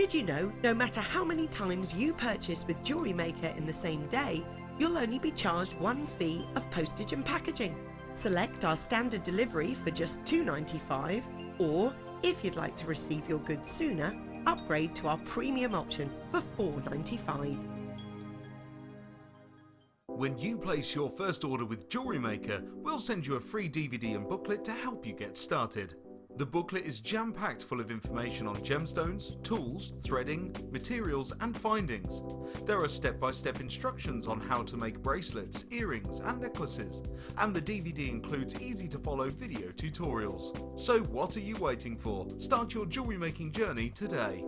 Did you know, no matter how many times you purchase with Jewellery Maker in the same day, you'll only be charged one fee of postage and packaging. Select our standard delivery for just $2.95, or if you'd like to receive your goods sooner, upgrade to our premium option for $4.95. When you place your first order with Jewellery Maker, we'll send you a free DVD and booklet to help you get started. The booklet is jam-packed full of information on gemstones, tools, threading, materials and findings. There are step-by-step instructions on how to make bracelets, earrings and necklaces, and the DVD includes easy-to-follow video tutorials. So what are you waiting for? Start your jewellery making journey today.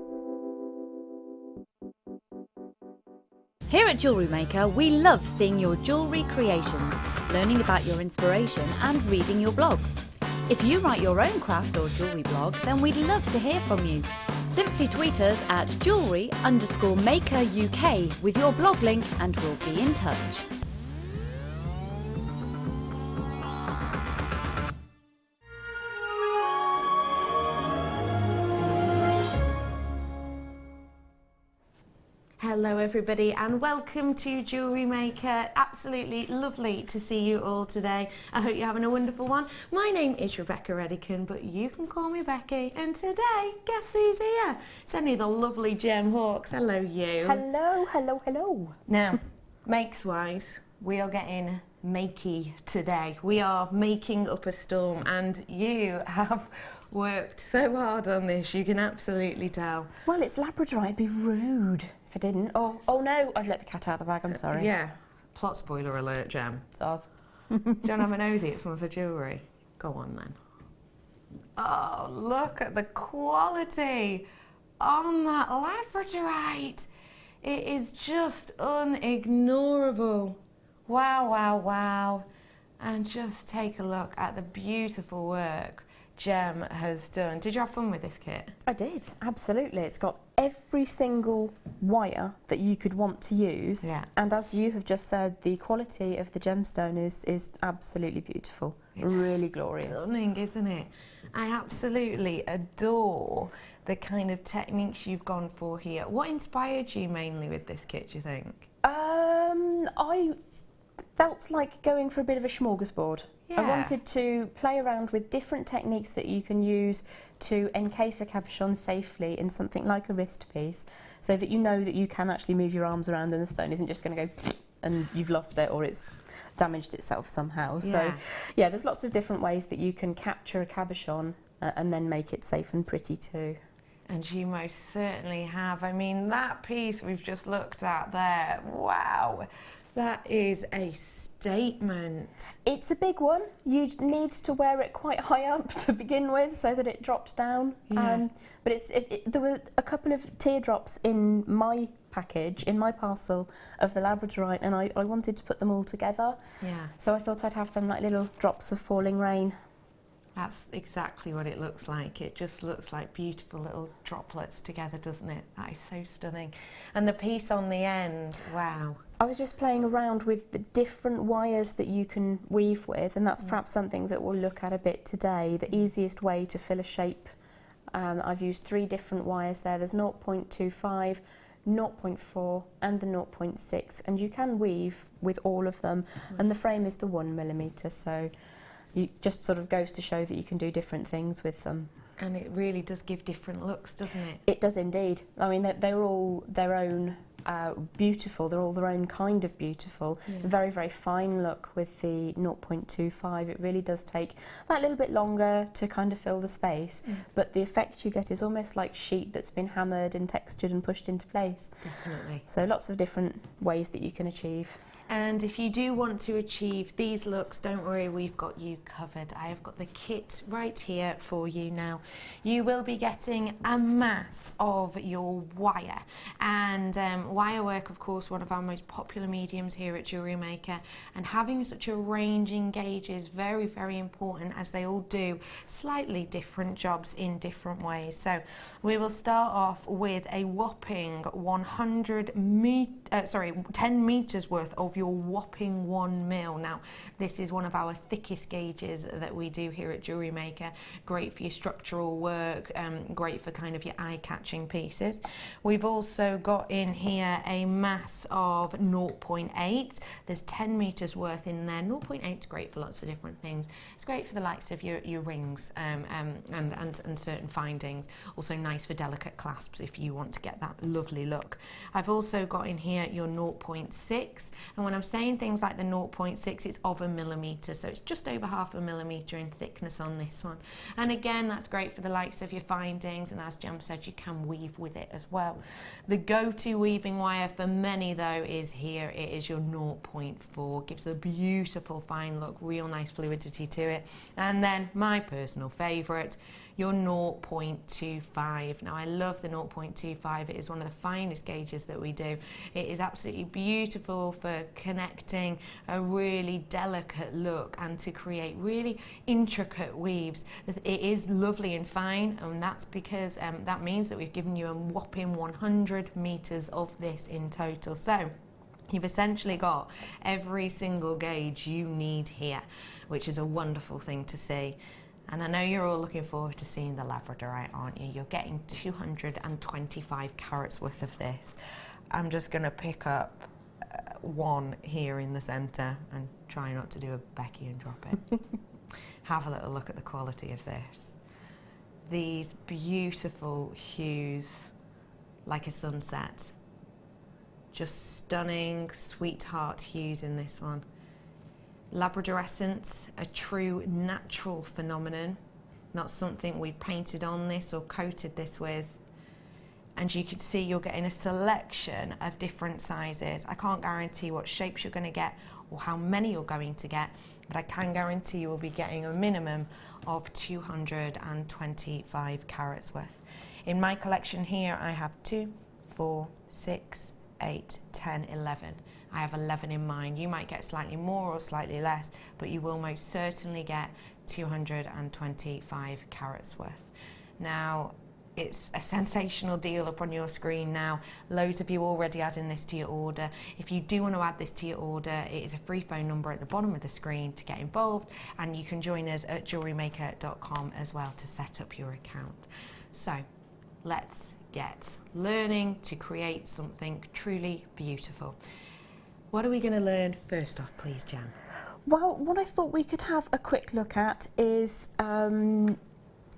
Here at Jewellery Maker, we love seeing your jewellery creations, learning about your inspiration and reading your blogs. If you write your own craft or jewellery blog, then we'd love to hear from you. Simply tweet us at jewellery_maker UK with your blog link and we'll be in touch. Hello everybody and welcome to Jewellery Maker. Absolutely lovely to see you all today. I hope you're having a wonderful one. My name is Rebecca Redican, but you can call me Becky. And today, guess who's here? It's only the lovely Gem Hawks. Hello you. Hello, hello, hello. Now, makes wise, we are getting makey today. We are making up a storm and you have worked so hard on this, you can absolutely tell. Well, it's Labradorite, it'd be rude if I didn't. Oh no, I've let the cat out of the bag, I'm sorry. Yeah, plot spoiler alert, Gem. It's ours. Don't have a nosy, it's one for jewellery. Go on then. Oh, look at the quality on that Labradorite. It is just unignorable. Wow, wow, wow. And just take a look at the beautiful work Gem has done. Did you have fun with this kit? I did, absolutely. It's got every single wire that you could want to use. Yeah. And as you have just said, the quality of the gemstone is absolutely beautiful. It's really glorious. Stunning, isn't it? I absolutely adore the kind of techniques you've gone for here. What inspired you mainly with this kit, do you think? I felt like going for a bit of a smorgasbord. Yeah. I wanted to play around with different techniques that you can use to encase a cabochon safely in something like a wrist piece, so that you know that you can actually move your arms around and the stone isn't just going to go and you've lost it or it's damaged itself somehow. Yeah. So yeah, there's lots of different ways that you can capture a cabochon and then make it safe and pretty too. And you most certainly have. I mean, that piece we've just looked at there, wow, that is a statement. It's a big one. You'd need to wear it quite high up to begin with so that it dropped down. Yeah. But there were a couple of teardrops in my package, in my parcel of the Labradorite, and I wanted to put them all together. Yeah. So I thought I'd have them like little drops of falling rain. That's exactly what it looks like. It just looks like beautiful little droplets together, doesn't it? That is so stunning. And the piece on the end, wow. I was just playing around with the different wires that you can weave with, and that's perhaps something that we'll look at a bit today, the easiest way to fill a shape. I've used 3 different wires there. There's 0.25, 0.4 and the 0.6, and you can weave with all of them, and the frame is the 1mm, so it just sort of goes to show that you can do different things with them. And it really does give different looks, doesn't it? It does indeed. I mean, they're all their own beautiful, they're all their own kind of beautiful. Yeah. Very, very fine look with the 0.25. It really does take that little bit longer to kind of fill the space, but the effect you get is almost like sheet that's been hammered and textured and pushed into place. Definitely. So lots of different ways that you can achieve. And if you do want to achieve these looks, don't worry, we've got you covered. I have got the kit right here for you now. You will be getting a mass of your wire. And wire work, of course, one of our most popular mediums here at Jewellery Maker. And having such a range in gauge is very, very important, as they all do slightly different jobs in different ways. So we will start off with a whopping 10 meters worth of of your whopping 1 mil. Now, this is one of our thickest gauges that we do here at Jewellery Maker. Great for your structural work, great for kind of your eye-catching pieces. We've also got in here a mass of 0.8. There's 10 meters worth in there. 0.8 is great for lots of different things. It's great for the likes of your rings and certain findings. Also nice for delicate clasps if you want to get that lovely look. I've also got in here your 0.6, and when I'm saying things like the 0.6, it's of a millimeter, so it's just over half a millimeter in thickness on this one. And again, that's great for the likes of your findings, and as Jem said, you can weave with it as well. The go-to weaving wire for many though is here. It is your 0.4. Gives a beautiful fine look, real nice fluidity to it. And then my personal favourite, your 0.25. Now I love the 0.25. It is one of the finest gauges that we do. It is absolutely beautiful for connecting a really delicate look and to create really intricate weaves. It is lovely and fine, and that's because that means that we've given you a whopping 100 meters of this in total. So you've essentially got every single gauge you need here, which is a wonderful thing to see. And I know you're all looking forward to seeing the labradorite, aren't you? You're getting 225 carats worth of this. I'm just going to pick up one here in the centre and try not to do a Becky and drop it. Have a little look at the quality of this. These beautiful hues, like a sunset. Just stunning sweetheart hues in this one. Labradorescence, a true natural phenomenon, not something we've painted on this or coated this with. And you can see you're getting a selection of different sizes. I can't guarantee what shapes you're going to get or how many you're going to get, but I can guarantee you will be getting a minimum of 225 carats worth. In my collection here, I have 2, 4, 6, 8, 10, 11. I have 11 in mine. You might get slightly more or slightly less, but you will most certainly get 225 carats worth. Now, it's a sensational deal up on your screen now. Loads of you already adding this to your order. If you do want to add this to your order, it is a free phone number at the bottom of the screen to get involved, and you can join us at JewelleryMaker.com as well to set up your account. So, let's get learning to create something truly beautiful. What are we going to learn first off, please, Jan? Well, what I thought we could have a quick look at is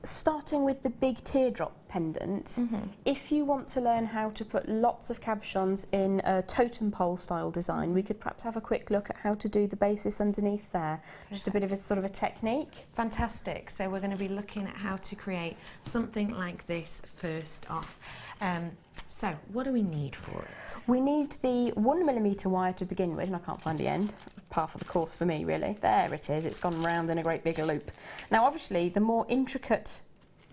starting with the big teardrop pendant. Mm-hmm. If you want to learn how to put lots of cabochons in a totem pole style design, we could perhaps have a quick look at how to do the basis underneath there. Perfect. Just a bit of a sort of a technique. Fantastic. So we're going to be looking at how to create something like this first off. So what do we need for it? We need the 1mm wire to begin with, and I can't find the end. Part of the course for me, really. There it is. It's gone round in a great bigger loop. Now, obviously, the more intricate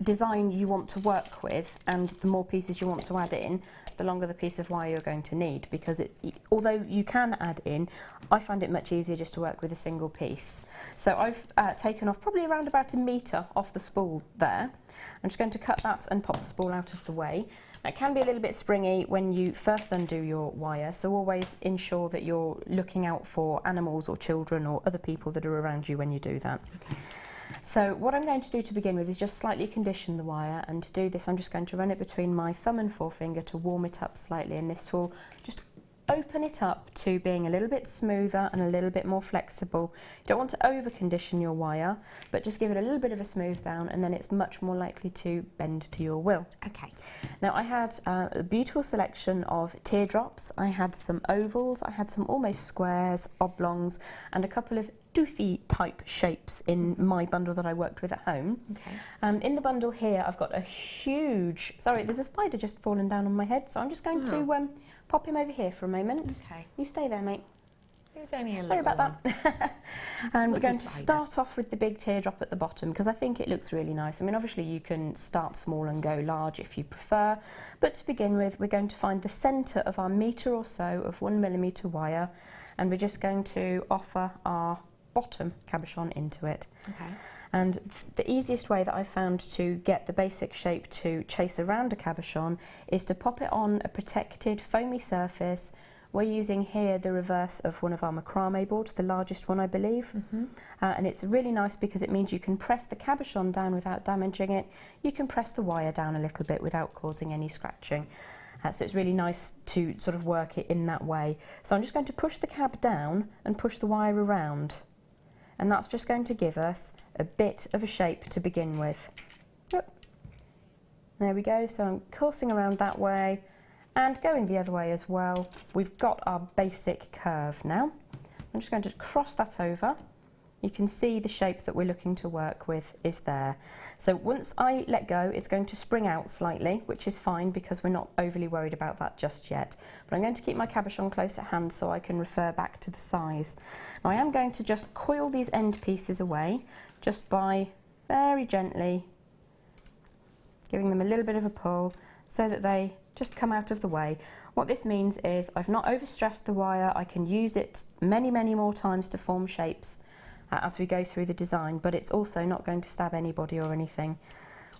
design you want to work with and the more pieces you want to add in, the longer the piece of wire you're going to need, because although you can add in, I find it much easier just to work with a single piece. So I've taken off probably around about 1 metre off the spool there. I'm just going to cut that and pop the spool out of the way. It can be a little bit springy when you first undo your wire, so always ensure that you're looking out for animals or children or other people that are around you when you do that. Okay. So what I'm going to do to begin with is just slightly condition the wire, and to do this I'm just going to run it between my thumb and forefinger to warm it up slightly, and this will just open it up to being a little bit smoother and a little bit more flexible. You don't want to over condition your wire, but just give it a little bit of a smooth down, and then it's much more likely to bend to your will. Okay. Now I had a beautiful selection of teardrops, I had some ovals, I had some almost squares, oblongs, and a couple of toothy type shapes in my bundle that I worked with at home. Okay. In the bundle here I've got a huge, sorry, there's a spider just fallen down on my head, so I'm just going to pop him over here for a moment. Okay. You stay there, mate. He's only a Sorry little about that. And we're going to start off with the big teardrop at the bottom because I think it looks really nice. I mean, obviously you can start small and go large if you prefer, but to begin with we're going to find the centre of our metre or so of 1mm wire, and we're just going to offer our bottom cabochon into it. Okay. And the easiest way that I found to get the basic shape to chase around a cabochon is to pop it on a protected foamy surface We're using here the reverse of one of our macrame boards, the largest one I believe. And it's really nice because it means you can press the cabochon down without damaging it. You can press the wire down a little bit without causing any scratching. So it's really nice to sort of work it in that way. So I'm just going to push the cab down and push the wire around. And that's just going to give us a bit of a shape to begin with. There we go, so I'm coursing around that way and going the other way as well. We've got our basic curve now. I'm just going to cross that over. You can see the shape that we're looking to work with is there. So once I let go, it's going to spring out slightly, which is fine because we're not overly worried about that just yet. But I'm going to keep my cabochon close at hand so I can refer back to the size. Now I am going to just coil these end pieces away just by very gently giving them a little bit of a pull so that they just come out of the way. What this means is I've not overstressed the wire. I can use it many, many more times to form shapes as we go through the design, but it's also not going to stab anybody or anything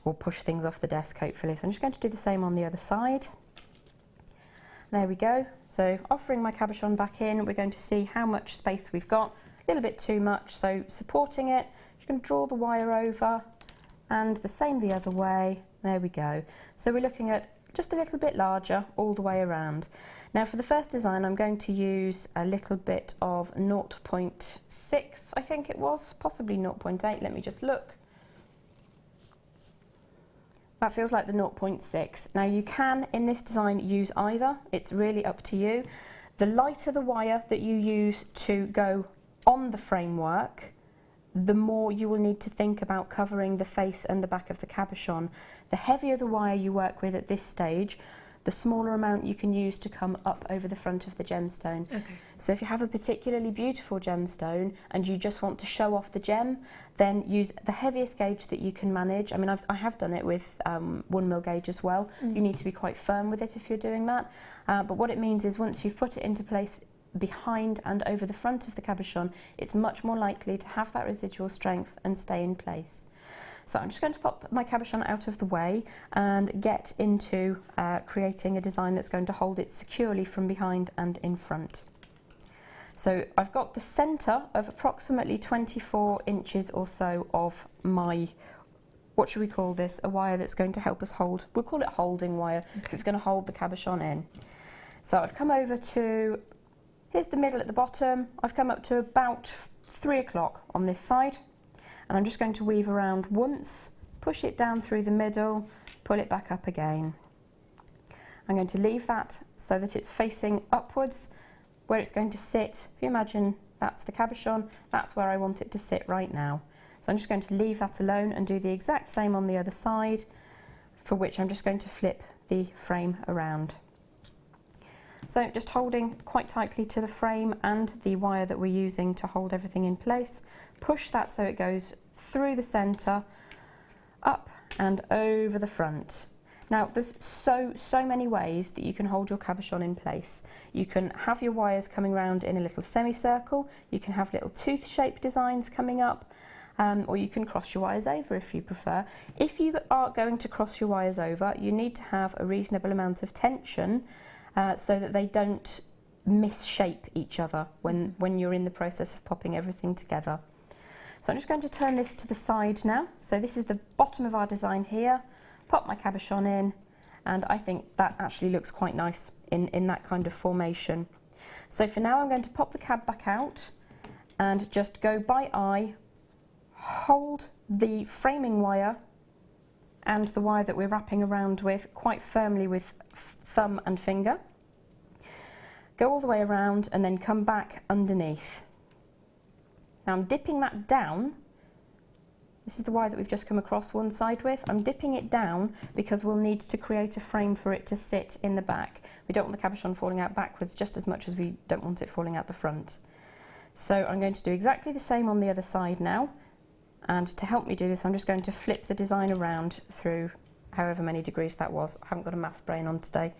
or push things off the desk, hopefully. So I'm just going to do the same on the other side. There we go. So offering my cabochon back in, we're going to see how much space we've got. A little bit too much, so supporting it, just going to draw the wire over and the same the other way. There we go. So we're looking at just a little bit larger all the way around. Now for the first design I'm going to use a little bit of 0.6, I think it was, possibly 0.8, let me just look. That feels like the 0.6. Now you can in this design use either, it's really up to you. The lighter the wire that you use to go on the framework, the more you will need to think about covering the face and the back of the cabochon. The heavier the wire you work with at this stage, the smaller amount you can use to come up over the front of the gemstone. Okay. So if you have a particularly beautiful gemstone and you just want to show off the gem, then use the heaviest gauge that you can manage. I mean, I have done it with 1mm gauge as well. You need to be quite firm with it if you're doing that. But what it means is once you've put it into place behind and over the front of the cabochon, it's much more likely to have that residual strength and stay in place. So I'm just going to pop my cabochon out of the way and get into creating a design that's going to hold it securely from behind and in front. So I've got the centre of approximately 24 inches or so of my, what should we call this, a wire that's going to help us hold, we'll call it holding wire because it's going to hold the cabochon in. So I've come over to, here's the middle at the bottom, I've come up to about 3 o'clock on this side. And I'm just going to weave around once, push it down through the middle, pull it back up again. I'm going to leave that so that it's facing upwards, where it's going to sit. If you imagine that's the cabochon, that's where I want it to sit right now. So I'm just going to leave that alone and do the exact same on the other side, for which I'm just going to flip the frame around. So just holding quite tightly to the frame and the wire that we're using to hold everything in place. Push that so it goes through the centre, up and over the front. Now there's so many ways that you can hold your cabochon in place. You can have your wires coming round in a little semicircle, you can have little tooth-shaped designs coming up, or you can cross your wires over if you prefer. If you are going to cross your wires over, you need to have a reasonable amount of tension so that they don't misshape each other when you're in the process of popping everything together. So I'm just going to turn this to the side now. So this is the bottom of our design here. Pop my cabochon in, and I think that actually looks quite nice in that kind of formation. So for now I'm going to pop the cab back out and just go by eye, hold the framing wire and the wire that we're wrapping around with quite firmly with thumb and finger. Go all the way around and then come back underneath. Now I'm dipping that down. This is the wire that we've just come across one side with. I'm dipping it down because we'll need to create a frame for it to sit in the back. We don't want the cabochon falling out backwards just as much as we don't want it falling out the front. So I'm going to do exactly the same on the other side now. And to help me do this, I'm just going to flip the design around through however many degrees that was. I haven't got a math brain on today.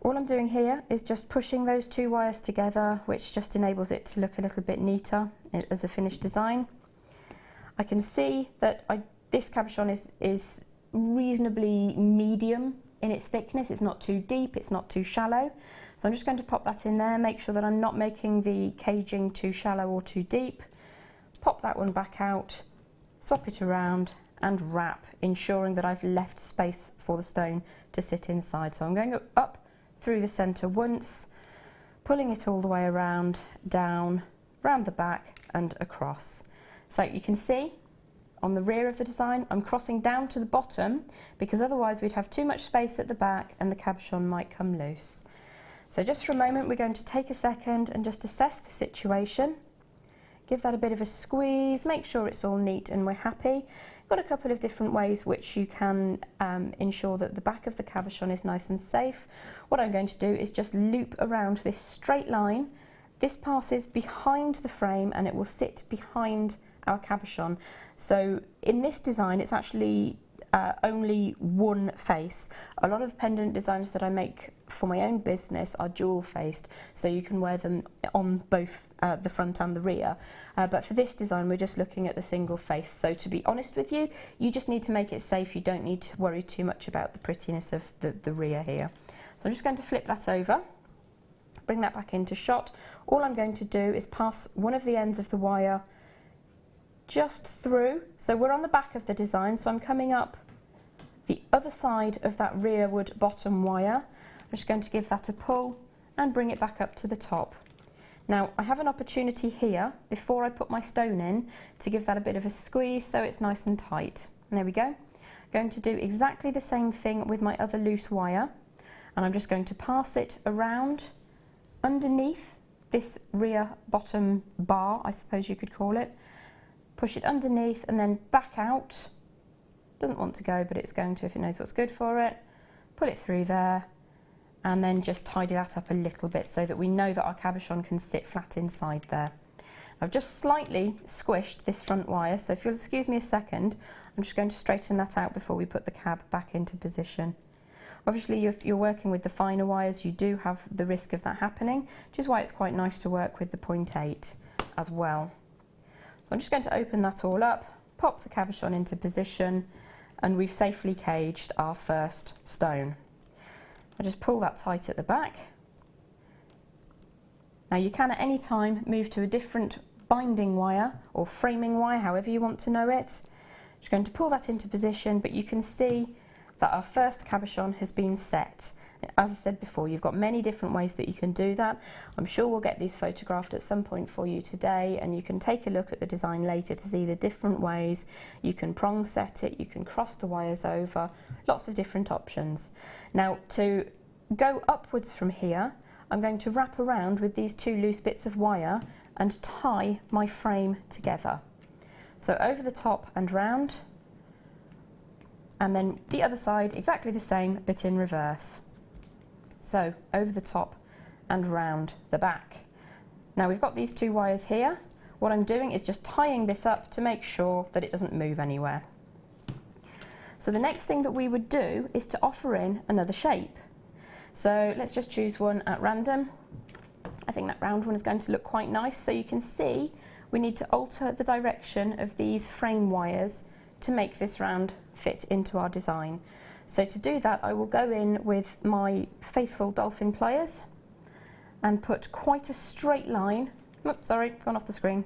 All I'm doing here is just pushing those two wires together, which just enables it to look a little bit neater as a finished design. I can see that this cabochon is reasonably medium in its thickness. It's not too deep, it's not too shallow. So I'm just going to pop that in there, make sure that I'm not making the caging too shallow or too deep. Pop that one back out, swap it around and wrap, ensuring that I've left space for the stone to sit inside. So I'm going up through the centre once, pulling it all the way around, down, round the back and across. So you can see on the rear of the design, I'm crossing down to the bottom because otherwise we'd have too much space at the back and the cabochon might come loose. So just for a moment, we're going to take a second and just assess the situation. Give that a bit of a squeeze, make sure it's all neat and we're happy. Got a couple of different ways which you can ensure that the back of the cabochon is nice and safe. What I'm going to do is just loop around this straight line. This passes behind the frame and it will sit behind our cabochon. So in this design, it's actually only one face. A lot of pendant designs that I make for my own business are dual faced, so you can wear them on both the front and the rear. But for this design, we're just looking at the single face. So to be honest with you, you just need to make it safe. You don't need to worry too much about the prettiness of the rear here. So I'm just going to flip that over, bring that back into shot. All I'm going to do is pass one of the ends of the wire just through. So we're on the back of the design, so I'm coming up the other side of that rearward bottom wire. I'm just going to give that a pull and bring it back up to the top. Now I have an opportunity here, before I put my stone in, to give that a bit of a squeeze so it's nice and tight. And there we go. I'm going to do exactly the same thing with my other loose wire, and I'm just going to pass it around underneath this rear bottom bar, I suppose you could call it. Push it underneath and then back out. Doesn't want to go, but it's going to if it knows what's good for it. Put it through there and then just tidy that up a little bit so that we know that our cabochon can sit flat inside there. I've just slightly squished this front wire, so if you'll excuse me a second, I'm just going to straighten that out before we put the cab back into position. Obviously, if you're working with the finer wires, you do have the risk of that happening, which is why it's quite nice to work with the 0.8 as well. So I'm just going to open that all up, pop the cabochon into position, and we've safely caged our first stone. I just pull that tight at the back. Now you can at any time move to a different binding wire or framing wire, however you want to know it. Just going to pull that into position, but you can see that our first cabochon has been set. As I said before, you've got many different ways that you can do that. I'm sure we'll get these photographed at some point for you today, and you can take a look at the design later to see the different ways. You can prong set it, you can cross the wires over, lots of different options. Now to go upwards from here, I'm going to wrap around with these two loose bits of wire and tie my frame together. So over the top and round, and then the other side exactly the same but in reverse. So over the top and round the back. Now we've got these two wires here. What I'm doing is just tying this up to make sure that it doesn't move anywhere. So the next thing that we would do is to offer in another shape. So let's just choose one at random. I think that round one is going to look quite nice. So you can see we need to alter the direction of these frame wires to make this round fit into our design. So to do that, I will go in with my faithful dolphin pliers and put quite a straight line. Oops, sorry, gone off the screen.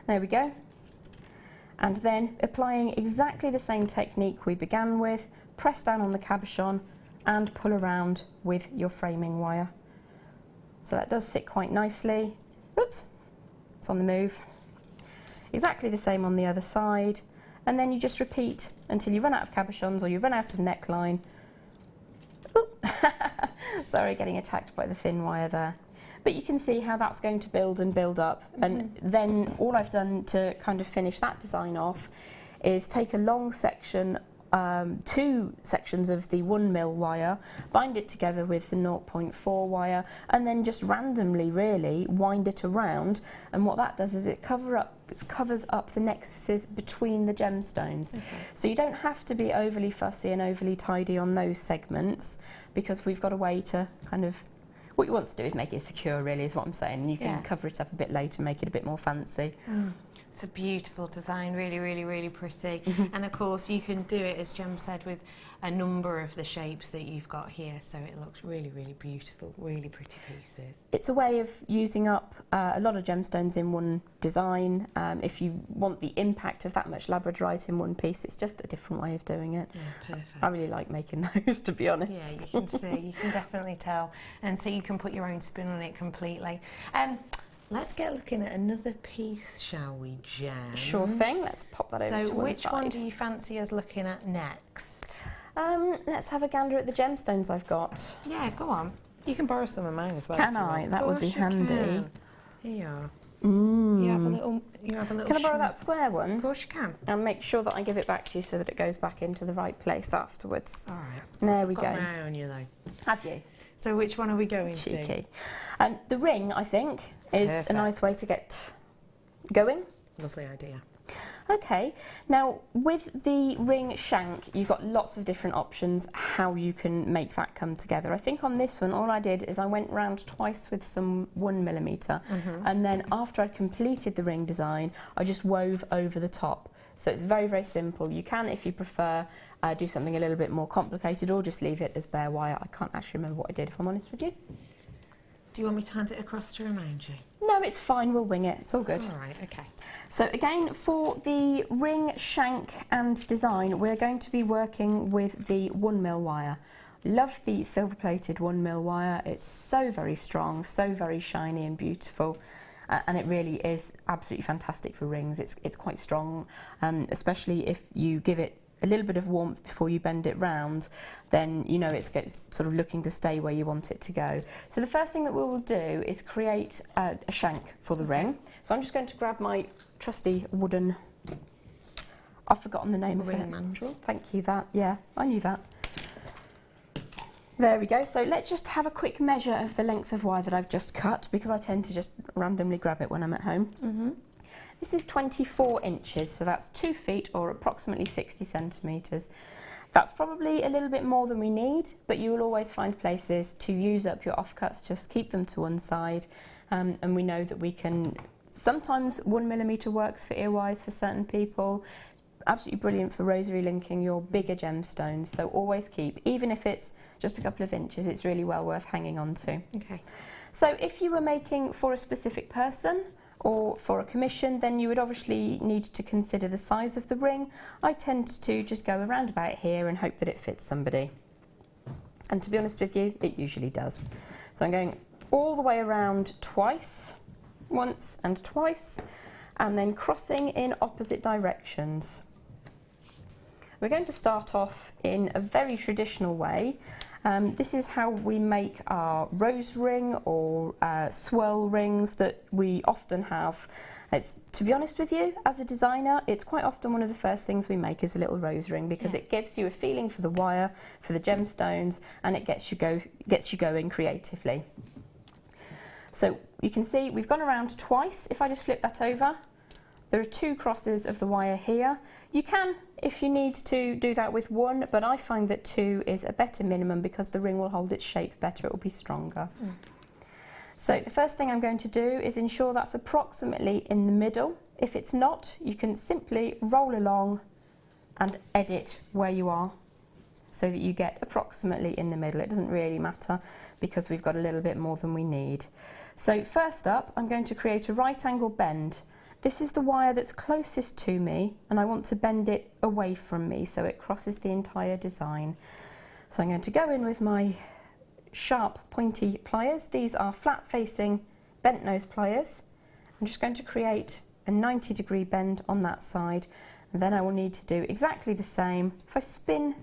There we go. And then applying exactly the same technique we began with, press down on the cabochon and pull around with your framing wire. So that does sit quite nicely. Oops, it's on the move. Exactly the same on the other side. And then you just repeat until you run out of cabochons or you run out of neckline. Sorry, getting attacked by the thin wire there. But you can see how that's going to build and build up. And then all I've done to kind of finish that design off is take a long section, 2 sections of the 1mm wire, bind it together with the 0.4 wire, and then just randomly really wind it around. And what that does is it covers up the nexuses between the gemstones. So you don't have to be overly fussy and overly tidy on those segments, because we've got a way to kind of, what you want to do is make it secure really, is what I'm saying. You can cover it up a bit later, make it a bit more fancy. It's a beautiful design, really, really, really pretty. And of course you can do it, as Jem said, with a number of the shapes that you've got here, so it looks really, really beautiful, really pretty pieces. It's a way of using up a lot of gemstones in one design. If you want the impact of that much labradorite in one piece, it's just a different way of doing it. Yeah, perfect. I really like making those, to be honest. Yeah, you can see, you can definitely tell. And so you can put your own spin on it completely. Let's get looking at another piece, shall we, Jem? Sure thing, let's pop that over to one side. So which one do you fancy us looking at next? Let's have a gander at the gemstones I've got. Yeah, go on. You can borrow some of mine as well. Can I? That would be handy. Can. Here you are. Mm. You have a little. Can I borrow that square one? Of course you can. And make sure that I give it back to you so that it goes back into the right place afterwards. All right. There we Got go. my eye on you though. Have you? So which one are we going to? Cheeky. The ring, I think, is Perfect. a nice way to get going. Lovely idea. Okay, now with the ring shank, you've got lots of different options how you can make that come together. I think on this one, all I did is I went round twice with some 1mm, and then after I'd completed the ring design, I just wove over the top. So it's very, very simple. You can, if you prefer, do something a little bit more complicated, or just leave it as bare wire. I can't actually remember what I did, if I'm honest with you. Do you want me to hand it across to remind you? No, it's fine, we'll wing it, it's all good. All right, okay. So again, for the ring shank and design, we're going to be working with the 1mm wire. Love the silver plated 1mm wire. It's so very strong, so very shiny and beautiful. And it really is absolutely fantastic for rings. It's quite strong, especially if you give it a little bit of warmth before you bend it round, then you know it's sort of looking to stay where you want it to go. So the first thing that we will do is create a shank for the ring. So I'm just going to grab my trusty wooden, I've forgotten the name of it. Ring mandrel. Thank you, that, yeah, I knew that. There we go. So let's just have a quick measure of the length of wire that I've just cut, because I tend to just randomly grab it when I'm at home. This is 24 inches, so that's 2 feet or approximately 60 centimetres. That's probably a little bit more than we need, but you will always find places to use up your offcuts. Just keep them to one side, and we know that we can, sometimes 1mm works for earwise for certain people. Absolutely brilliant for rosary linking your bigger gemstones, so always keep, even if it's just a couple of inches, it's really well worth hanging on to. Okay. So if you were making for a specific person or for a commission, then you would obviously need to consider the size of the ring. I tend to just go around about here and hope that it fits somebody. And to be honest with you, it usually does. So I'm going all the way around twice, once and twice, and then crossing in opposite directions. We're going to start off in a very traditional way. This is how we make our rose ring or swirl rings that we often have. To be honest with you, as a designer, it's quite often one of the first things we make is a little rose ring, because it gives you a feeling for the wire, for the gemstones, and it gets you going creatively. So you can see we've gone around twice. If I just flip that over, there are 2 crosses of the wire here. You can, if you need to, do that with 1, but I find that 2 is a better minimum because the ring will hold its shape better, it will be stronger. So the first thing I'm going to do is ensure that's approximately in the middle. If it's not, you can simply roll along and edit where you are so that you get approximately in the middle. It doesn't really matter because we've got a little bit more than we need. So first up, I'm going to create a right angle bend. This is the wire that's closest to me, and I want to bend it away from me so it crosses the entire design. So I'm going to go in with my sharp pointy pliers. These are flat facing bent nose pliers. I'm just going to create a 90-degree bend on that side, and then I will need to do exactly the same if I spin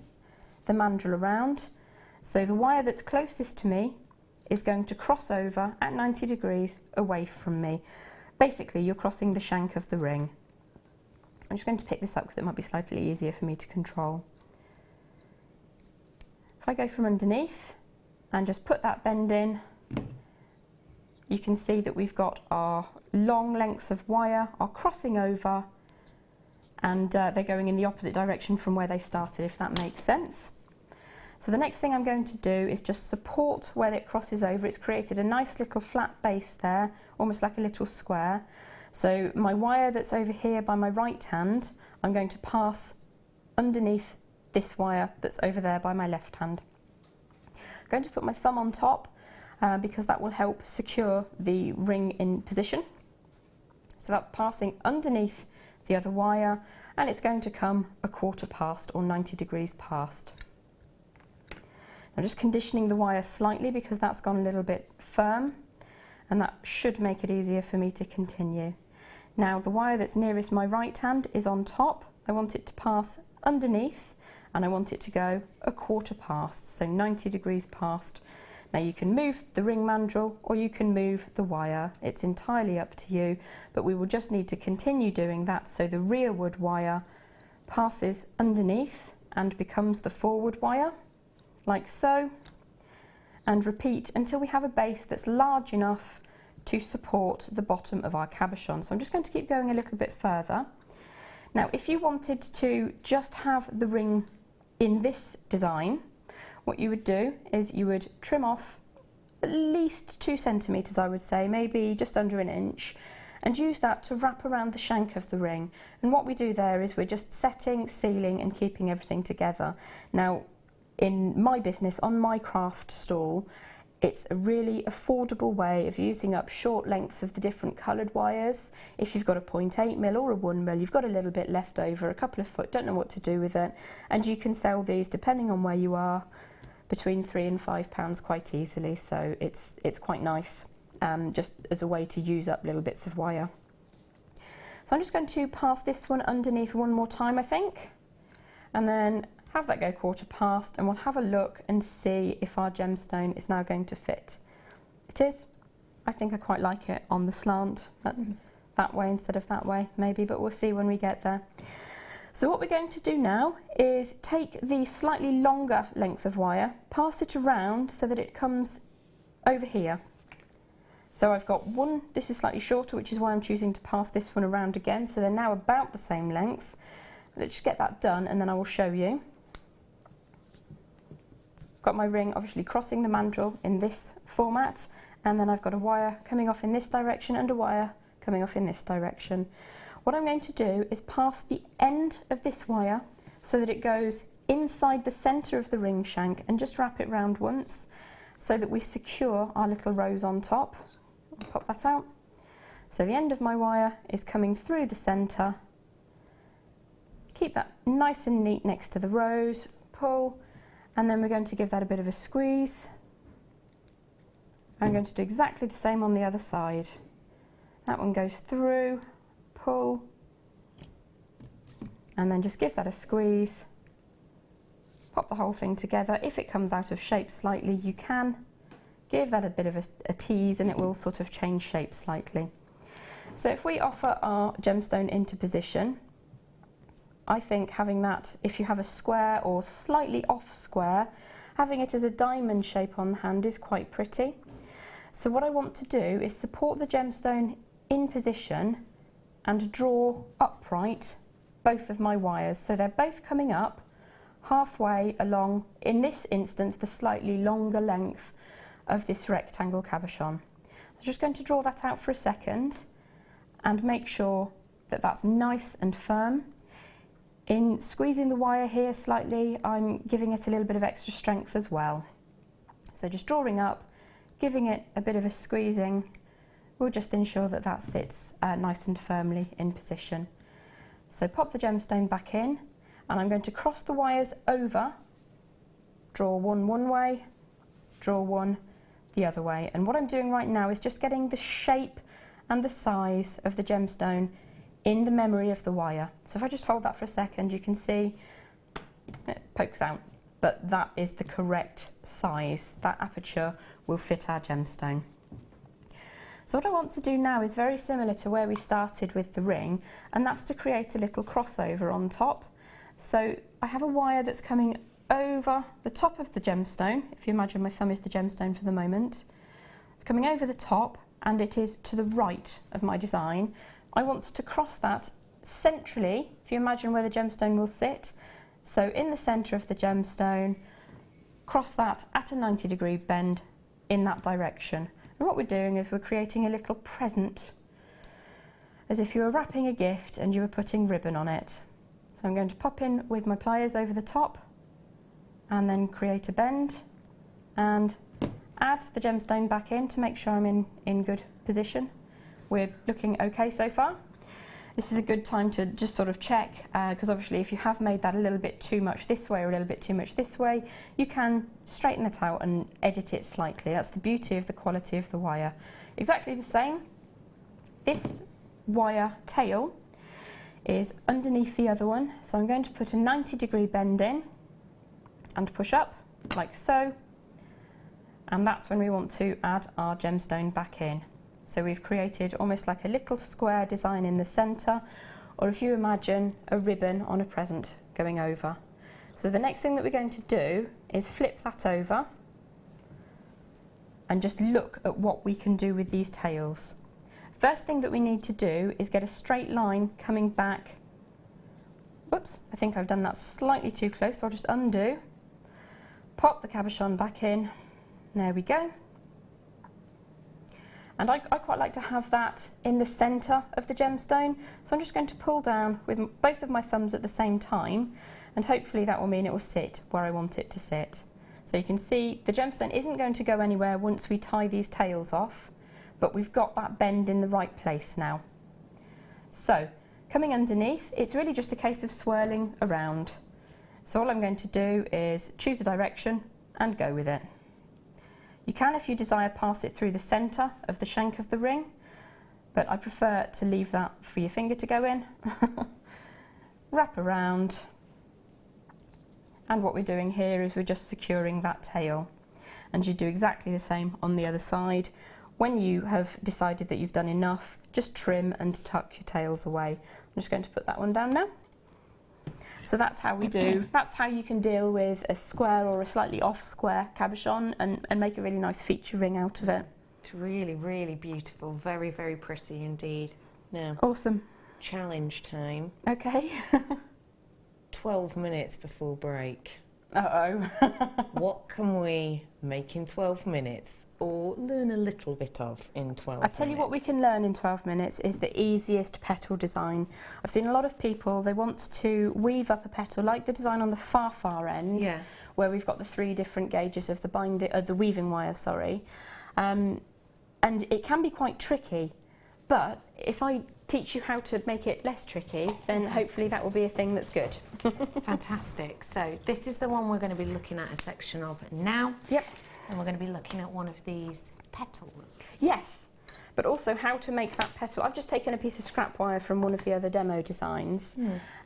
the mandrel around. So the wire that's closest to me is going to cross over at 90 degrees away from me. Basically, you're crossing the shank of the ring. I'm just going to pick this up because it might be slightly easier for me to control. If I go from underneath and just put that bend in, you can see that we've got our long lengths of wire are crossing over, and they're going in the opposite direction from where they started, if that makes sense. So the next thing I'm going to do is just support where it crosses over. It's created a nice little flat base there, almost like a little square. So my wire that's over here by my right hand, I'm going to pass underneath this wire that's over there by my left hand. I'm going to put my thumb on top because that will help secure the ring in position. So that's passing underneath the other wire, and it's going to come 1/4 past or 90 degrees past. I'm just conditioning the wire slightly because that's gone a little bit firm, and that should make it easier for me to continue. Now the wire that's nearest my right hand is on top. I want it to pass underneath, and I want it to go 1/4 past, so 90 degrees past. Now you can move the ring mandrel or you can move the wire, it's entirely up to you, but we will just need to continue doing that so the rearward wire passes underneath and becomes the forward wire, like so, and repeat until we have a base that's large enough to support the bottom of our cabochon. So I'm just going to keep going a little bit further. Now if you wanted to just have the ring in this design, what you would do is you would trim off at least 2 centimetres, I would say, maybe just under 1 inch, and use that to wrap around the shank of the ring. And what we do there is we're just setting, sealing and keeping everything together. Now in my business, on my craft stall, it's a really affordable way of using up short lengths of the different coloured wires. If you've got a 0.8mm or a 1mm, you've got a little bit left over, a couple of foot, don't know what to do with it, and you can sell these, depending on where you are, between £3 and £5 quite easily, so it's quite nice, just as a way to use up little bits of wire. So I'm just going to pass this one underneath one more time, I think, and then have that go 1/4 past, and we'll have a look and see if our gemstone is now going to fit. It is. I think I quite like it on the slant, that way instead of that way, maybe, but we'll see when we get there. So what we're going to do now is take the slightly longer length of wire, pass it around so that it comes over here. So I've got one, this is slightly shorter, which is why I'm choosing to pass this one around again, so they're now about the same length. Let's just get that done and then I will show you. Got my ring obviously crossing the mandrel in this format, and then I've got a wire coming off in this direction and a wire coming off in this direction. What I'm going to do is pass the end of this wire so that it goes inside the centre of the ring shank and just wrap it round once so that we secure our little rose on top. I'll pop that out. So the end of my wire is coming through the centre. Keep that nice and neat next to the rose, pull, and then we're going to give that a bit of a squeeze. I'm going to do exactly the same on the other side. That one goes through, pull, and then just give that a squeeze. Pop the whole thing together. If it comes out of shape slightly, you can give that a bit of a tease and it will sort of change shape slightly. So if we offer our gemstone into position, I think having that, if you have a square or slightly off square, having it as a diamond shape on the hand is quite pretty. So what I want to do is support the gemstone in position and draw upright both of my wires. So they're both coming up halfway along, in this instance, the slightly longer length of this rectangle cabochon. I'm just going to draw that out for a second and make sure that that's nice and firm. In squeezing the wire here slightly, I'm giving it a little bit of extra strength as well. So just drawing up, giving it a bit of a squeezing, will just ensure that that sits nice and firmly in position. So pop the gemstone back in, and I'm going to cross the wires over, draw one way, draw one the other way. And what I'm doing right now is just getting the shape and the size of the gemstone in the memory of the wire. So if I just hold that for a second, you can see it pokes out, but that is the correct size. That aperture will fit our gemstone. So what I want to do now is very similar to where we started with the ring, and that's to create a little crossover on top. So I have a wire that's coming over the top of the gemstone. If you imagine my thumb is the gemstone for the moment. It's coming over the top and it is to the right of my design. I want to cross that centrally, if you imagine where the gemstone will sit. So in the centre of the gemstone, cross that at a 90-degree bend in that direction. And what we're doing is we're creating a little present as if you were wrapping a gift and you were putting ribbon on it. So I'm going to pop in with my pliers over the top and then create a bend and add the gemstone back in to make sure I'm in good position. We're looking okay so far. This is a good time to just sort of check, because obviously if you have made that a little bit too much this way or a little bit too much this way, you can straighten that out and edit it slightly. That's the beauty of the quality of the wire. Exactly the same. This wire tail is underneath the other one, so I'm going to put a 90-degree bend in and push up like so, and that's when we want to add our gemstone back in. So we've created almost like a little square design in the centre, or if you imagine a ribbon on a present going over. So the next thing that we're going to do is flip that over and just look at what we can do with these tails. First thing that we need to do is get a straight line coming back. Whoops, I think I've done that slightly too close, so I'll just undo. Pop the cabochon back in. There we go. And I quite like to have that in the centre of the gemstone, so I'm just going to pull down with both of my thumbs at the same time, and hopefully that will mean it will sit where I want it to sit. So you can see the gemstone isn't going to go anywhere once we tie these tails off, but we've got that bend in the right place now. So coming underneath, it's really just a case of swirling around. So all I'm going to do is choose a direction and go with it. You can, if you desire, pass it through the centre of the shank of the ring, but I prefer to leave that for your finger to go in. Wrap around, and what we're doing here is we're just securing that tail, and you do exactly the same on the other side. When you have decided that you've done enough, just trim and tuck your tails away. I'm just going to put that one down now. So that's how we do, that's how you can deal with a square or a slightly off square cabochon and make a really nice feature ring out of it. It's really, really beautiful. Very, very pretty indeed. Now, awesome. Challenge time. Okay. 12 minutes before break. Uh-oh. What can we make in 12 minutes? Or learn a little bit of in 12 minutes. I tell you what we can learn in 12 minutes is the easiest petal design. I've seen a lot of people, they want to weave up a petal like the design on the far end, where we've got the 3 different gauges of the weaving wire, sorry. And it can be quite tricky, but if I teach you how to make it less tricky, then hopefully that will be a thing that's good. Fantastic. So this is the one we're going to be looking at a section of now. Yep. And we're going to be looking at one of these petals. Yes, but also how to make that petal. I've just taken a piece of scrap wire from one of the other demo designs.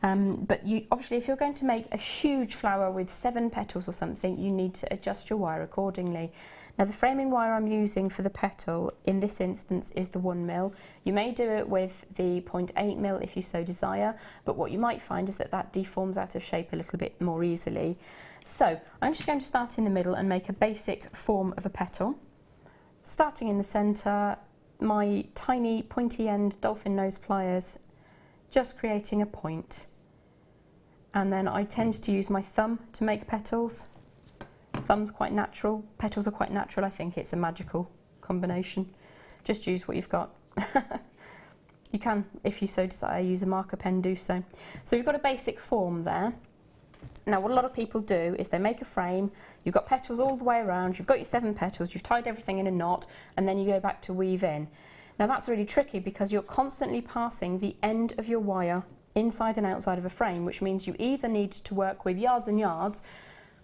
But obviously if you're going to make a huge flower with 7 petals or something, you need to adjust your wire accordingly. Now the framing wire I'm using for the petal in this instance is the 1mm. You may do it with the 0.8mm if you so desire, but what you might find is that that deforms out of shape a little bit more easily. So I'm just going to start in the middle and make a basic form of a petal. Starting in the centre, my tiny pointy end dolphin nose pliers, just creating a point. And then I tend to use my thumb to make petals. Thumb's quite natural, petals are quite natural, I think it's a magical combination. Just use what you've got. You can, if you so desire, use a marker pen, do so. So you've got a basic form there. Now what a lot of people do is they make a frame, you've got petals all the way around, you've got your 7 petals, you've tied everything in a knot, and then you go back to weave in. Now that's really tricky because you're constantly passing the end of your wire inside and outside of a frame, which means you either need to work with yards and yards,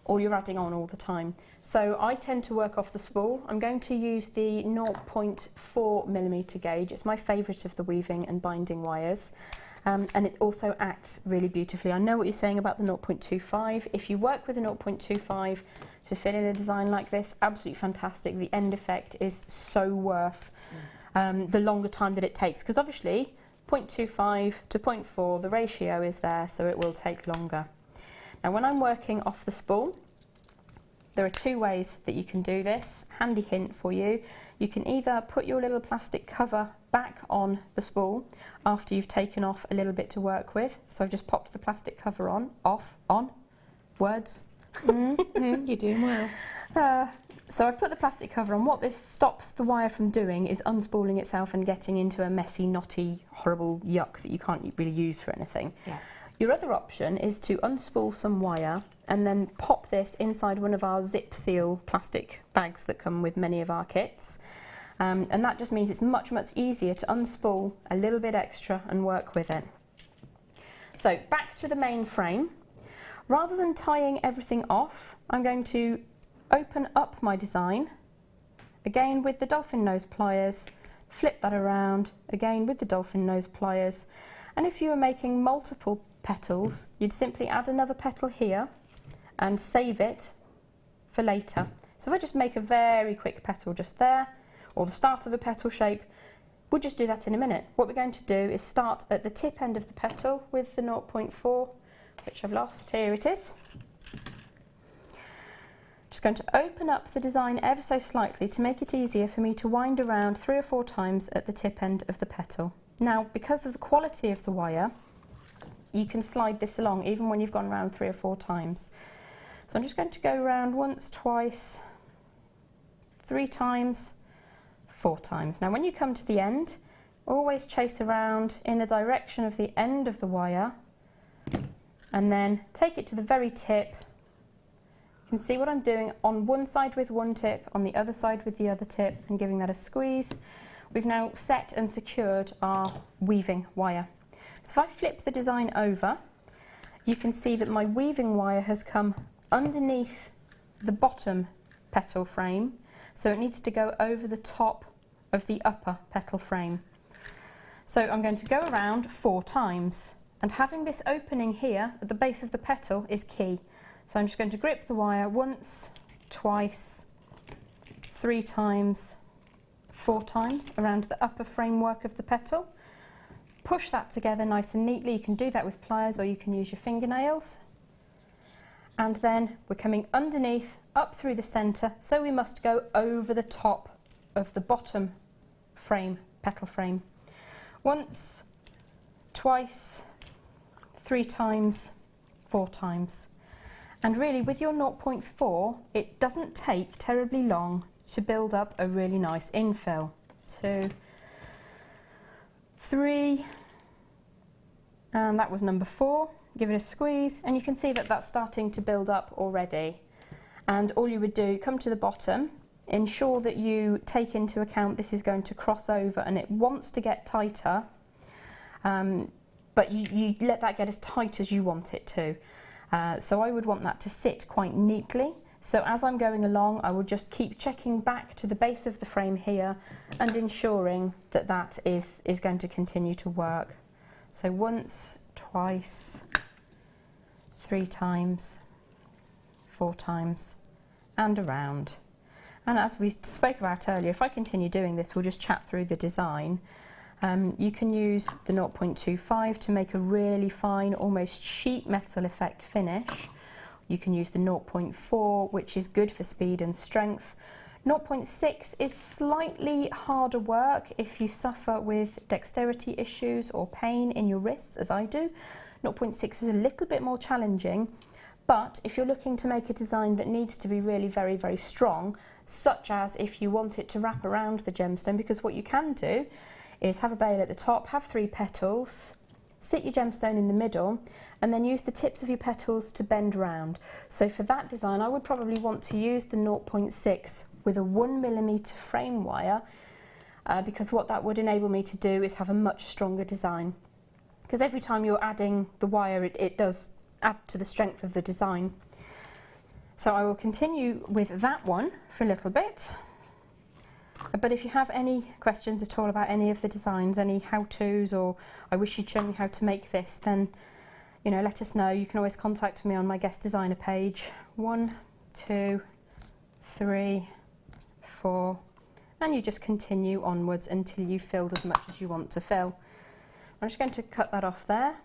or you're adding on all the time. So I tend to work off the spool. I'm going to use the 0.4mm gauge. It's my favourite of the weaving and binding wires. And it also acts really beautifully. I know what you're saying about the 0.25. If you work with a 0.25 to fill in a design like this, absolutely fantastic. The end effect is so worth the longer time that it takes, because obviously 0.25 to 0.4, the ratio is there, so it will take longer. Now when I'm working off the spool, there are 2 ways that you can do this. Handy hint for you. You can either put your little plastic cover back on the spool after you've taken off a little bit to work with. So I've just popped the plastic cover on, off, on, words. You're doing well. So I've put the plastic cover on. What this stops the wire from doing is unspooling itself and getting into a messy, knotty, horrible yuck that you can't really use for anything. Yeah. Your other option is to unspool some wire and then pop this inside one of our zip seal plastic bags that come with many of our kits. And that just means it's much, much easier to unspool a little bit extra and work with it. So back to the main frame. Rather than tying everything off, I'm going to open up my design, again with the dolphin nose pliers, flip that around, again with the dolphin nose pliers, and if you were making multiple petals, you'd simply add another petal here and save it for later. So if I just make a very quick petal just there, or the start of a petal shape, we'll just do that in a minute. What we're going to do is start at the tip end of the petal with the 0.4, which I've lost. Here it is. Just going to open up the design ever so slightly to make it easier for me to wind around 3 or 4 times at the tip end of the petal. Now, because of the quality of the wire, you can slide this along even when you've gone around 3 or 4 times. So I'm just going to go around once, twice, 3 times, 4 times. Now when you come to the end, always chase around in the direction of the end of the wire and then take it to the very tip. You can see what I'm doing on one side with one tip, on the other side with the other tip, and giving that a squeeze. We've now set and secured our weaving wire. So if I flip the design over, you can see that my weaving wire has come underneath the bottom petal frame, so it needs to go over the top of the upper petal frame. So I'm going to go around 4 times, and having this opening here at the base of the petal is key. So I'm just going to grip the wire once, twice, 3 times, 4 times around the upper framework of the petal. Push that together nice and neatly. You can do that with pliers or you can use your fingernails. And then we're coming underneath, up through the centre, so we must go over the top of the bottom frame, petal frame. Once, twice, 3 times, 4 times. And really with your 0.4, it doesn't take terribly long to build up a really nice infill. 2, 3, and that was number 4. Give it a squeeze, and you can see that that's starting to build up already. And all you would do, come to the bottom, ensure that you take into account this is going to cross over and it wants to get tighter, but you let that get as tight as you want it to. So I would want that to sit quite neatly. So as I'm going along, I will just keep checking back to the base of the frame here and ensuring that that is going to continue to work. So once, twice, 3 times, 4 times, and around. And as we spoke about earlier, if I continue doing this, we'll just chat through the design. You can use the 0.25 to make a really fine, almost sheet metal effect finish. You can use the 0.4, which is good for speed and strength. 0.6 is slightly harder work if you suffer with dexterity issues or pain in your wrists, as I do. 0.6 is a little bit more challenging, but if you're looking to make a design that needs to be really very, very strong, such as if you want it to wrap around the gemstone, because what you can do is have a bail at the top, have 3 petals, sit your gemstone in the middle, and then use the tips of your petals to bend round. So for that design, I would probably want to use the 0.6 with a 1mm frame wire, because what that would enable me to do is have a much stronger design. Because every time you're adding the wire, it does add to the strength of the design. So I will continue with that one for a little bit. But if you have any questions at all about any of the designs, any how-tos, or I wish you'd show me how to make this, then let us know. You can always contact me on my guest designer page. 1, 2, 3, 4, and you just continue onwards until you've filled as much as you want to fill. I'm just going to cut that off there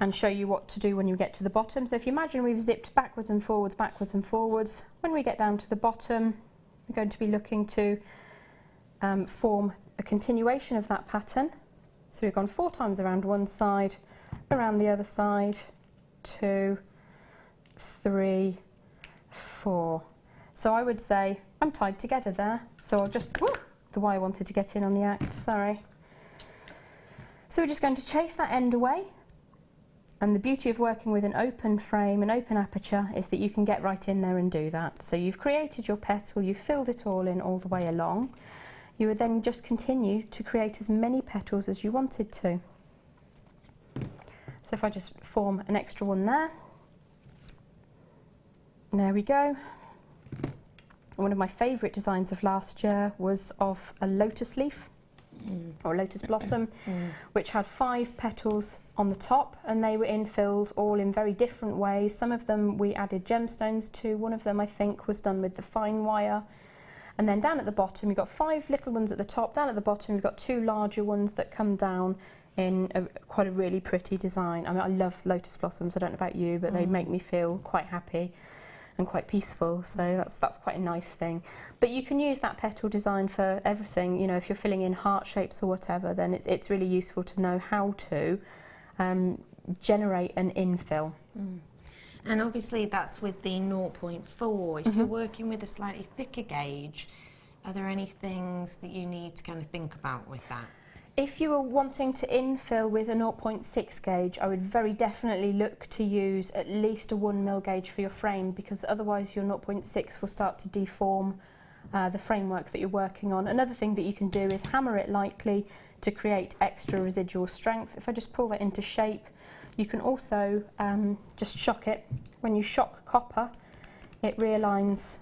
and show you what to do when you get to the bottom. So if you imagine we've zipped backwards and forwards, when we get down to the bottom, we're going to be looking to form a continuation of that pattern. So we've gone 4 times around one side, around the other side, 2, 3, 4. So I would say I'm tied together there. So I'll just, whoop, the wire wanted to get in on the act, sorry. So we're just going to chase that end away. And the beauty of working with an open frame, an open aperture, is that you can get right in there and do that. So you've created your petal, you've filled it all in all the way along. You would then just continue to create as many petals as you wanted to. So if I just form an extra one there. There we go. One of my favourite designs of last year was of a lotus leaf. Or lotus blossom, which had 5 petals on the top, and they were infilled all in very different ways. Some of them we added gemstones to, one of them I think was done with the fine wire. And then down at the bottom you've got 5 little ones at the top, down at the bottom you've got 2 larger ones that come down in quite a really pretty design. I mean, I love lotus blossoms, I don't know about you, but they make me feel quite happy and quite peaceful, so that's quite a nice thing. But you can use that petal design for everything. You know, if you're filling in heart shapes or whatever, then it's really useful to know how to generate an infill. And obviously that's with the 0.4. If you're working with a slightly thicker gauge, are there any things that you need to kind of think about with that? If you were wanting to infill with a 0.6 gauge, I would very definitely look to use at least a 1mm gauge for your frame, because otherwise your 0.6 will start to deform the framework that you're working on. Another thing that you can do is hammer it lightly to create extra residual strength. If I just pull that into shape, you can also just shock it. When you shock copper, it realigns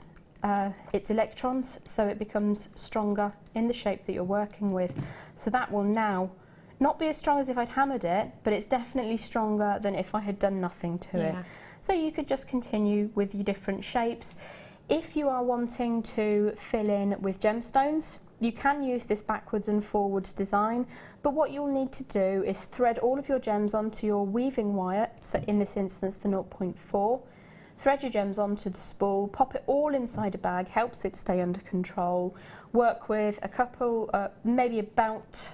its electrons, so it becomes stronger in the shape that you're working with. So that will now not be as strong as if I'd hammered it, but it's definitely stronger than if I had done nothing to it. So you could just continue with your different shapes. If you are wanting to fill in with gemstones, you can use this backwards and forwards design, but what you'll need to do is thread all of your gems onto your weaving wire, so in this instance the 0.4, thread your gems onto the spool, pop it all inside a bag, helps it stay under control, work with a couple, maybe about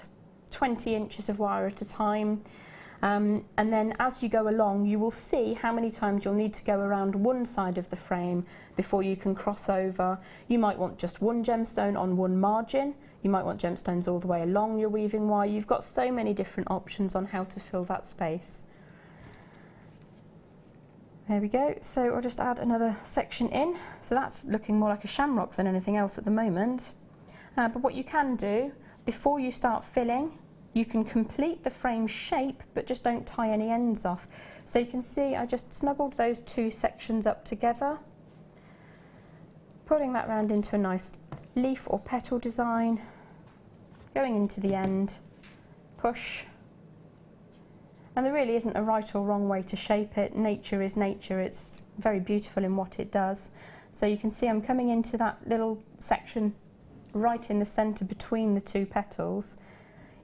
20 inches of wire at a time, and then as you go along you will see how many times you'll need to go around one side of the frame before you can cross over. You might want just one gemstone on one margin, you might want gemstones all the way along your weaving wire. You've got so many different options on how to fill that space. There we go, so I'll just add another section in. So that's looking more like a shamrock than anything else at the moment. But what you can do, before you start filling, you can complete the frame shape, but just don't tie any ends off. So you can see I just snuggled those 2 sections up together, putting that round into a nice leaf or petal design, going into the end, push. And there really isn't a right or wrong way to shape it. Nature is nature, it's very beautiful in what it does. So you can see I'm coming into that little section right in the centre between the 2 petals.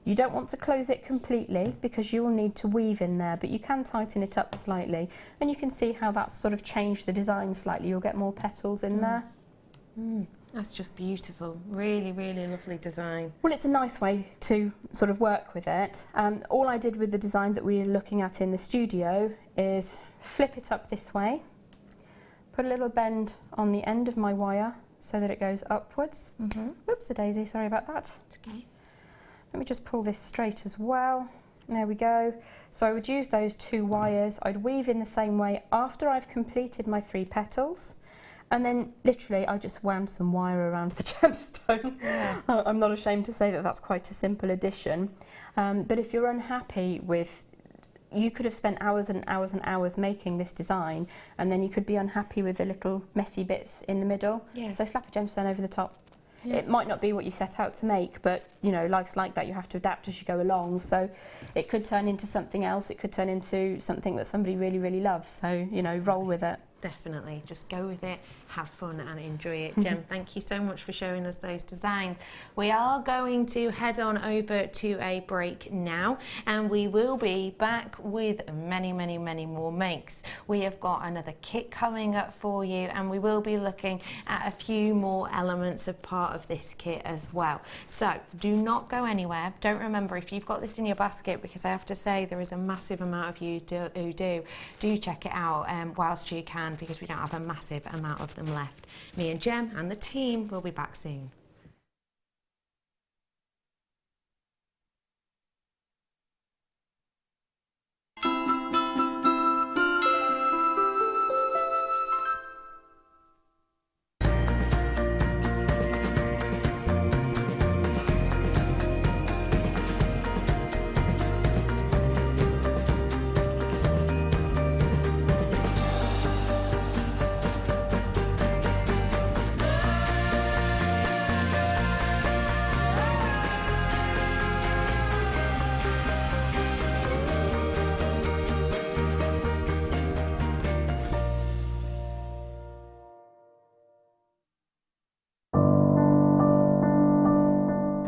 You don't want to close it completely because you will need to weave in there, but you can tighten it up slightly. And you can see how that's sort of changed the design slightly. You'll get more petals in there. That's just beautiful. Really, really lovely design. Well, it's a nice way to sort of work with it. All I did with the design that we're looking at in the studio is flip it up this way, put a little bend on the end of my wire so that it goes upwards. Whoops-a-daisy, sorry about that. It's okay. Let me just pull this straight as well. There we go. So I would use those 2 wires. I'd weave in the same way after I've completed my 3 petals. And then literally I just wound some wire around the gemstone. I'm not ashamed to say that that's quite a simple addition. But if you're unhappy with, you could have spent hours and hours and hours making this design, and then you could be unhappy with the little messy bits in the middle. So slap a gemstone over the top. It might not be what you set out to make, but you know, life's like that, you have to adapt as you go along. So it could turn into something else, it could turn into something that somebody really, really loves. So, you know, roll with it. Definitely, just go with it, have fun and enjoy it. Jem, thank you so much for showing us those designs. We are going to head on over to a break now, and we will be back with many, many, many more makes. We have got another kit coming up for you, and we will be looking at a few more elements of part of this kit as well. So do not go anywhere. Don't remember, if you've got this in your basket, because I have to say there is a massive amount of you who do check it out whilst you can. can, because we don't have a massive amount of them left. Me and Jem and the team will be back soon.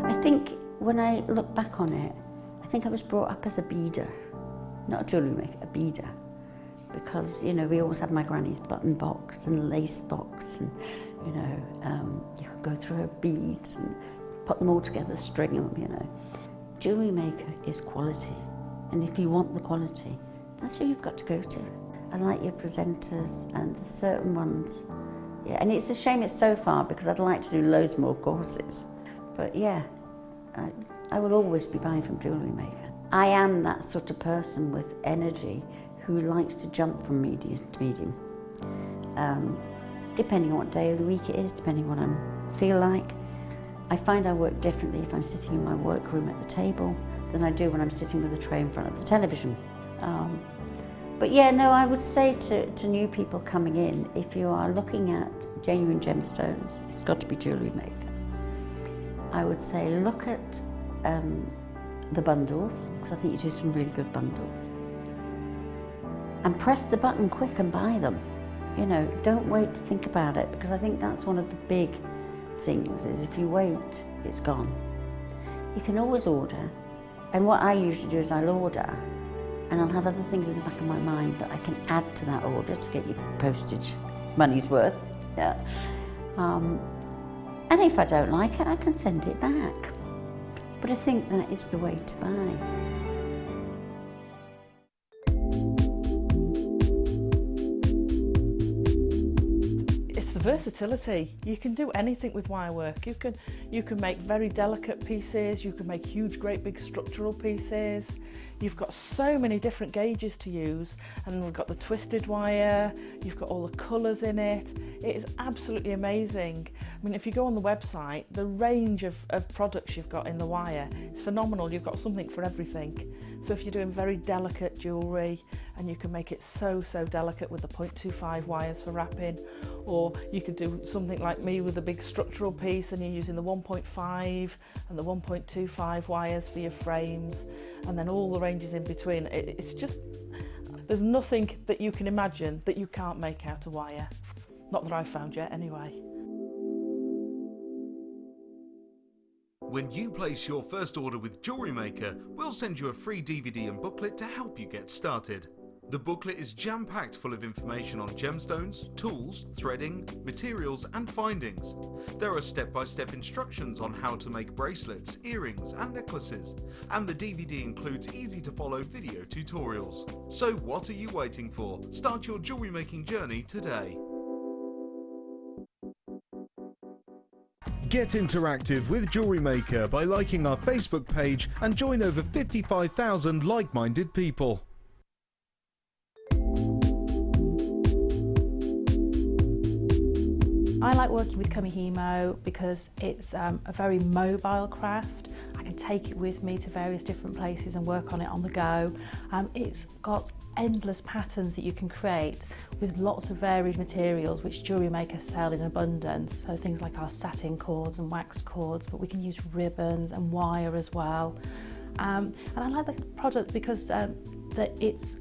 I think when I look back on it, I think I was brought up as a beader, not a jewellery maker, a beader. Because, you know, we always had my granny's button box and lace box, and, you know, you could go through her beads and put them all together, string them, you know. Jewellery maker is quality, and if you want the quality, that's who you've got to go to. I like your presenters and the certain ones. Yeah, and it's a shame it's so far, because I'd like to do loads more courses. But yeah, I will always be buying from Jewellery Maker. I am that sort of person with energy who likes to jump from medium to medium. Depending on what day of the week it is, depending on what I feel like. I find I work differently if I'm sitting in my workroom at the table than I do when I'm sitting with a tray in front of the television. But yeah, no, I would say to new people coming in, if you are looking at genuine gemstones, it's got to be Jewellery Maker. I would say look at the bundles, because I think you do some really good bundles. And press the button quick and buy them. You know, don't wait to think about it, because I think that's one of the big things, is if you wait, it's gone. You can always order, and what I usually do is I'll order, and I'll have other things in the back of my mind that I can add to that order to get your postage money's worth. Yeah. And if I don't like it, I can send it back. But I think that is the way to buy. Versatility. You can do anything with wire work. You can make very delicate pieces, you can make huge, great big structural pieces. You've got so many different gauges to use, and we've got the twisted wire, you've got all the colours in it. It is absolutely amazing. I mean, if you go on the website, the range of products you've got in the wire is phenomenal. You've got something for everything. So if you're doing very delicate jewellery, and you can make it so delicate with the 0.25 wires for wrapping, or you could do something like me with a big structural piece and you're using the 1.5 and the 1.25 wires for your frames, and then all the ranges in between. It's just, there's nothing that you can imagine that you can't make out of wire. Not that I've found yet, anyway. When you place your first order with Jewellery Maker, we'll send you a free DVD and booklet to help you get started. The booklet is jam-packed full of information on gemstones, tools, threading, materials and findings. There are step-by-step instructions on how to make bracelets, earrings and necklaces, and the DVD includes easy-to-follow video tutorials. So what are you waiting for? Start your jewellery making journey today. Get interactive with Jewellery Maker by liking our Facebook page and join over 55,000 like-minded people. I like working with Kamihimo because it's a very mobile craft. I can take it with me to various different places and work on it on the go. It's got endless patterns that you can create with lots of varied materials which Jewellery Maker sell in abundance. So things like our satin cords and waxed cords, but we can use ribbons and wire as well. And I like the product because that it's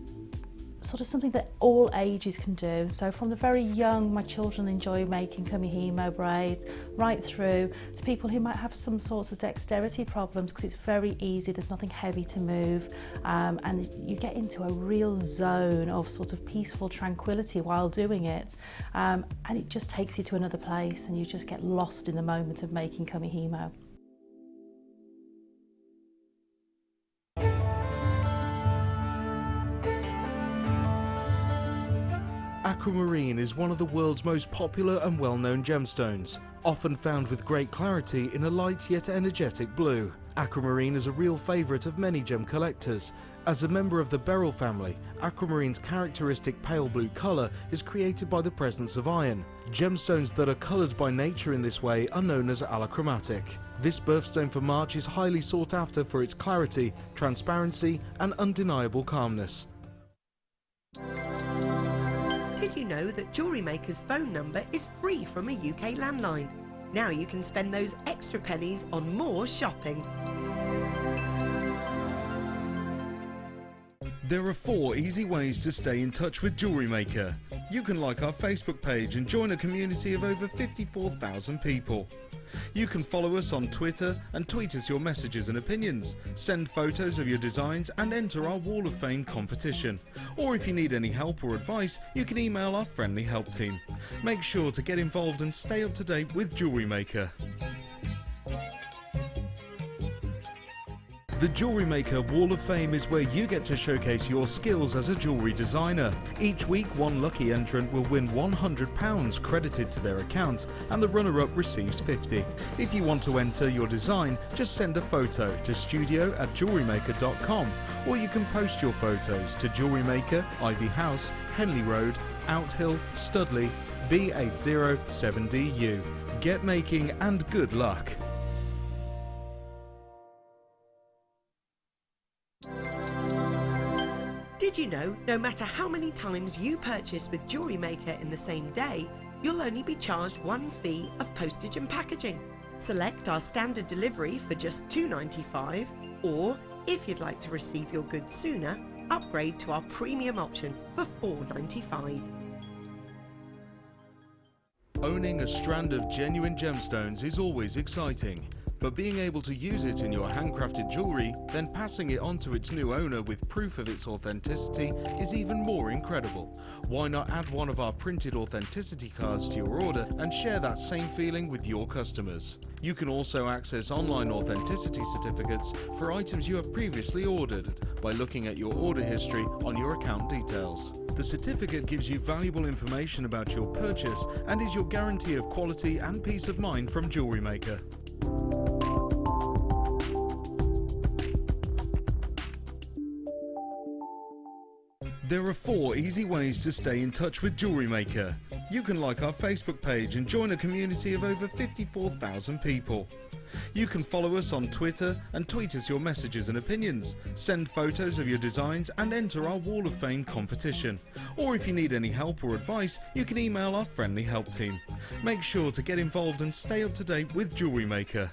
sort of something that all ages can do. So from the very young, my children enjoy making Kamihimo braids, right through to people who might have some sorts of dexterity problems, because it's very easy, there's nothing heavy to move, and you get into a real zone of sort of peaceful tranquility while doing it, and it just takes you to another place and you just get lost in the moment of making Kamihimo. Aquamarine is one of the world's most popular and well-known gemstones, often found with great clarity in a light yet energetic blue. Aquamarine is a real favourite of many gem collectors. As a member of the beryl family, aquamarine's characteristic pale blue colour is created by the presence of iron. Gemstones that are coloured by nature in this way are known as allochromatic. This birthstone for March is highly sought after for its clarity, transparency and undeniable calmness. Did you know that Jewellery Maker's phone number is free from a UK landline? Now you can spend those extra pennies on more shopping. There are 4 easy ways to stay in touch with Jewellery Maker. You can like our Facebook page and join a community of over 54,000 people. You can follow us on Twitter and tweet us your messages and opinions, send photos of your designs and enter our Wall of Fame competition. Or if you need any help or advice, you can email our friendly help team. Make sure to get involved and stay up to date with Jewellery Maker. The Jewellery Maker Wall of Fame is where you get to showcase your skills as a jewellery designer. Each week, one lucky entrant will win £100 credited to their account and the runner-up receives £50. If you want to enter your design, just send a photo to studio@jewellerymaker.com or you can post your photos to Jewellery Maker, Ivy House, Henley Road, Outhill, Studley, B807DU. Get making and good luck! Did you know, no matter how many times you purchase with Jewellery Maker in the same day, you'll only be charged one fee of postage and packaging? Select our standard delivery for just £2.95, or if you'd like to receive your goods sooner, upgrade to our premium option for £4.95. Owning a strand of genuine gemstones is always exciting. But being able to use it in your handcrafted jewellery, then passing it on to its new owner with proof of its authenticity is even more incredible. Why not add one of our printed authenticity cards to your order and share that same feeling with your customers? You can also access online authenticity certificates for items you have previously ordered by looking at your order history on your account details. The certificate gives you valuable information about your purchase and is your guarantee of quality and peace of mind from Jewellery Maker. There are 4 easy ways to stay in touch with Jewellery Maker. You can like our Facebook page and join a community of over 54,000 people. You can follow us on Twitter and tweet us your messages and opinions, send photos of your designs and enter our Wall of Fame competition. Or if you need any help or advice, you can email our friendly help team. Make sure to get involved and stay up to date with Jewellery Maker.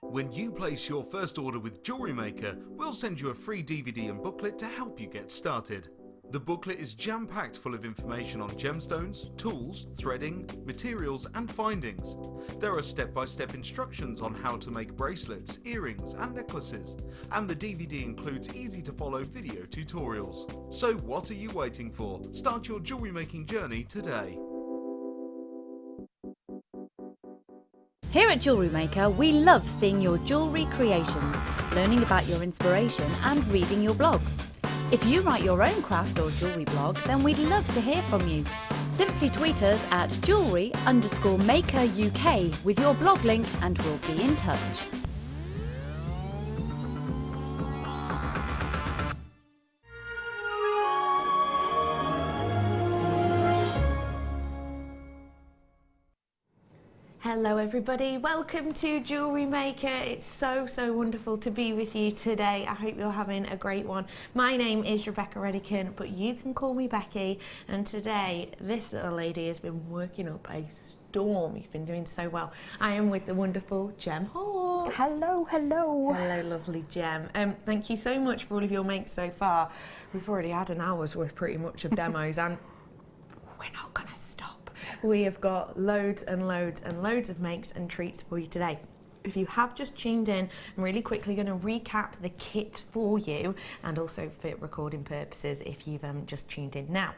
When you place your first order with Jewellery Maker, we'll send you a free DVD and booklet to help you get started. The booklet is jam-packed full of information on gemstones, tools, threading, materials and findings. There are step-by-step instructions on how to make bracelets, earrings and necklaces, and the DVD includes easy-to-follow video tutorials. So what are you waiting for? Start your jewellery making journey today. Here at Jewellery Maker, we love seeing your jewellery creations, learning about your inspiration and reading your blogs. If you write your own craft or jewellery blog, then we'd love to hear from you. Simply tweet us at jewellery_maker UK with your blog link and we'll be in touch. Hello everybody, welcome to Jewellery Maker. It's so wonderful to be with you today. I hope you're having a great one. My name is Rebecca Redican, but you can call me Becky, and today this little lady has been working up a storm. You've been doing so well. I am with the wonderful Gem Horse. Hello, hello. Hello lovely Gem. Thank you so much for all of your makes so far. We've already had an hour's worth pretty much of demos and we're not gonna stop. We have got loads and loads and loads of makes and treats for you today. If you have just tuned in, I'm really quickly going to recap the kit for you and also for recording purposes if you've just tuned in now.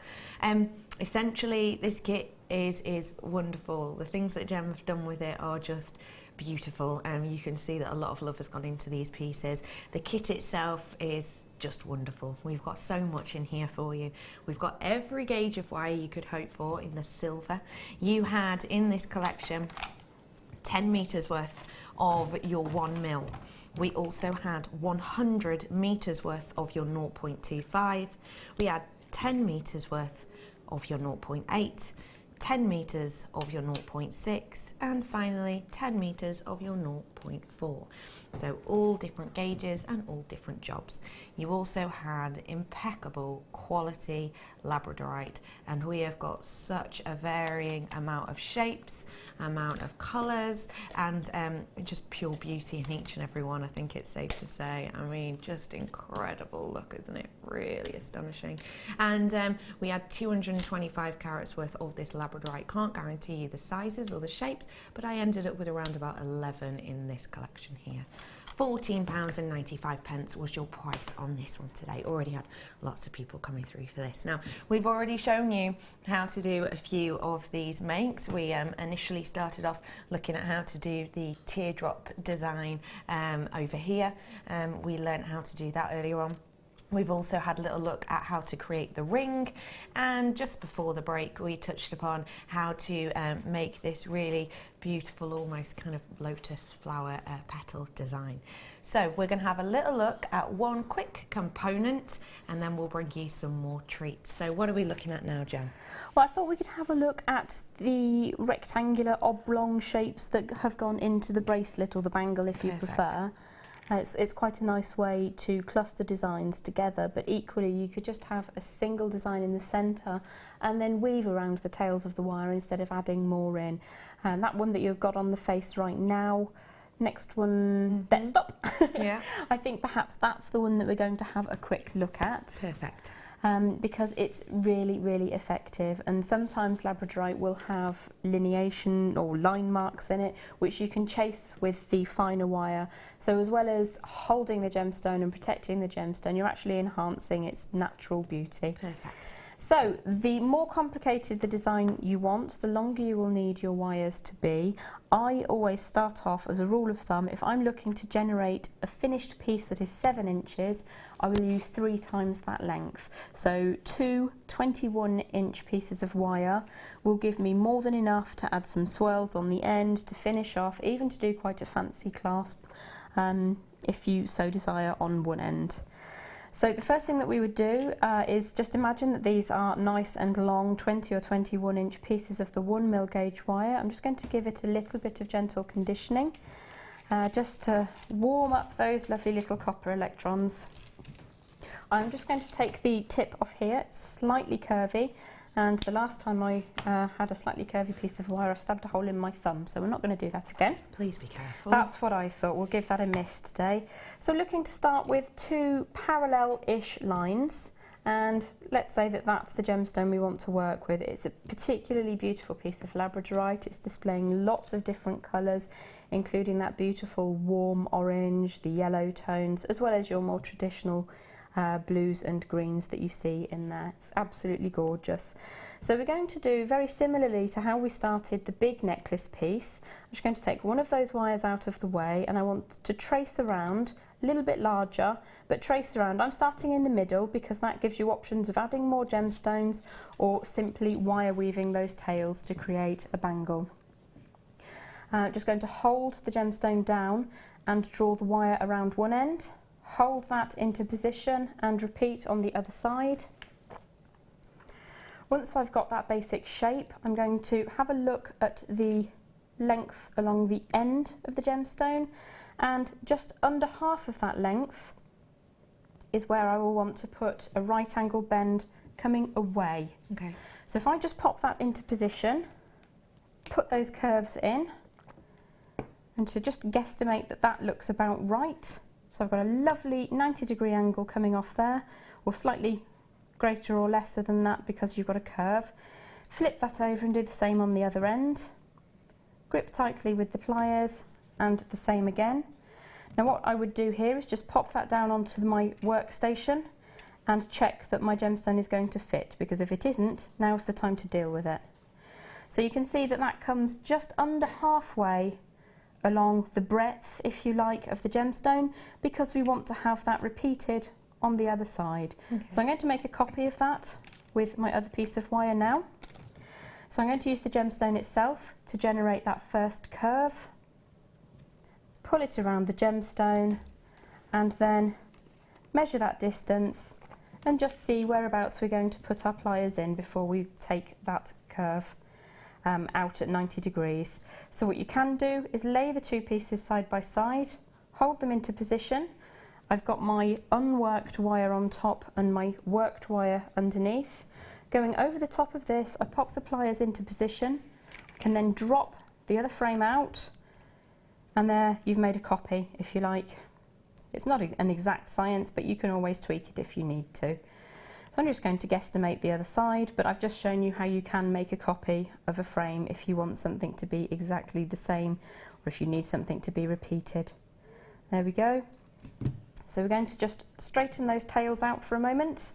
Essentially, this kit is wonderful. The things that Gem have done with it are just beautiful. You can see that a lot of love has gone into these pieces. The kit itself is just wonderful. We've got so much in here for you. We've got every gauge of wire you could hope for in the silver. You had in this collection 10 meters worth of your 1 mil. We also had 100 meters worth of your 0.25. We had 10 meters worth of your 0.8, 10 meters of your 0.6, and finally 10 meters of your 0.4. So all different gauges and all different jobs. You also had impeccable quality labradorite, and we have got such a varying amount of shapes, amount of colours, and just pure beauty in each and every one, I think it's safe to say. I mean, just incredible look, isn't it? Really astonishing. And we had 225 carats worth of this labradorite. Can't guarantee you the sizes or the shapes, but I ended up with around about 11 in this collection here. £14.95 was your price on this one today. Already had lots of people coming through for this. Now, we've already shown you how to do a few of these makes. We initially started off looking at how to do the teardrop design over here. We learned how to do that earlier on. We've also had a little look at how to create the ring, and just before the break we touched upon how to make this really beautiful, almost kind of lotus flower petal design. So we're going to have a little look at one quick component and then we'll bring you some more treats. So what are we looking at now, Jen? Well, I thought we could have a look at the rectangular oblong shapes that have gone into the bracelet or the bangle, if you prefer. It's quite a nice way to cluster designs together, but equally you could just have a single design in the centre and then weave around the tails of the wire instead of adding more in. That one that you've got on the face right now, next one, stop. Yeah. I think perhaps that's the one that we're going to have a quick look at. Perfect. Because it's really, really effective, and sometimes labradorite will have lineation or line marks in it which you can chase with the finer wire. So as well as holding the gemstone and protecting the gemstone, you're actually enhancing its natural beauty. Perfect. So the more complicated the design you want, the longer you will need your wires to be. I always start off, as a rule of thumb, if I'm looking to generate a finished piece that is 7 inches, I will use 3 times that length. So 2 21-inch pieces of wire will give me more than enough to add some swirls on the end, to finish off, even to do quite a fancy clasp, if you so desire, on one end. So the first thing that we would do is just imagine that these are nice and long 20 or 21-inch pieces of the 1 mil gauge wire. I'm just going to give it a little bit of gentle conditioning just to warm up those lovely little copper electrons. I'm just going to take the tip off here. It's slightly curvy, and the last time I had a slightly curvy piece of wire, I stabbed a hole in my thumb, so we're not going to do that again. Please be careful. That's what I thought. We'll give that a miss today. So looking to start with 2 parallel-ish lines, and let's say that that's the gemstone we want to work with. It's a particularly beautiful piece of labradorite. It's displaying lots of different colours, including that beautiful warm orange, the yellow tones, as well as your more traditional blues and greens that you see in there. It's absolutely gorgeous. So we're going to do very similarly to how we started the big necklace piece. I'm just going to take one of those wires out of the way, and I want to trace around, a little bit larger, but trace around. I'm starting in the middle because that gives you options of adding more gemstones or simply wire weaving those tails to create a bangle. Just going to hold the gemstone down and draw the wire around one end. Hold that into position and repeat on the other side. Once I've got that basic shape, I'm going to have a look at the length along the end of the gemstone, and just under half of that length is where I will want to put a right angle bend coming away. Okay. So if I just pop that into position, put those curves in, and to just guesstimate that that looks about right. So I've got a lovely 90-degree angle coming off there, or slightly greater or lesser than that because you've got a curve. Flip that over and do the same on the other end. Grip tightly with the pliers and the same again. Now what I would do here is just pop that down onto my workstation and check that my gemstone is going to fit, because if it isn't, now's the time to deal with it. So you can see that that comes just under halfway along the breadth, if you like, of the gemstone, because we want to have that repeated on the other side. So I'm going to make a copy of that with my other piece of wire now. So I'm going to use the gemstone itself to generate that first curve, pull it around the gemstone, and then measure that distance and just see whereabouts we're going to put our pliers in before we take that curve out at 90 degrees. So what you can do is lay the two pieces side by side, hold them into position. I've got my unworked wire on top and my worked wire underneath. Going over the top of this, I pop the pliers into position. I can then drop the other frame out, and there you've made a copy if you like. It's not an exact science, but you can always tweak it if you need to. So I'm just going to guesstimate the other side, but I've just shown you how you can make a copy of a frame if you want something to be exactly the same, or if you need something to be repeated. There we go. So we're going to just straighten those tails out for a moment.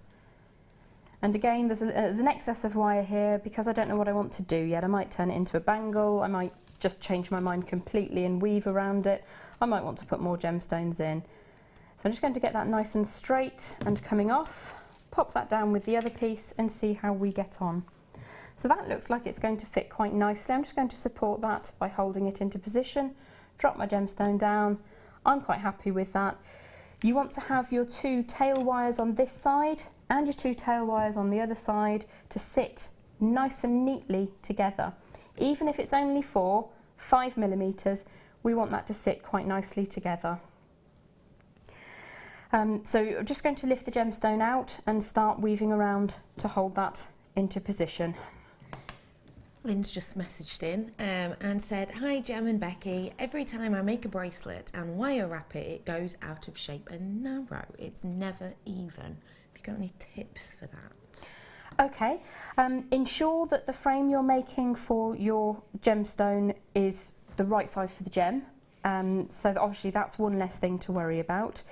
And again, there's an excess of wire here because I don't know what I want to do yet. I might turn it into a bangle, I might just change my mind completely and weave around it. I might want to put more gemstones in. So I'm just going to get that nice and straight and coming off, pop that down with the other piece and see how we get on. So that looks like it's going to fit quite nicely. I'm just going to support that by holding it into position, drop my gemstone down. I'm quite happy with that. You want to have your two tail wires on this side and your two tail wires on the other side to sit nice and neatly together. Even if it's only for 5 millimeters, we want that to sit quite nicely together. So I'm just going to lift the gemstone out and start weaving around to hold that into position. Lynn's just messaged in and said, "Hi Jem and Becky, every time I make a bracelet and wire wrap it, it goes out of shape and narrow. It's never even. Have you got any tips for that?" Okay, ensure that the frame you're making for your gemstone is the right size for the gem. So that obviously that's one less thing to worry about.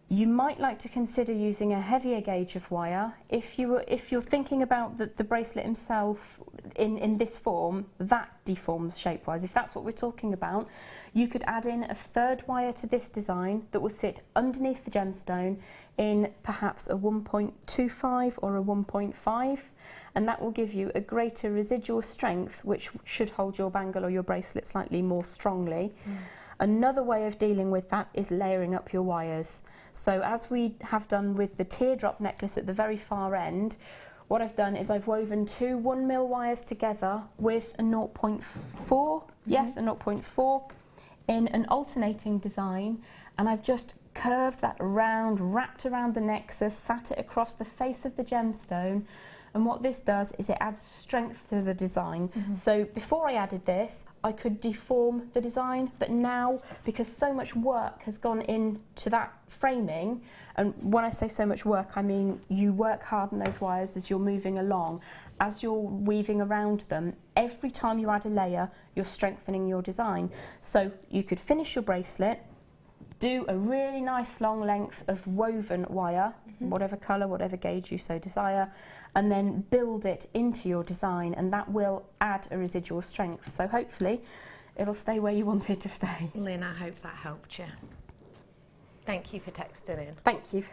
You might like to consider using a heavier gauge of wire. If you're thinking about the bracelet himself in this form, that deforms shape-wise. If that's what we're talking about, you could add in a third wire to this design that will sit underneath the gemstone in perhaps a 1.25 or a 1.5, and that will give you a greater residual strength, which should hold your bangle or your bracelet slightly more strongly. Another way of dealing with that is layering up your wires. So as we have done with the teardrop necklace at the very far end, what I've done is I've woven two 1mm wires together with a 0.4, yes, a 0.4 in an alternating design, and I've just curved that around, wrapped around the nexus, sat it across the face of the gemstone, and what this does is it adds strength to the design. So before I added this, I could deform the design, but now, because so much work has gone into that framing, and when I say so much work, I mean you work hard on those wires as you're moving along. As you're weaving around them, every time you add a layer, you're strengthening your design. So you could finish your bracelet, do a really nice long length of woven wire, whatever colour, whatever gauge you so desire, and then build it into your design, and that will add a residual strength. So hopefully it'll stay where you want it to stay. Lynn, I hope that helped you. Thank you for texting in. Thank you.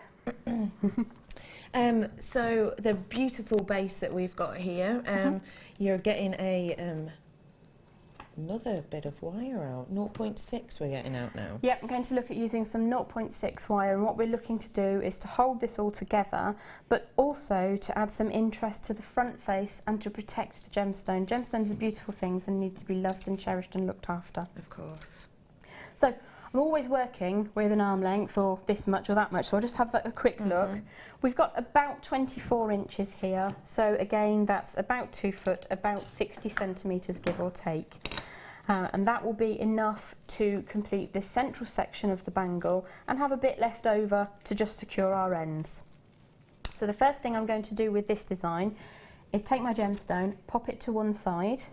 So the beautiful base that we've got here, you're getting another bit of wire out. 0.6 we're getting out now. Yeah, I'm going to look at using some 0.6 wire, and what we're looking to do is to hold this all together, but also to add some interest to the front face and to protect the gemstone. Gemstones are beautiful things and need to be loved and cherished and looked after. Of course. So I'm always working with an arm length or this much or that much, so I'll just have a quick look. We've got about 24 inches here, so again that's about 2 foot, about 60 centimetres give or take. And that will be enough to complete this central section of the bangle and have a bit left over to just secure our ends. So the first thing I'm going to do with this design is take my gemstone, pop it to one side.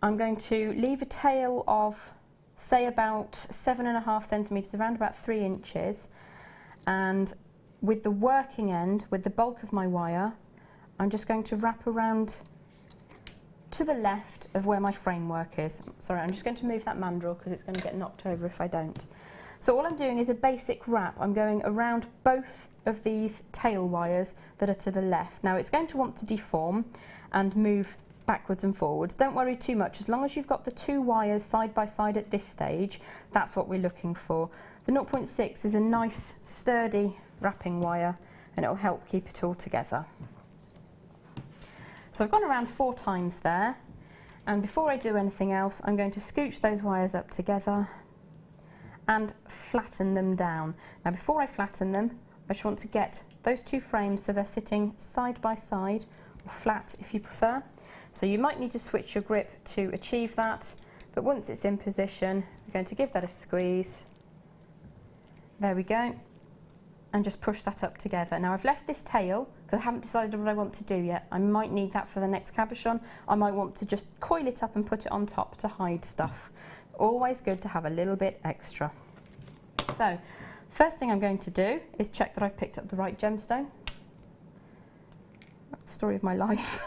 I'm going to leave a tail of, say, about 7.5 centimetres, around about 3 inches. And with the working end, with the bulk of my wire, I'm just going to wrap around to the left of where my framework is. Sorry, I'm just going to move that mandrel because it's going to get knocked over if I don't. So all I'm doing is a basic wrap. I'm going around both of these tail wires that are to the left. Now it's going to want to deform and move backwards and forwards. Don't worry too much, as long as you've got the two wires side by side at this stage, that's what we're looking for. The 0.6 is a nice sturdy wrapping wire and it'll help keep it all together. So I've gone around 4 times there, and before I do anything else I'm going to scooch those wires up together and flatten them down. Now before I flatten them, I just want to get those two frames so they're sitting side by side, or flat if you prefer. So you might need to switch your grip to achieve that, but once it's in position, I'm going to give that a squeeze. There we go, and just push that up together. Now I've left this tail because I haven't decided what I want to do yet. I might need that for the next cabochon. I might want to just coil it up and put it on top to hide stuff. Always good to have a little bit extra. So first thing I'm going to do is check that I've picked up the right gemstone. That's the story of my life.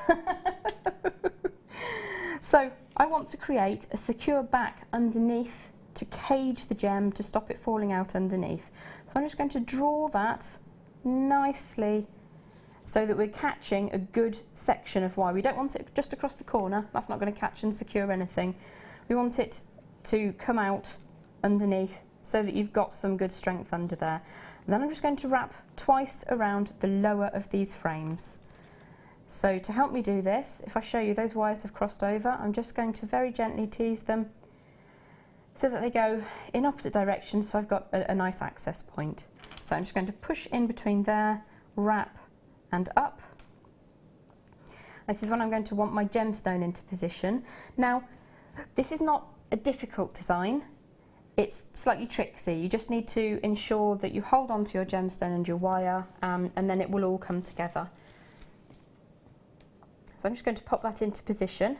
So I want to create a secure back underneath to cage the gem to stop it falling out underneath. So I'm just going to draw that nicely so that we're catching a good section of wire. We don't want it just across the corner, that's not going to catch and secure anything. We want it to come out underneath so that you've got some good strength under there. And then I'm just going to wrap twice around the lower of these frames. So to help me do this, if I show you those wires have crossed over, I'm just going to very gently tease them so that they go in opposite directions, so I've got a nice access point. So I'm just going to push in between there, wrap and up. This is when I'm going to want my gemstone into position. Now, this is not a difficult design, it's slightly tricksy. You just need to ensure that you hold on to your gemstone and your wire, and then it will all come together. So I'm just going to pop that into position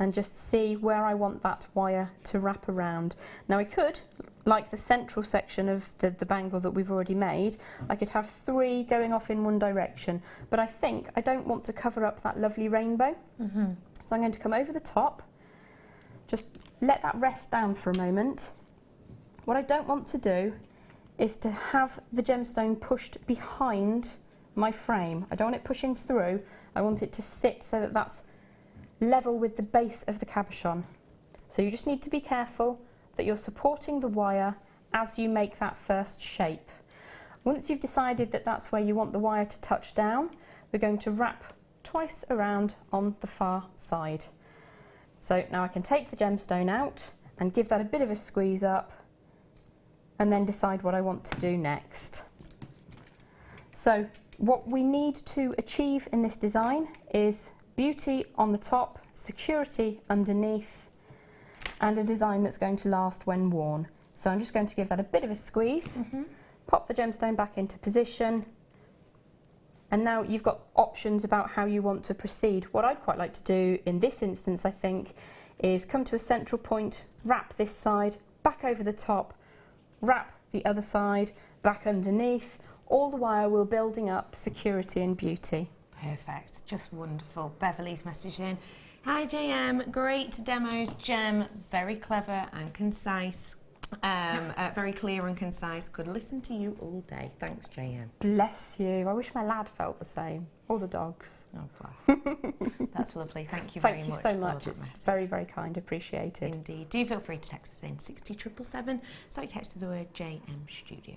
and just see where I want that wire to wrap around. Now I could, like the central section of the bangle that we've already made, I could have 3 going off in one direction, but I think I don't want to cover up that lovely rainbow. So I'm going to come over the top, just let that rest down for a moment. What I don't want to do is to have the gemstone pushed behind my frame. I don't want it pushing through, I want it to sit so that that's level with the base of the cabochon. So you just need to be careful that you're supporting the wire as you make that first shape. Once you've decided that that's where you want the wire to touch down, we're going to wrap twice around on the far side. So now I can take the gemstone out and give that a bit of a squeeze up and then decide what I want to do next. So what we need to achieve in this design is beauty on the top, security underneath, and a design that's going to last when worn. So I'm just going to give that a bit of a squeeze, pop the gemstone back into position, and now you've got options about how you want to proceed. What I'd quite like to do in this instance, I think, is come to a central point, wrap this side, back over the top, wrap the other side, back underneath, all the while we're building up security and beauty. Perfect, just wonderful. Beverly's message in. Hi JM, great demos, Gem, very clever and concise. Very clear and concise. Could listen to you all day. Thanks, JM. Bless you. I wish my lad felt the same. Or the dogs. Oh, bless. That's lovely. Thank you very much. Thank you so much. It's very, very kind. Appreciated. Indeed. Do feel free to text us in 60777. So text to the word JM Studio.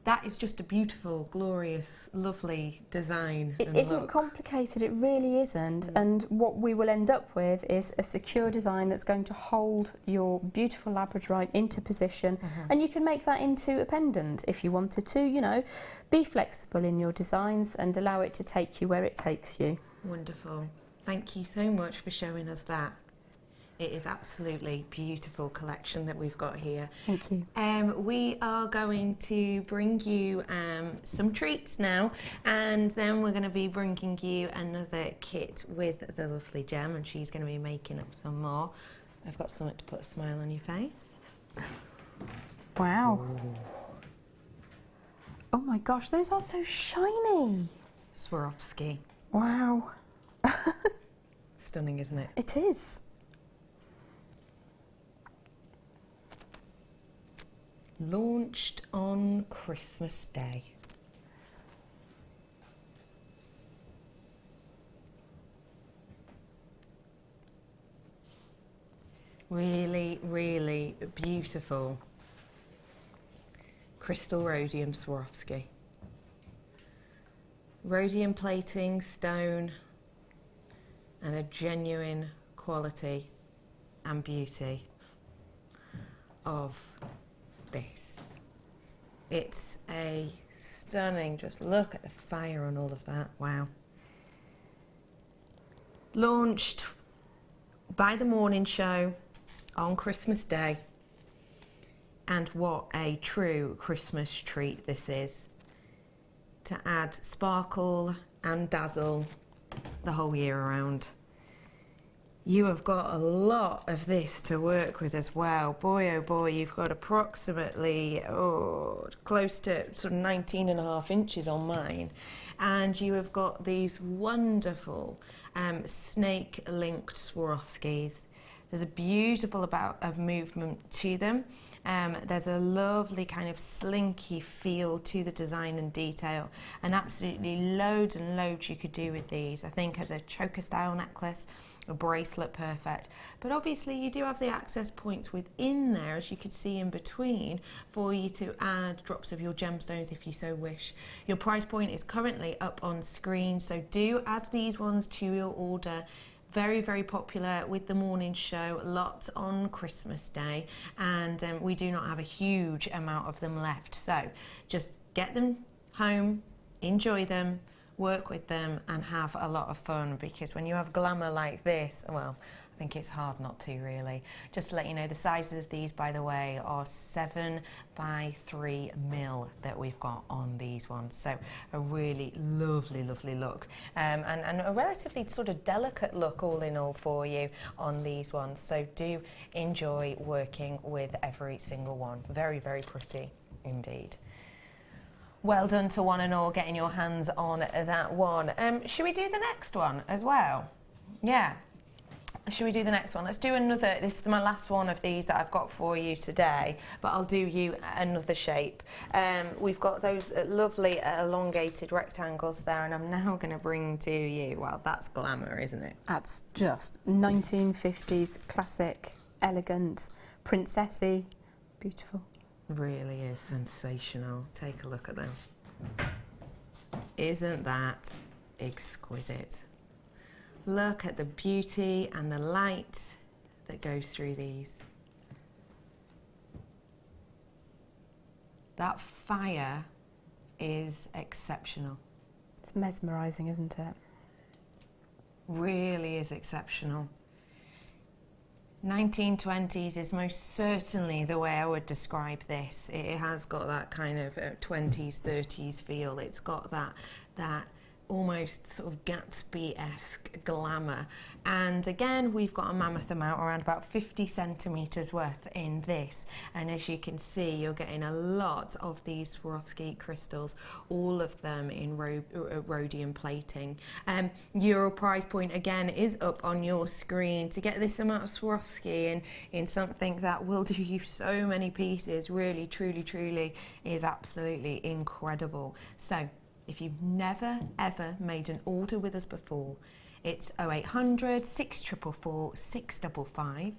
That is just a beautiful, glorious, lovely design. It isn't complicated, it really isn't. And what we will end up with is a secure design that's going to hold your beautiful labradorite into position. And you can make that into a pendant if you wanted to, you know. Be flexible in your designs and allow it to take you where it takes you. Wonderful. Thank you so much for showing us that. It is absolutely beautiful collection that we've got here. Thank you. We are going to bring you some treats now, and then we're going to be bringing you another kit with the lovely Gem, and she's going to be making up some more. I've got something to put a smile on your face. Wow. Oh my gosh, those are so shiny. Swarovski. Wow. Stunning, isn't it? It is. Launched on Christmas Day. Really, really beautiful crystal rhodium Swarovski. Rhodium plating, stone, and a genuine quality and beauty of this. It's a stunning, just look at the fire on all of that, wow. Launched by the morning show on Christmas Day, and what a true Christmas treat this is, to add sparkle and dazzle the whole year around. You have got a lot of this to work with as well. Boy, oh boy, you've got approximately, close to sort of 19.5 inches on mine. And you have got these wonderful snake-linked Swarovskis. There's a beautiful amount of movement to them. There's a lovely kind of slinky feel to the design and detail, and absolutely loads and loads you could do with these. I think as a choker style necklace, a bracelet, perfect. But obviously you do have the access points within there, as you can see in between, for you to add drops of your gemstones if you so wish. Your price point is currently up on screen, so do add these ones to your order. Very, very popular with the morning show, lots on Christmas Day, and we do not have a huge amount of them left. So just get them home, enjoy them, work with them, and have a lot of fun, because when you have glamour like this, well, I think it's hard not to, really. Just to let you know, the sizes of these, by the way, are 7 by 3 mil that we've got on these ones. So a really lovely, lovely look, and a relatively sort of delicate look all in all for you on these ones. So do enjoy working with every single one. Very, very pretty indeed. Well done to one and all getting your hands on that one. Should we do the next one as well? Yeah. Should we do the next one? Let's do another. This is my last one of these that I've got for you today, but I'll do you another shape. We've got those lovely elongated rectangles there, and I'm now going to bring to you, well, that's glamour, isn't it? That's just 1950s classic, elegant, princessy, beautiful. Really is sensational. Take a look at them. Isn't that exquisite? Look at the beauty and the light that goes through these. That fire is exceptional. It's mesmerising, isn't it? Really is exceptional. 1920s is most certainly the way I would describe this. It has got that kind of 20s, 30s feel. It's got that almost sort of Gatsby-esque glamour. And again, we've got a mammoth amount, around about 50 centimetres worth in this. And as you can see, you're getting a lot of these Swarovski crystals, all of them in rhodium plating. Your price point, again, is up on your screen. To get this amount of Swarovski in something that will do you so many pieces, really, truly, truly is absolutely incredible. So, if you've never ever made an order with us before, it's 0800 644 655.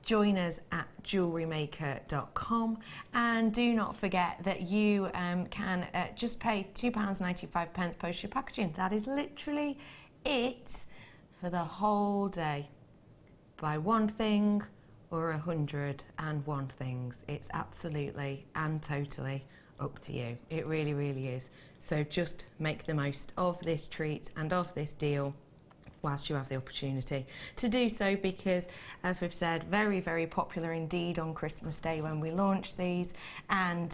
Join us at JewelleryMaker.com, and do not forget that you can just pay £2.95 postage packaging. That is literally it for the whole day. Buy one thing or 101 things. It's absolutely and totally up to you. It really, really is. So just make the most of this treat and of this deal whilst you have the opportunity to do so, because, as we've said, very, very popular indeed on Christmas Day when we launch these, and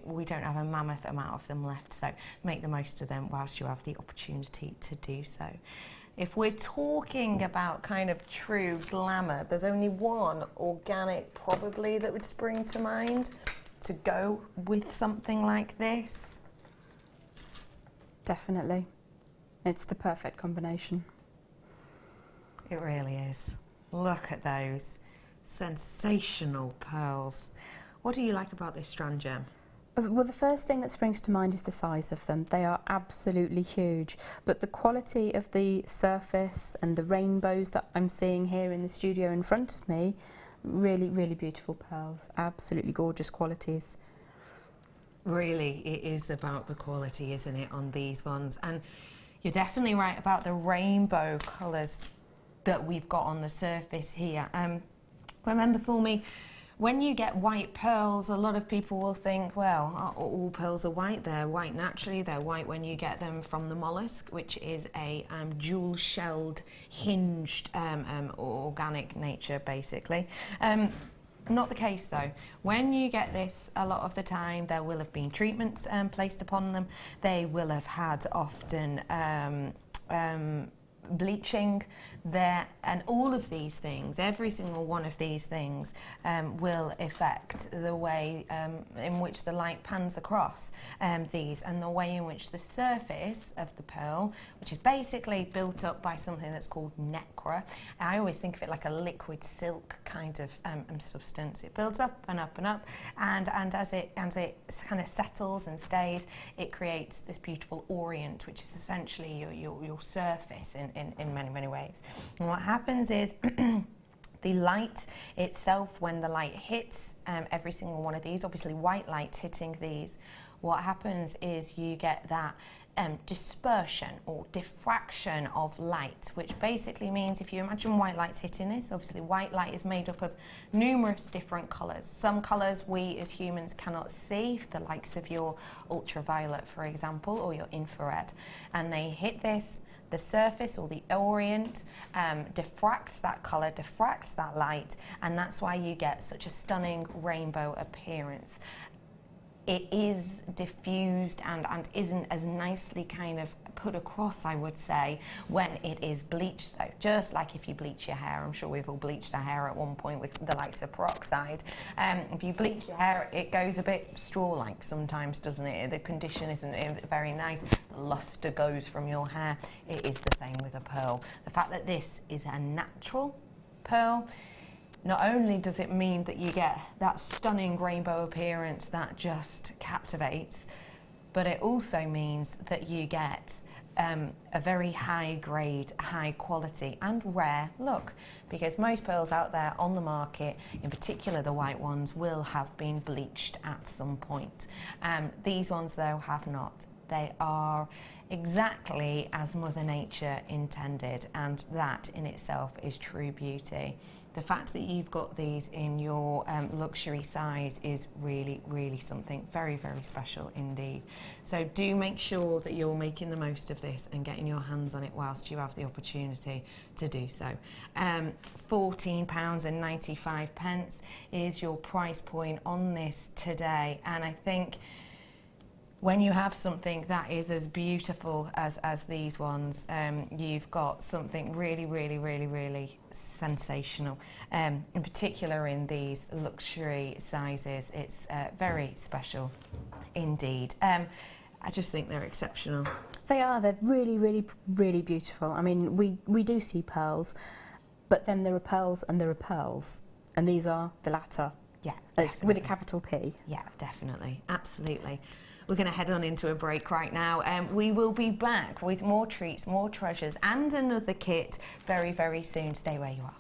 we don't have a mammoth amount of them left, so make the most of them whilst you have the opportunity to do so. If we're talking about kind of true glamour, there's only one organic probably that would spring to mind to go with something like this. Definitely. It's the perfect combination. It really is. Look at those sensational pearls What do you like about this strand, Gem? Well, the first thing that springs to mind is the size of them. They are absolutely huge, but the quality of the surface and the rainbows that I'm seeing here in the studio in front of me, really, really beautiful pearls, absolutely gorgeous qualities. Really, it is about the quality, isn't it, on these ones? And you're definitely right about the rainbow colours that we've got on the surface here. Remember for me, when you get white pearls, a lot of people will think, well, all pearls are white. They're white naturally. They're white when you get them from the mollusk, which is a jewel-shelled, hinged, organic nature, basically. Not the case, though. When you get this, a lot of the time, there will have been treatments placed upon them. They will have had often bleaching there, and all of these things, every single one of these things will affect the way in which the light pans across these, and the way in which the surface of the pearl, which is basically built up by something that's called nacre. I always think of it like a liquid silk kind of substance. It builds up and up and up, and as it kind of settles and stays, it creates this beautiful orient, which is essentially your surface in many ways. And what happens is the light itself, when the light hits every single one of these, obviously white light hitting these, what happens is you get that dispersion or diffraction of light, which basically means, if you imagine white light's hitting this, obviously white light is made up of numerous different colours. Some colours we as humans cannot see, the likes of your ultraviolet, for example, or your infrared, and they hit this. The surface or the orient diffracts that colour, diffracts that light, and that's why you get such a stunning rainbow appearance. It is diffused and isn't as nicely kind of put across, I would say, when it is bleached. So just like if you bleach your hair, I'm sure we've all bleached our hair at one point with the likes of peroxide. If you bleach your hair, it goes a bit straw-like sometimes, doesn't it? The condition isn't very nice. The luster goes from your hair. It is the same with a pearl. The fact that this is a natural pearl, not only does it mean that you get that stunning rainbow appearance that just captivates, but it also means that you get a very high grade, high quality and rare look, because most pearls out there on the market, in particular the white ones, will have been bleached at some point. These ones though have not. They are exactly as Mother Nature intended, and that in itself is true beauty. The fact that you've got these in your luxury size is really, really something very, very special indeed. So do make sure that you're making the most of this and getting your hands on it whilst you have the opportunity to do so. £14.95 is your price point on this today, and I think when you have something that is as beautiful as these ones, you've got something really, really, really, really sensational. In particular in these luxury sizes, it's very special indeed. I just think they're exceptional. They are. They're really, really, really beautiful. I mean, we do see pearls, but then there are pearls and there are pearls, and these are the latter. Yeah, with a capital P. Yeah, definitely, absolutely. We're going to head on into a break right now, and we will be back with more treats, more treasures, and another kit very, very soon. Stay where you are.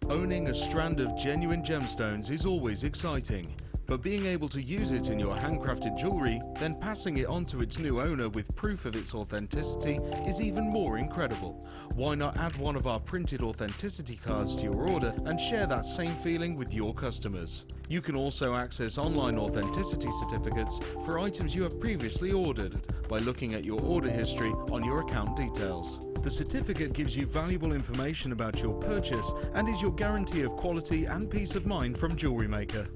Owning a strand of genuine gemstones is always exciting, but being able to use it in your handcrafted jewellery, then passing it on to its new owner with proof of its authenticity is even more incredible. Why not add one of our printed authenticity cards to your order and share that same feeling with your customers? You can also access online authenticity certificates for items you have previously ordered by looking at your order history on your account details. The certificate gives you valuable information about your purchase and is your guarantee of quality and peace of mind from Jewellery Maker.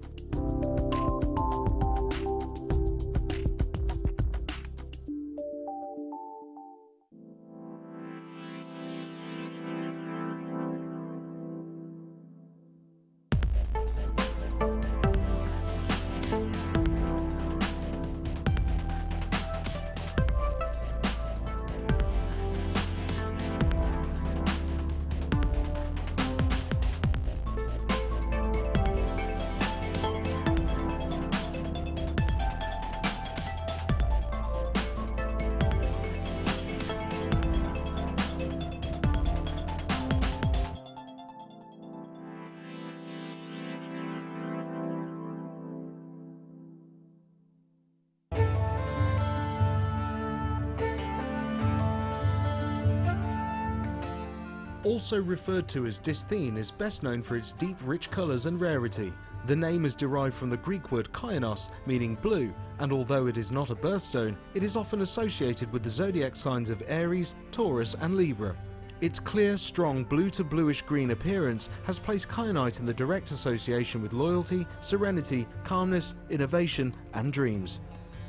Also referred to as dysthene, is best known for its deep, rich colours and rarity. The name is derived from the Greek word kainos, meaning blue, and although it is not a birthstone, it is often associated with the zodiac signs of Aries, Taurus and Libra. Its clear, strong blue to bluish-green appearance has placed kyanite in the direct association with loyalty, serenity, calmness, innovation and dreams.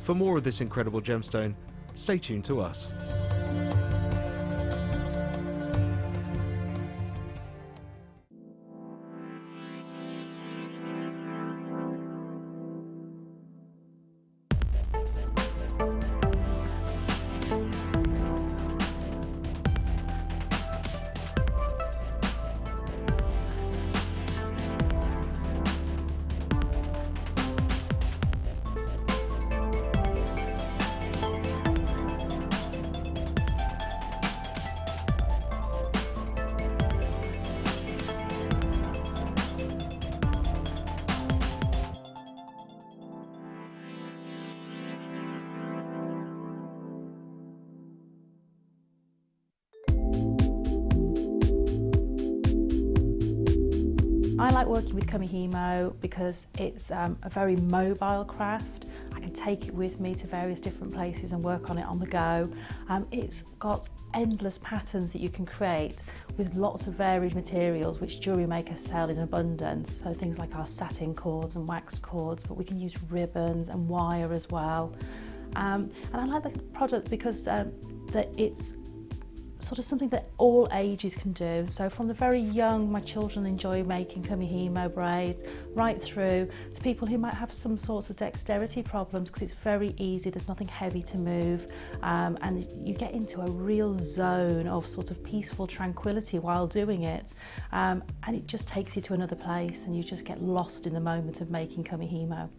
For more of this incredible gemstone, stay tuned to us. I like working with Kamihimo because it's a very mobile craft. I can take it with me to various different places and work on it on the go. It's got endless patterns that you can create with lots of varied materials which Jewellery Maker sell in abundance. So things like our satin cords and waxed cords, but we can use ribbons and wire as well. And I like the product because that it's sort of something that all ages can do. So from the very young, my children enjoy making Kamihimo braids, right through to people who might have some sorts of dexterity problems, because it's very easy, there's nothing heavy to move, and you get into a real zone of sort of peaceful tranquility while doing it, and it just takes you to another place and you just get lost in the moment of making Kamihimo.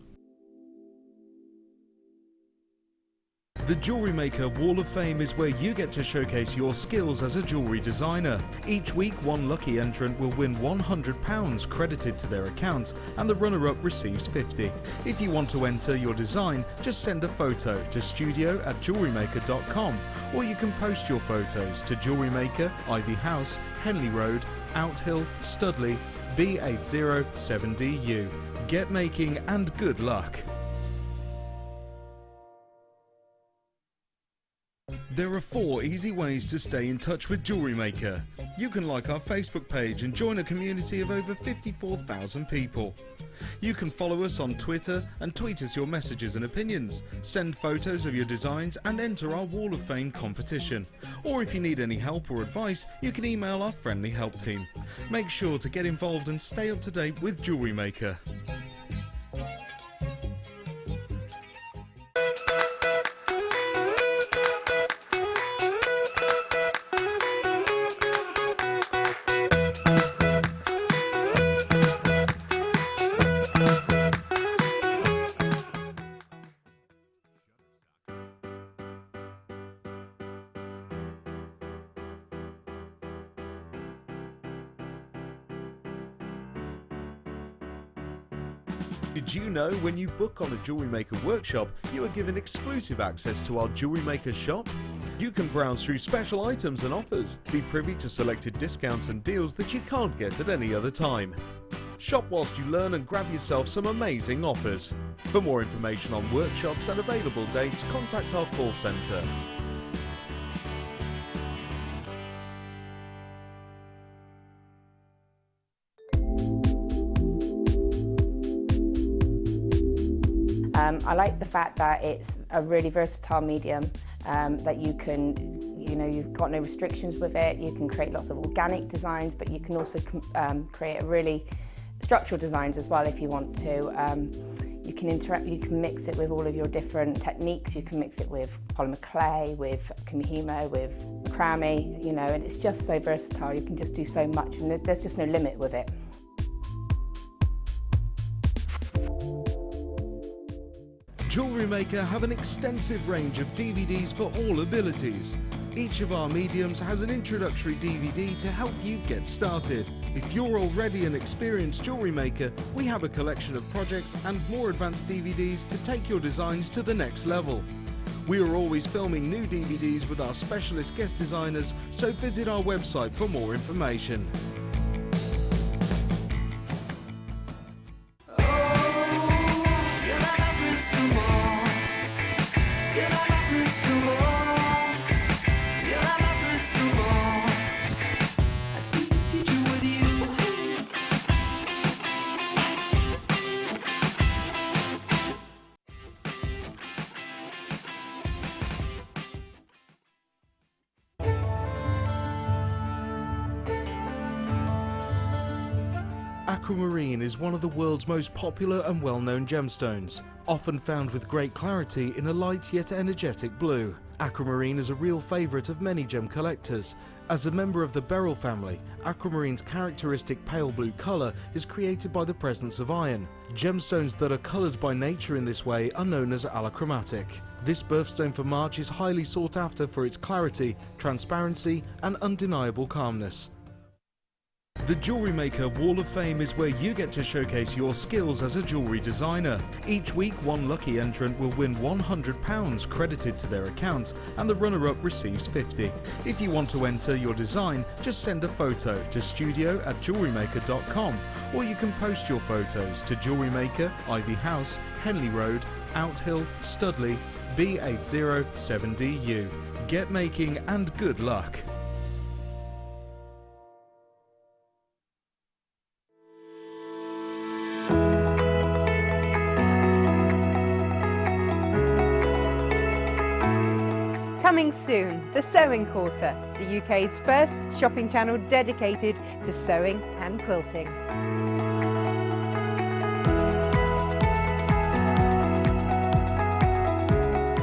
The Jewellery Maker Wall of Fame is where you get to showcase your skills as a jewellery designer. Each week, one lucky entrant will win £100 credited to their account, and the runner-up receives £50. If you want to enter your design, just send a photo to studio@jewellerymaker.com, or you can post your photos to Jewellery Maker, Ivy House, Henley Road, Outhill, Studley, B807DU. Get making and good luck! There are 4 easy ways to stay in touch with Jewellery Maker. You can like our Facebook page and join a community of over 54,000 people. You can follow us on Twitter and tweet us your messages and opinions, send photos of your designs and enter our Wall of Fame competition. Or if you need any help or advice, you can email our friendly help team. Make sure to get involved and stay up to date with Jewellery Maker. Did you know when you book on a Jewellery Maker workshop, you are given exclusive access to our Jewellery Maker shop? You can browse through special items and offers, be privy to selected discounts and deals that you can't get at any other time. Shop whilst you learn and grab yourself some amazing offers. For more information on workshops and available dates, contact our call centre. I like the fact that it's a really versatile medium, that you can, you've got no restrictions with it. You can create lots of organic designs, but you can also create a really structural designs as well if you want to. You can mix it with all of your different techniques. You can mix it with polymer clay, with Kamihimo, with macrame, and it's just so versatile. You can just do so much, and there's just no limit with it. Jewellery Maker have an extensive range of DVDs for all abilities. Each of our mediums has an introductory DVD to help you get started. If you're already an experienced jewellery maker, we have a collection of projects and more advanced DVDs to take your designs to the next level. We are always filming new DVDs with our specialist guest designers, so visit our website for more information. Aquamarine is one of the world's most popular and well-known gemstones, often found with great clarity in a light yet energetic blue. Aquamarine is a real favourite of many gem collectors. As a member of the beryl family, aquamarine's characteristic pale blue colour is created by the presence of iron. Gemstones that are coloured by nature in this way are known as allochromatic. This birthstone for March is highly sought after for its clarity, transparency and undeniable calmness. The Jewellery Maker Wall of Fame is where you get to showcase your skills as a jewellery designer. Each week, one lucky entrant will win £100 credited to their account, and the runner-up receives £50. If you want to enter your design, just send a photo to studio@jewellerymaker.com, or you can post your photos to Jewellery Maker, Ivy House, Henley Road, Outhill, Studley, B807DU. Get making and good luck! Coming soon, the Sewing Quarter, the UK's first shopping channel dedicated to sewing and quilting.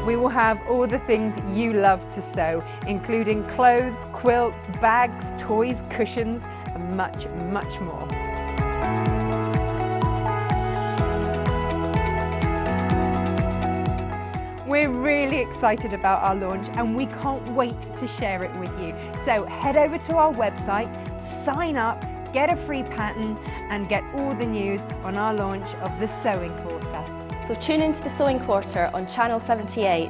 We will have all the things you love to sew, including clothes, quilts, bags, toys, cushions, and much, much more. We're really excited about our launch and we can't wait to share it with you. So head over to our website, sign up, get a free pattern and get all the news on our launch of the Sewing Quarter. So tune into the Sewing Quarter on Channel 78.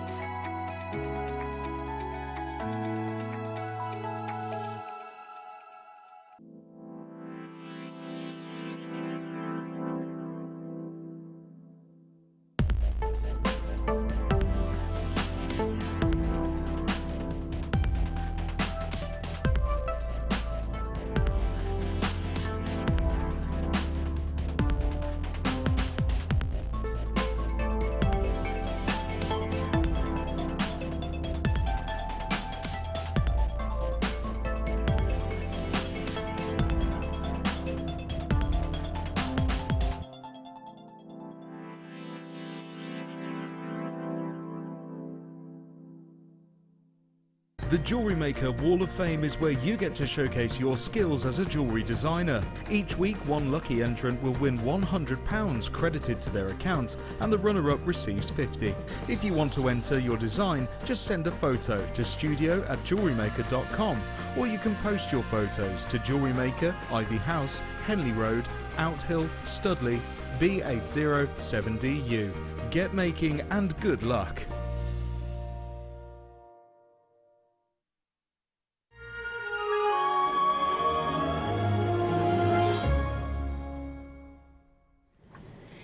The Jewellery Maker Wall of Fame is where you get to showcase your skills as a jewellery designer. Each week, one lucky entrant will win £100 credited to their account, and the runner-up receives £50. If you want to enter your design, just send a photo to studio@jewellerymaker.com, or you can post your photos to Jewellery Maker, Ivy House, Henley Road, Outhill, Studley, B807DU. Get making and good luck!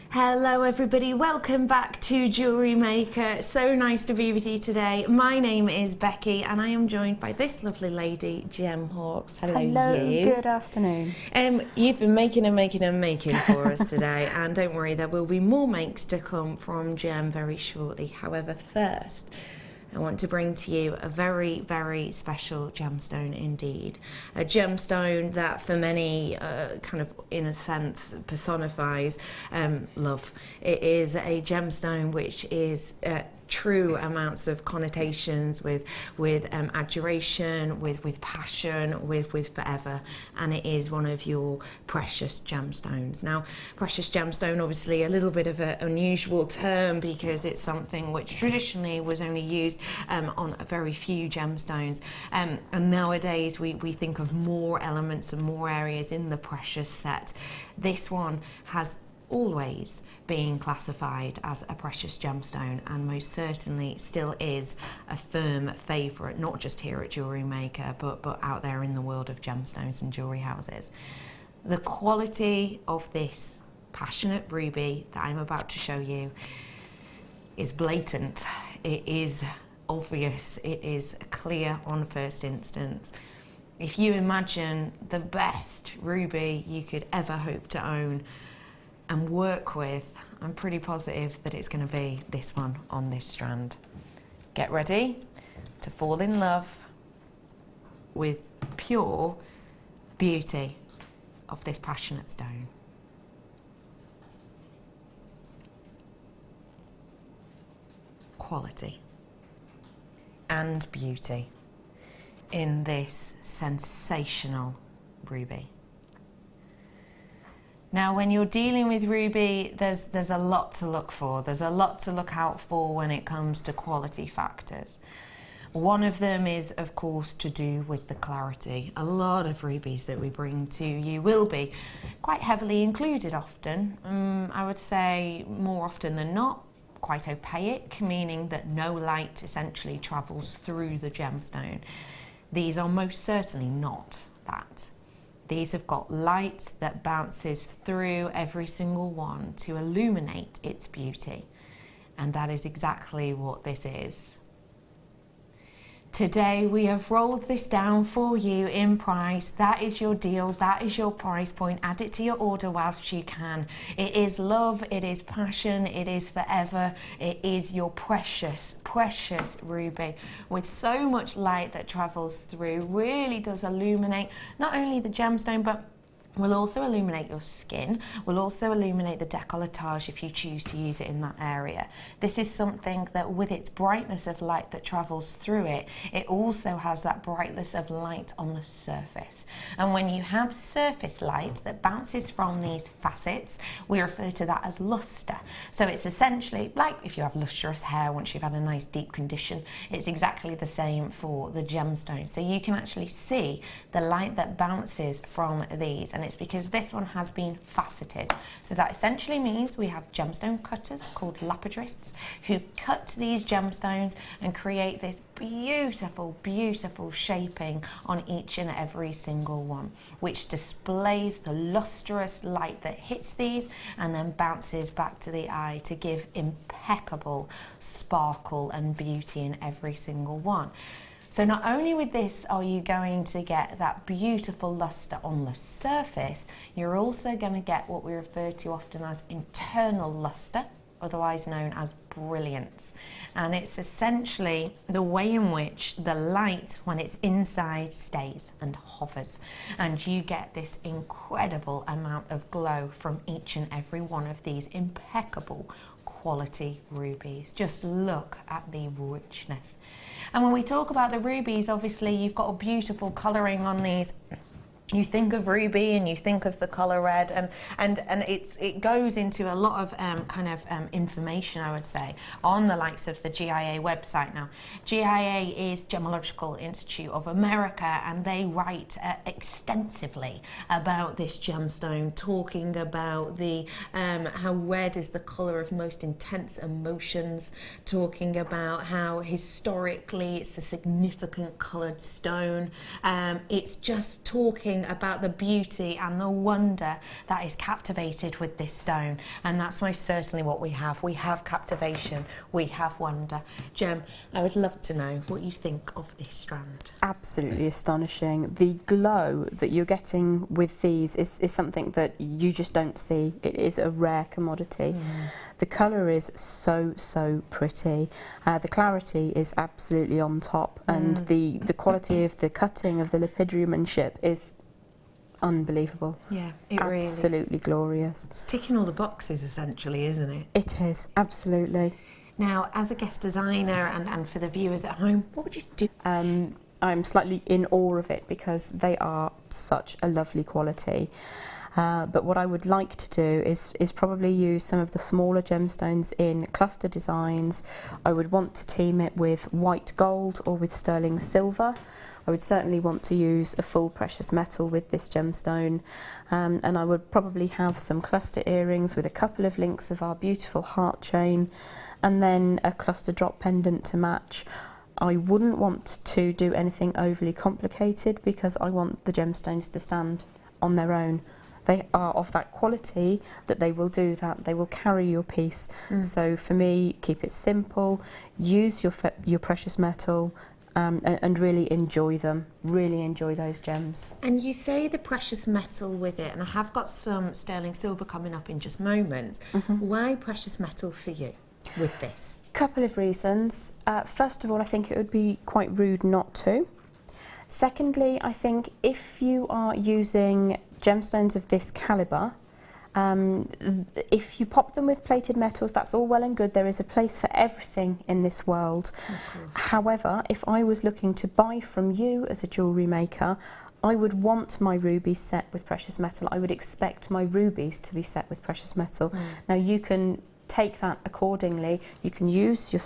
Hello everybody, welcome back to Jewellery Maker. So nice to be with you today. My name is Becky and I am joined by this lovely lady, Gem Hawkes. Hello, you. Good afternoon. You've been making for us today, and don't worry, there will be more makes to come from Gem very shortly. However, first, I want to bring to you a very, very special gemstone indeed. A gemstone that for many kind of in a sense personifies love. It is a gemstone which is true amounts of connotations with adoration, with passion, with forever, and it is one of your precious gemstones. Now, precious gemstone, obviously a little bit of an unusual term because it's something which traditionally was only used on a very few gemstones, and nowadays we think of more elements and more areas in the precious set. This one has always being classified as a precious gemstone, and most certainly still is a firm favourite, not just here at Jewellery Maker, but out there in the world of gemstones and jewellery houses. The quality of this passionate ruby that I'm about to show you is blatant. It is obvious. It is clear on first instance. If you imagine the best ruby you could ever hope to own and work with, I'm pretty positive that it's going to be this one on this strand. Get ready to fall in love with pure beauty of this passionate stone. Quality and beauty in this sensational ruby. Now, when you're dealing with ruby, there's a lot to look for. There's a lot to look out for when it comes to quality factors. One of them is, of course, to do with the clarity. A lot of rubies that we bring to you will be quite heavily included often. I would say more often than not, quite opaque, meaning that no light essentially travels through the gemstone. These are most certainly not that. These have got light that bounces through every single one to illuminate its beauty. And that is exactly what this is. Today we have rolled this down for you in price. That is your deal, that is your price point. Add it to your order whilst you can. It is love, it is passion, it is forever. It is your precious, precious ruby with so much light that travels through. Really does illuminate not only the gemstone, but will also illuminate your skin, will also illuminate the décolletage if you choose to use it in that area. This is something that with its brightness of light that travels through it, it also has that brightness of light on the surface. And when you have surface light that bounces from these facets, we refer to that as luster. So it's essentially like if you have lustrous hair once you've had a nice deep condition, it's exactly the same for the gemstone. So you can actually see the light that bounces from these, and it's because this one has been faceted. So that essentially means we have gemstone cutters called lapidarists who cut these gemstones and create this beautiful, beautiful shaping on each and every single one, which displays the lustrous light that hits these and then bounces back to the eye to give impeccable sparkle and beauty in every single one. So not only with this are you going to get that beautiful luster on the surface, you're also going to get what we refer to often as internal luster, otherwise known as brilliance. And it's essentially the way in which the light, when it's inside, stays and hovers. And you get this incredible amount of glow from each and every one of these impeccable quality rubies. Just look at the richness. And when we talk about the rubies, obviously you've got a beautiful colouring on these. You think of ruby and you think of the colour red, and it goes into a lot of information, I would say, on the likes of the GIA website. Now, GIA is Gemological Institute of America, and they write extensively about this gemstone, talking about the how red is the colour of most intense emotions, talking about how historically it's a significant coloured stone. It's just talking about the beauty and the wonder that is captivated with this stone, and that's most certainly what we have. We have captivation, we have wonder. Gem, I would love to know what you think of this strand. Absolutely astonishing. The glow that you're getting with these is something that you just don't see. It is a rare commodity. The colour is so pretty. The clarity is absolutely on top, and the quality of the cutting of the lapidarianship is unbelievable. Yeah, it absolutely glorious. It's ticking all the boxes essentially, isn't it? It is, absolutely. Now, as a guest designer and for the viewers at home, what would you do? I'm slightly in awe of it because they are such a lovely quality. But what I would like to do is probably use some of the smaller gemstones in cluster designs. I would want to team it with white gold or with sterling silver, I would certainly want to use a full precious metal with this gemstone, and I would probably have some cluster earrings with a couple of links of our beautiful heart chain, and then a cluster drop pendant to match. I wouldn't want to do anything overly complicated because I want the gemstones to stand on their own. They are of that quality that they will do that. They will carry your piece. So for me, keep it simple, use your precious metal, and really enjoy them. Really enjoy those gems. And you say the precious metal with it, and I have got some sterling silver coming up in just moments. Why precious metal for you with this? Couple of reasons. First of all, I think it would be quite rude not to. Secondly, I think if you are using gemstones of this calibre, if you pop them with plated metals, that's all well and good. There is a place for everything in this world. However, if I was looking to buy from you as a jewellery maker, I would want my rubies set with precious metal. I would expect my rubies to be set with precious metal. Now you can take that accordingly. You can use your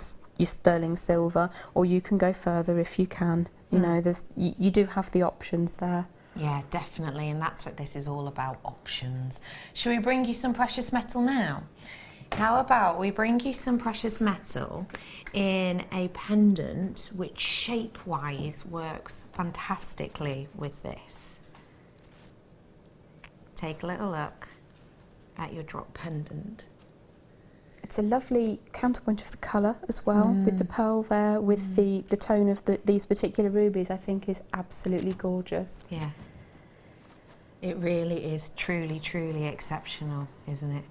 sterling silver, or you can go further if you can. You know, you do have the options there. Yeah, definitely, and that's what this is all about, options. Should we bring you some precious metal now? How about we bring you some precious metal in a pendant which shape-wise works fantastically with this. Take a little look at your drop pendant. It's a lovely counterpoint of the colour as well, with the pearl there, with the tone of these particular rubies, I think is absolutely gorgeous. Yeah. It really is truly, truly exceptional, isn't it?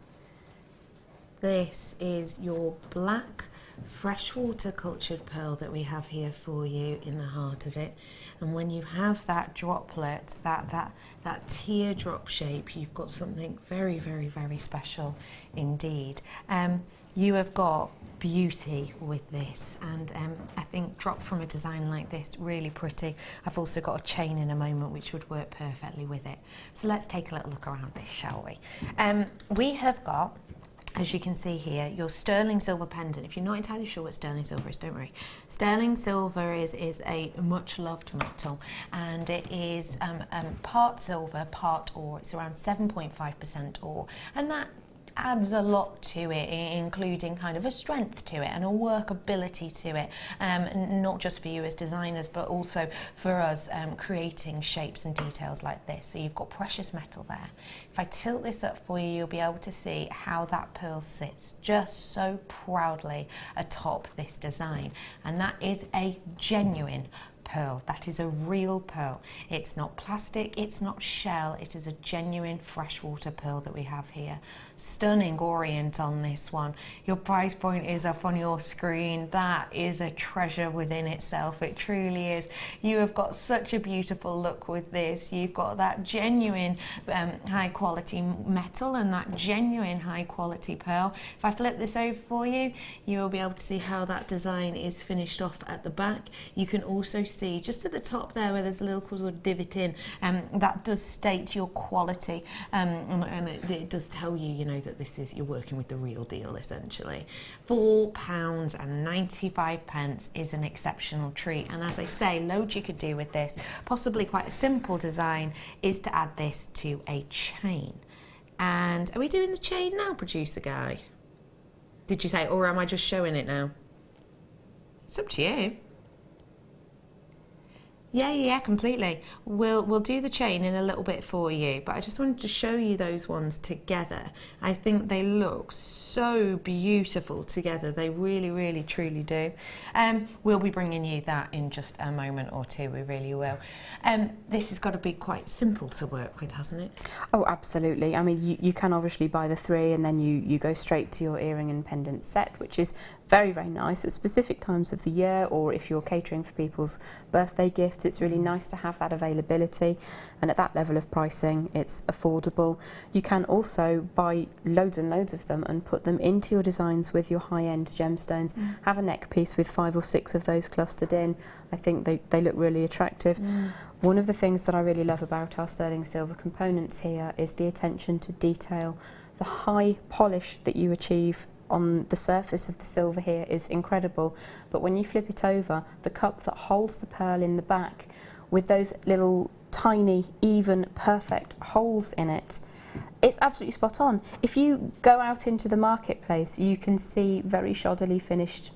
This is your black freshwater cultured pearl that we have here for you in the heart of it. And when you have that droplet, that teardrop shape, you've got something very, very, very special indeed. You have got beauty with this, and I think drop from a design like this, really pretty. I've also got a chain in a moment which would work perfectly with it. So let's take a little look around this, shall we? We have got, as you can see here, your sterling silver pendant. If you're not entirely sure what sterling silver is, don't worry. Sterling silver is a much loved metal, and it is part silver, part ore. It's around 7.5% ore, and that adds a lot to it, including kind of a strength to it and a workability to it, not just for you as designers, but also for us creating shapes and details like this. So you've got precious metal there. If I tilt this up for you, you'll be able to see how that pearl sits just so proudly atop this design, and that is a genuine pearl. That is a real pearl. It's not plastic, it's not shell, it is a genuine freshwater pearl that we have here. Stunning orient on this one. Your price point is up on your screen. That is a treasure within itself. It truly is. You have got such a beautiful look with this. You've got that genuine high quality metal and that genuine high quality pearl. If I flip this over for you, you will be able to see how that design is finished off at the back. You can also see just at the top there where there's a little sort of divot in, that does state your quality, and it does tell you, you know, that this is, you're working with the real deal essentially. £4.95 is an exceptional treat, and as I say, loads you could do with this. Possibly quite a simple design is to add this to a chain. And are we doing the chain now, producer guy? Did you say, or am I just showing it now? It's up to you. Yeah, completely. We'll do the chain in a little bit for you, but I just wanted to show you those ones together. I think they look so beautiful together. They really, really, truly do. We'll be bringing you that in just a moment or two. We really will. This has got to be quite simple to work with, hasn't it? Oh, absolutely. I mean, you can obviously buy the three, and then you go straight to your earring and pendant set, which is very, very nice at specific times of the year, or if you're catering for people's birthday gifts, it's really nice to have that availability, and at that level of pricing it's affordable. You can also buy loads and loads of them and put them into your designs with your high-end gemstones. Have a neck piece with 5 or 6 of those clustered in. I think they look really attractive. One of the things that I really love about our sterling silver components here is the attention to detail. The high polish that you achieve on the surface of the silver here is incredible, but when you flip it over, the cup that holds the pearl in the back with those little tiny, even, perfect holes in it. It's absolutely spot on. If you go out into the marketplace, you can see very shoddily finished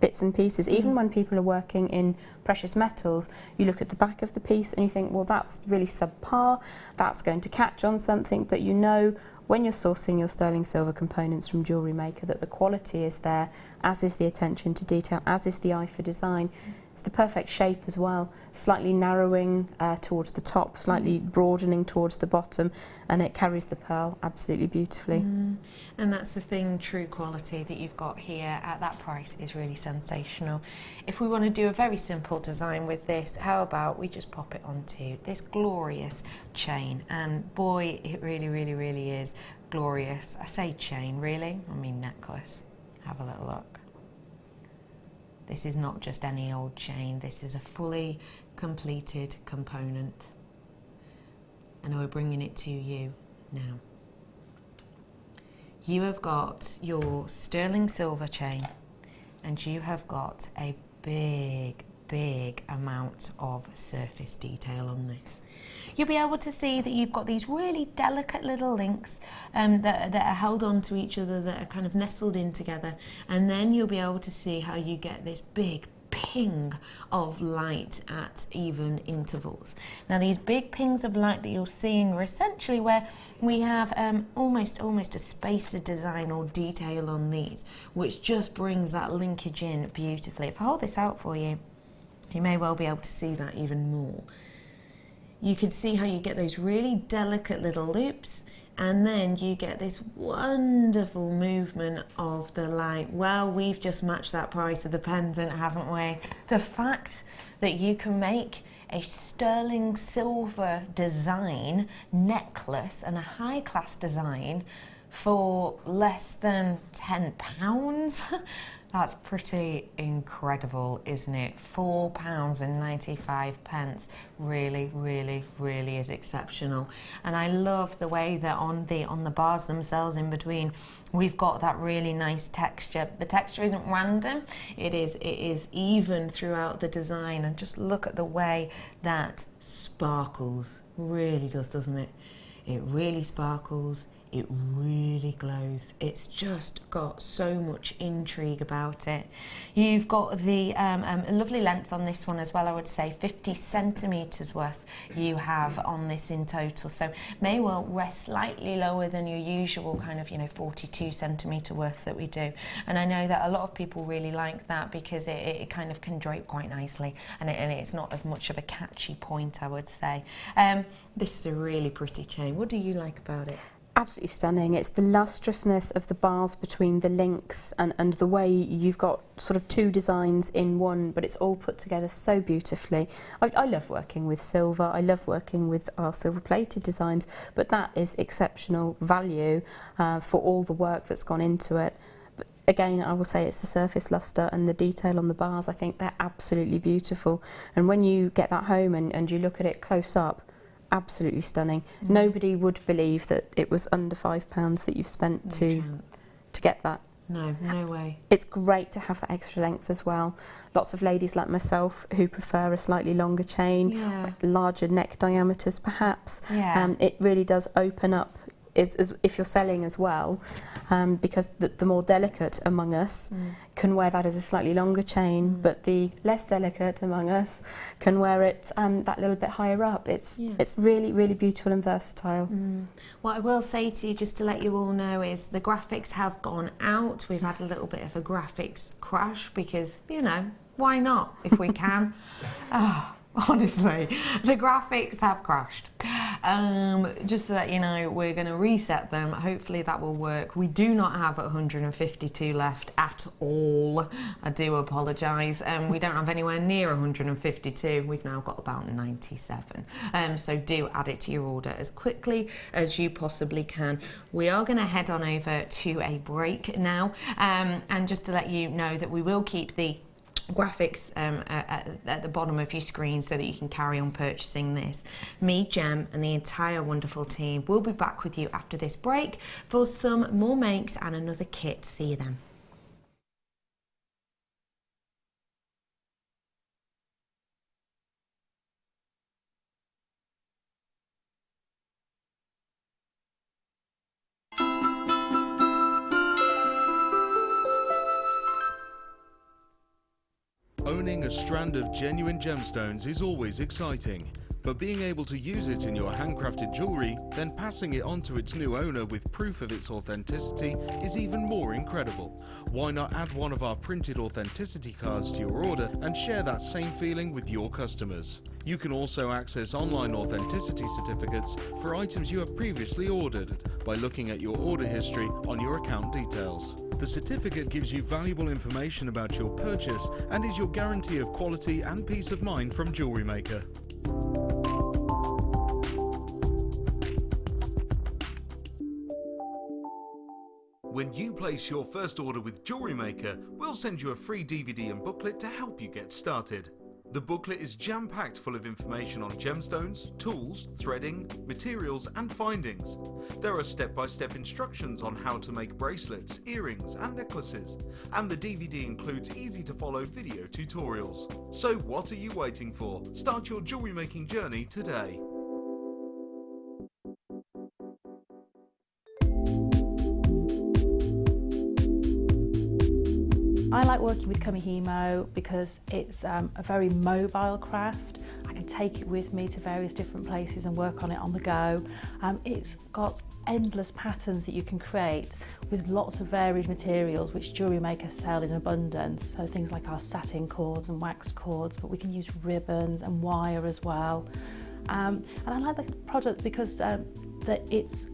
bits and pieces. Even when people are working in precious metals, you look at the back of the piece and you think, well, that's really subpar, that's going to catch on something, but you know when you're sourcing your sterling silver components from Jewellery Maker that the quality is there, as is the attention to detail, as is the eye for design. It's the perfect shape as well, slightly narrowing towards the top, slightly broadening towards the bottom, and it carries the pearl absolutely beautifully. And that's the thing, true quality that you've got here at that price is really sensational. If we want to do a very simple design with this, how about we just pop it onto this glorious chain, and boy, it really, really, really is glorious. I say chain, really, I mean necklace. Have a little look. This is not just any old chain, this is a fully completed component. And we're bringing it to you now. You have got your sterling silver chain, and you have got a big, big amount of surface detail on this. You'll be able to see that you've got these really delicate little links that are held onto each other, that are kind of nestled in together, and then you'll be able to see how you get this big ping of light at even intervals. Now these big pings of light that you're seeing are essentially where we have almost a spacer design or detail on these, which just brings that linkage in beautifully. If I hold this out for you, you may well be able to see that even more. You can see how you get those really delicate little loops, and then you get this wonderful movement of the light. Well, we've just matched that price of the pendant, haven't we? The fact that you can make a sterling silver design necklace and a high class design for less than £10, that's pretty incredible, isn't it? £4.95. Really, really, really is exceptional. And I love the way that on the bars themselves in between, we've got that really nice texture. The texture isn't random, it is even throughout the design. And just look at the way that sparkles. Really does, doesn't it? It really sparkles. It really glows. It's just got so much intrigue about it. You've got the lovely length on this one as well. I would say 50 centimetres worth you have on this in total. So may well rest slightly lower than your usual kind of 42 centimetre worth that we do. And I know that a lot of people really like that because it kind of can drape quite nicely, and it's not as much of a catchy point, I would say. This is a really pretty chain. What do you like about it? Absolutely stunning. It's the lustrousness of the bars between the links, and the way you've got sort of two designs in one, but it's all put together so beautifully. I love working with silver. I love working with our silver plated designs, but that is exceptional value for all the work that's gone into it. But again, I will say it's the surface luster and the detail on the bars. I think they're absolutely beautiful. And when you get that home and you look at it close up, absolutely stunning. Nobody would believe that it was under £5 that you've spent to get that. No way. It's great to have that extra length as well. Lots of ladies like myself who prefer a slightly longer chain, larger neck diameters perhaps. It really does open up if you're selling as well, because the more delicate among us can wear that as a slightly longer chain, but the less delicate among us can wear it that little bit higher up. It's really, really beautiful and versatile. What I will say to you, just to let you all know, is the graphics have gone out. We've had a little bit of a graphics crash because, why not if we can? Honestly, the graphics have crashed. Just to let you know, we're going to reset them. Hopefully that will work. We do not have 152 left at all. I do apologise. We don't have anywhere near 152. We've now got about 97. So do add it to your order as quickly as you possibly can. We are going to head on over to a break now. And just to let you know that we will keep the graphics at the bottom of your screen so that you can carry on purchasing this. Me, Jem, and the entire wonderful team will be back with you after this break for some more makes and another kit. See you then. Owning a strand of genuine gemstones is always exciting, but being able to use it in your handcrafted jewellery, then passing it on to its new owner with proof of its authenticity is even more incredible. Why not add one of our printed authenticity cards to your order and share that same feeling with your customers? You can also access online authenticity certificates for items you have previously ordered by looking at your order history on your account details. The certificate gives you valuable information about your purchase and is your guarantee of quality and peace of mind from Jewellery Maker. When you place your first order with Jewellery Maker, we'll send you a free DVD and booklet to help you get started. The booklet is jam-packed full of information on gemstones, tools, threading, materials and findings. There are step-by-step instructions on how to make bracelets, earrings and necklaces, and the DVD includes easy-to-follow video tutorials. So what are you waiting for? Start your jewellery making journey today. I like working with Kumihimo because it's a very mobile craft. I can take it with me to various different places and work on it on the go. It's got endless patterns that you can create with lots of varied materials which Jewellery Maker sell in abundance. So things like our satin cords and waxed cords, but we can use ribbons and wire as well. And I like the product because that it's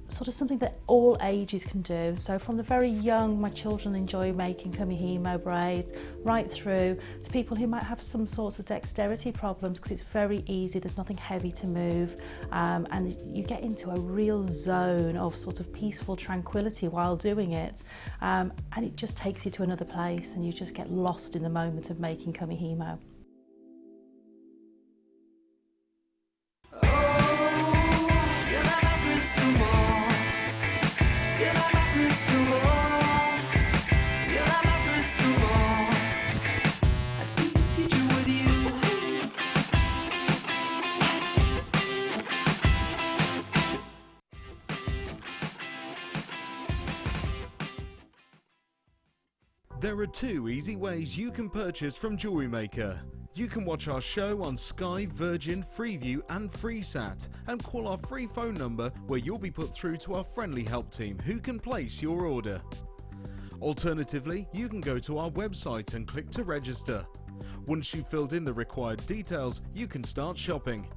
sort of something that all ages can do. So from the very young, my children enjoy making Kumihimo braids, right through to people who might have some sorts of dexterity problems because it's very easy, there's nothing heavy to move, and you get into a real zone of sort of peaceful tranquility while doing it, and it just takes you to another place and you just get lost in the moment of making Kumihimo. There are two easy ways you can purchase from Jewellery Maker. You can watch our show on Sky, Virgin, Freeview and FreeSat and call our free phone number where you'll be put through to our friendly help team who can place your order. Alternatively, you can go to our website and click to register. Once you've filled in the required details, you can start shopping.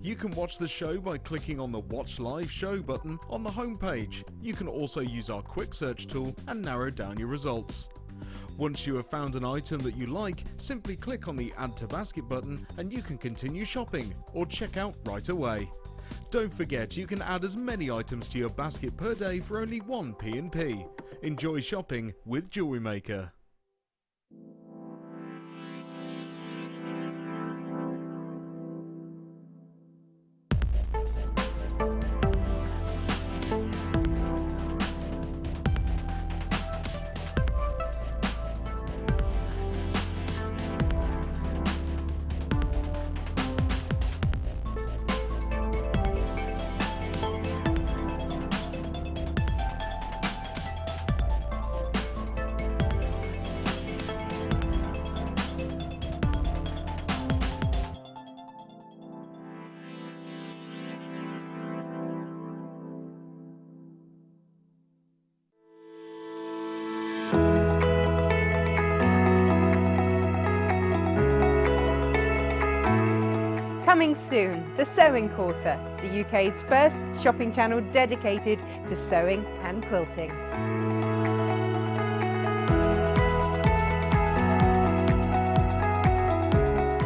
You can watch the show by clicking on the Watch Live Show button on the homepage. You can also use our quick search tool and narrow down your results. Once you have found an item that you like, simply click on the Add to Basket button and you can continue shopping or check out right away. Don't forget you can add as many items to your basket per day for only 1 P&P. Enjoy shopping with Jewellery Maker. Coming soon, the Sewing Quarter, the UK's first shopping channel dedicated to sewing and quilting.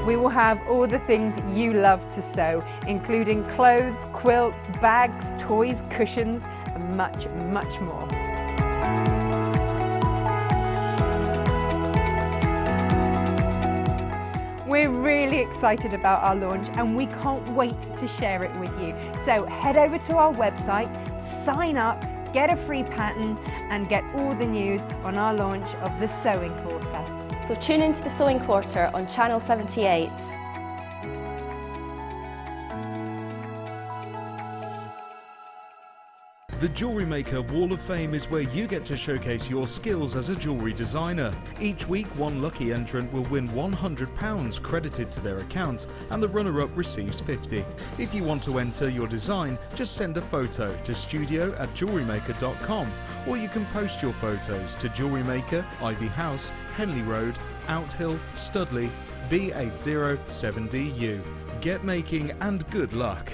We will have all the things you love to sew, including clothes, quilts, bags, toys, cushions, and much, much more. We're really excited about our launch and we can't wait to share it with you. So head over to our website, sign up, get a free pattern and get all the news on our launch of the Sewing Quarter. So tune into the Sewing Quarter on Channel 78. The Jewellery Maker Wall of Fame is where you get to showcase your skills as a jewellery designer. Each week, one lucky entrant will win £100 credited to their account, and the runner-up receives £50. If you want to enter your design, just send a photo to studio@jewellerymaker.com, or you can post your photos to Jewellery Maker, Ivy House, Henley Road, Outhill, Studley, B807DU. Get making and good luck.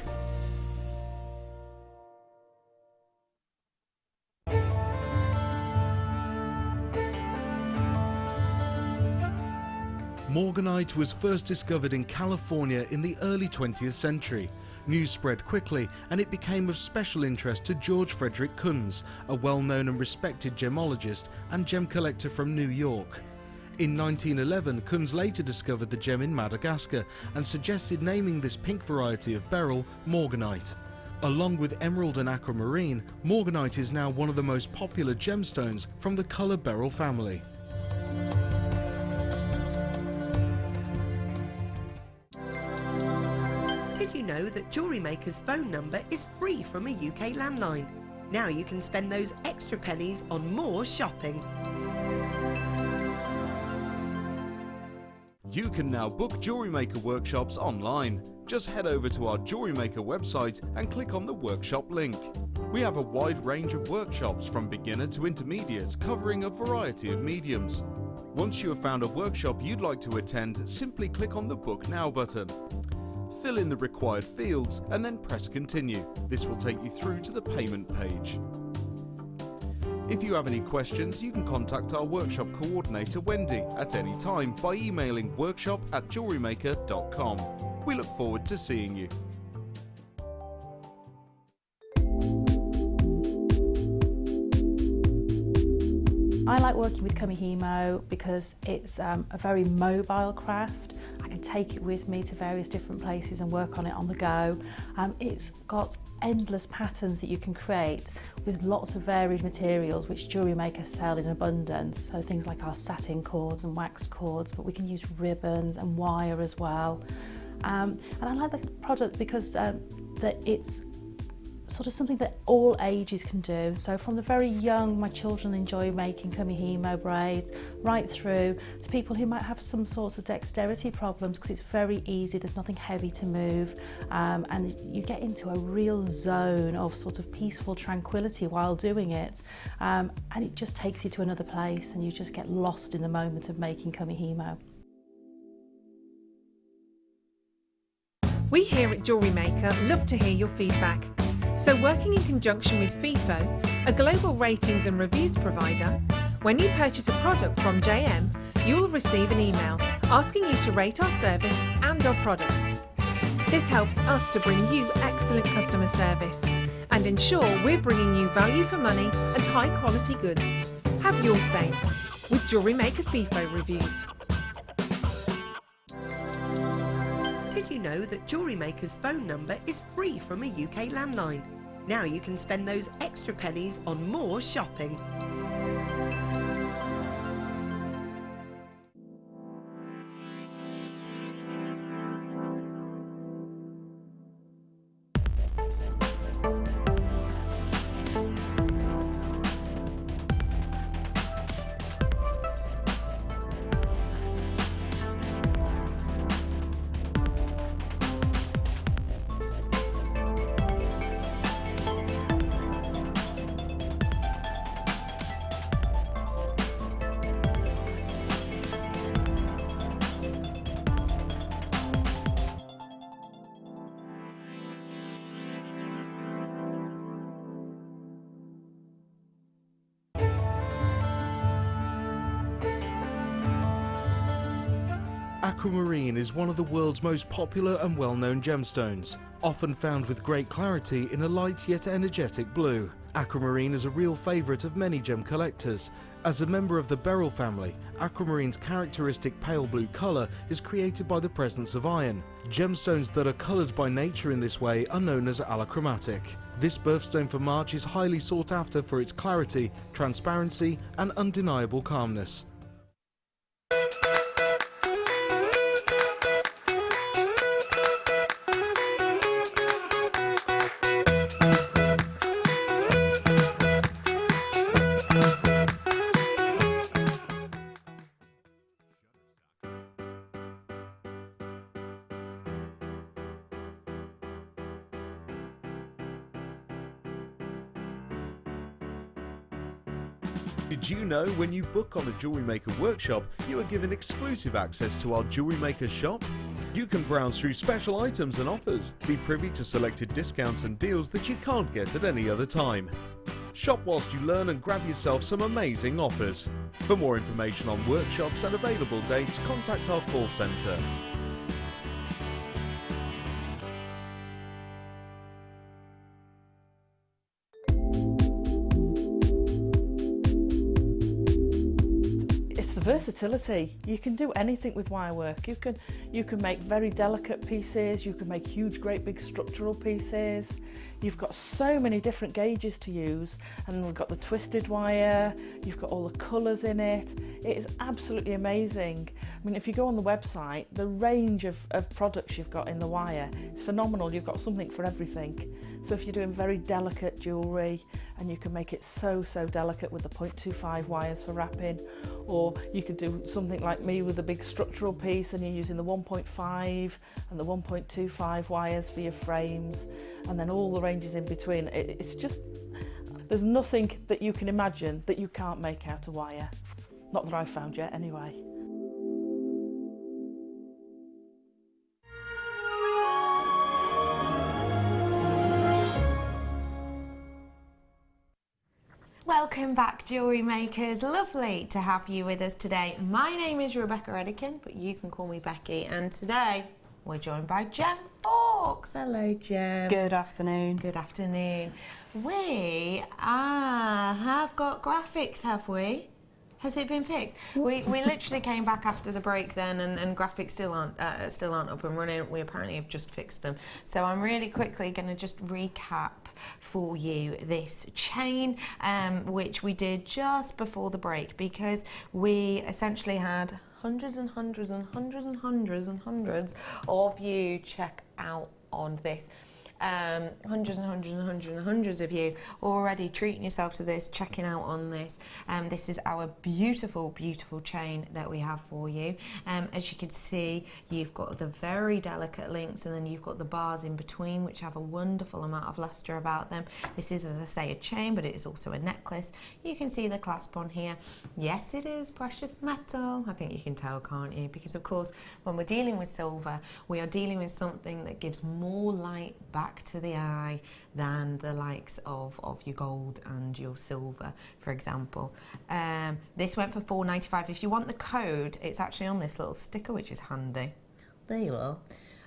Morganite was first discovered in California in the early 20th century. News spread quickly, and it became of special interest to George Frederick Kunz, a well-known and respected gemologist and gem collector from New York. In 1911, Kunz later discovered the gem in Madagascar and suggested naming this pink variety of beryl Morganite. Along with emerald and aquamarine, Morganite is now one of the most popular gemstones from the colour beryl family. Did you know that Jewellery Maker's phone number is free from a UK landline? Now you can spend those extra pennies on more shopping. You can now book Jewellery Maker workshops online. Just head over to our Jewellery Maker website and click on the workshop link. We have a wide range of workshops from beginner to intermediate, covering a variety of mediums. Once you have found a workshop you'd like to attend, simply click on the Book Now button. Fill in the required fields and then press Continue. This will take you through to the payment page. If you have any questions, you can contact our workshop coordinator Wendy at any time by emailing workshop@jewellerymaker.com. We look forward to seeing you. I like working with Kamihimo because it's a very mobile craft. I can take it with me to various different places and work on it on the go. It's got endless patterns that you can create with lots of varied materials which Jewellery Maker sell in abundance. So things like our satin cords and waxed cords, but we can use ribbons and wire as well. And I like the product because that it's sort of something that all ages can do. So from the very young, my children enjoy making Kamihimo braids, right through to people who might have some sorts of dexterity problems, because it's very easy, there's nothing heavy to move, and you get into a real zone of sort of peaceful tranquility while doing it, and it just takes you to another place and you just get lost in the moment of making Kamihimo. We here at Jewellery Maker love to hear your feedback. So working in conjunction with FIFO, a global ratings and reviews provider, when you purchase a product from JM, you will receive an email asking you to rate our service and our products. This helps us to bring you excellent customer service and ensure we're bringing you value for money and high quality goods. Have your say with Jewellery Maker FIFO reviews. Did you know that Jewellery Maker's phone number is free from a UK landline? Now you can spend those extra pennies on more shopping. Aquamarine is one of the world's most popular and well-known gemstones, often found with great clarity in a light yet energetic blue. Aquamarine is a real favourite of many gem collectors. As a member of the beryl family, aquamarine's characteristic pale blue colour is created by the presence of iron. Gemstones that are coloured by nature in this way are known as allochromatic. This birthstone for March is highly sought after for its clarity, transparency and undeniable calmness. Did you know when you book on a Jewellery Maker workshop, you are given exclusive access to our Jewellery Maker shop? You can browse through special items and offers, be privy to selected discounts and deals that you can't get at any other time. Shop whilst you learn and grab yourself some amazing offers. For more information on workshops and available dates, contact our call centre. Versatility. You can do anything with wire work. You can make very delicate pieces, you can make huge great big structural pieces. You've got so many different gauges to use, and we've got the twisted wire, you've got all the colours in it. It is absolutely amazing. I mean, if you go on the website, the range of products you've got in the wire is phenomenal. You've got something for everything. So if you're doing very delicate jewellery, and you can make it so delicate with the 0.25 wires for wrapping, or you could do something like me with a big structural piece and you're using the 1.5 and the 1.25 wires for your frames, and then all the ranges in between. It's just, there's nothing that you can imagine that you can't make out of wire. Not that I've found yet anyway. Welcome back, Jewellery Makers. Lovely to have you with us today. My name is Rebecca Redican, but you can call me Becky, and today we're joined by Jem Hawkes. Hello, Jem. Good afternoon. Good afternoon. We have got graphics, have we? Has it been fixed? We literally came back after the break then, and graphics still aren't up and running. We apparently have just fixed them. So I'm really quickly going to just recap for you this chain, which we did just before the break, because we essentially had hundreds and hundreds and hundreds and hundreds and hundreds of you check out on this. Hundreds and hundreds and hundreds and hundreds of you already treating yourself to this, checking out on this. This is our beautiful, beautiful chain that we have for you. As you can see, you've got the very delicate links, and then you've got the bars in between, which have a wonderful amount of luster about them. This is, as I say, a chain, but it is also a necklace. You can see the clasp on here. Yes, it is precious metal. I think you can tell, can't you? Because, of course, when we're dealing with silver, we are dealing with something that gives more light back to the eye than the likes of your gold and your silver, for example. This went for $4.95. If you want the code, it's actually on this little sticker, which is handy. There you are.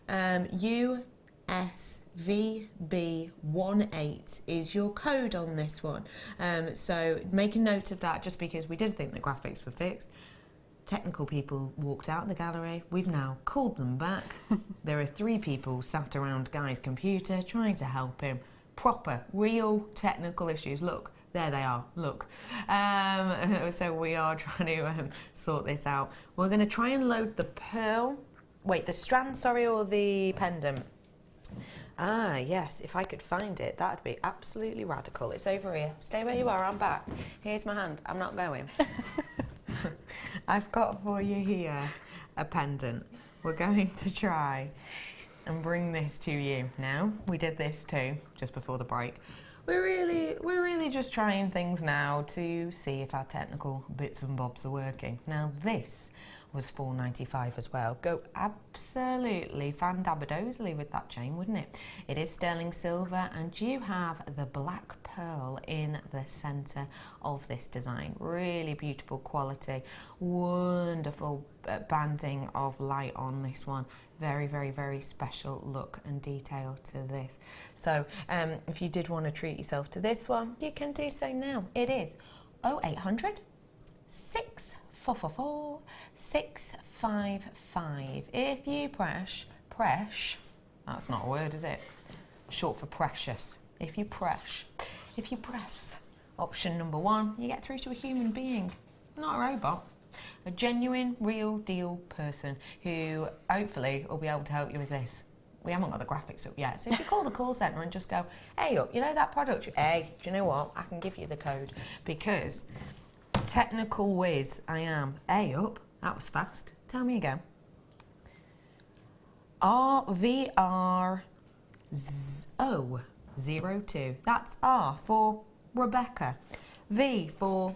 USVB18 is your code on this one. So make a note of that, just because we did think the graphics were fixed. Technical people walked out of the gallery. We've now called them back. There are 3 people sat around Guy's computer trying to help him. Proper, real technical issues. Look, there they are. Look. So we are trying to sort this out. We're going to try and load the the strand, or the pendant. Ah, yes, if I could find it, that'd be absolutely radical. It's over here. Stay where you are, I'm back. Here's my hand. I'm not going. I've got for you here a pendant. We're going to try and bring this to you now. We did this too just before the break. We're really just trying things now to see if our technical bits and bobs are working. Now this was $4.95 as well. Go absolutely fandabadozily with that chain, wouldn't it? It is sterling silver, and you have the black pearl in the center of this design. Really beautiful quality, wonderful banding of light on this one. Very, very, very special look and detail to this. So if you did want to treat yourself to this one, you can do so now. It is 0800 644 655. If you press, that's not a word, is it? Short for precious. If you press option number 1, you get through to a human being, not a robot. A genuine, real deal person who hopefully will be able to help you with this. We haven't got the graphics up yet, so if you call the call centre and just go, hey up, you know that product? Hey, do you know what? I can give you the code, because technical whiz I am. Hey up, that was fast. Tell me again. RVR02. That's R for Rebecca. V for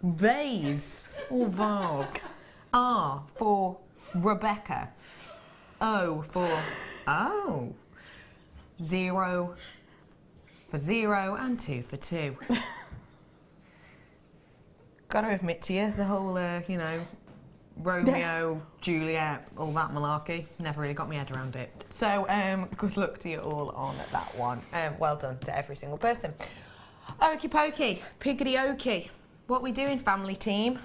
Vase or vase. R for Rebecca. O for oh. 0 for 0 and 2 for 2. Gotta admit to you, the whole, you know, Romeo, Juliet, all that malarkey, never really got my head around it. So, good luck to you all on that one. Well done to every single person. Okie pokey, piggity okey. What we doing, family team?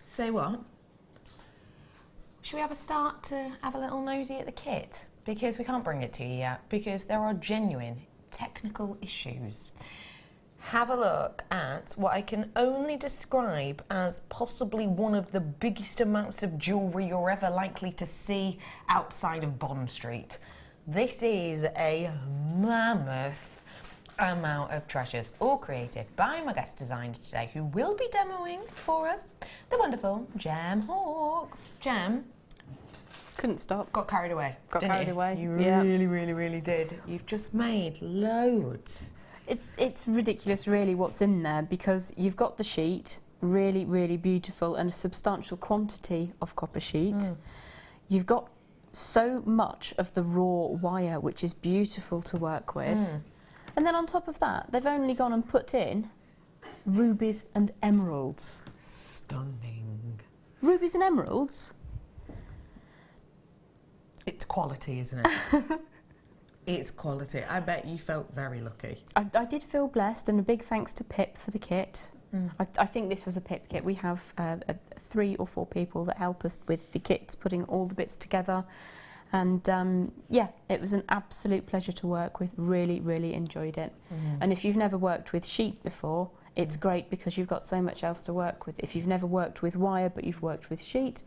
Say what? Should we have a start to have a little nosy at the kit? Because we can't bring it to you yet, because there are genuine technical issues. Have a look at what I can only describe as possibly one of the biggest amounts of jewellery you're ever likely to see outside of Bond Street. This is a mammoth amount of treasures, all created by my guest designer today, who will be demoing for us, the wonderful Gem Hawks. Gem, couldn't stop. Got carried away. Got carried away. You yeah. really did. You've just made loads. It's ridiculous, really, what's in there, because you've got the sheet, really beautiful, and a substantial quantity of copper sheet. You've got so much of the raw wire, which is beautiful to work with. And then on top of that, they've only gone and put in rubies and emeralds. Stunning. Rubies and emeralds? It's quality, isn't it? It's quality. I bet you felt very lucky. I did feel blessed, and a big thanks to Pip for the kit. I think this was a Pip kit. We have 3 or 4 people that help us with the kits, putting all the bits together. And yeah, it was an absolute pleasure to work with. Really enjoyed it. And if you've never worked with sheet before, it's great because you've got so much else to work with. If you've never worked with wire but you've worked with sheet,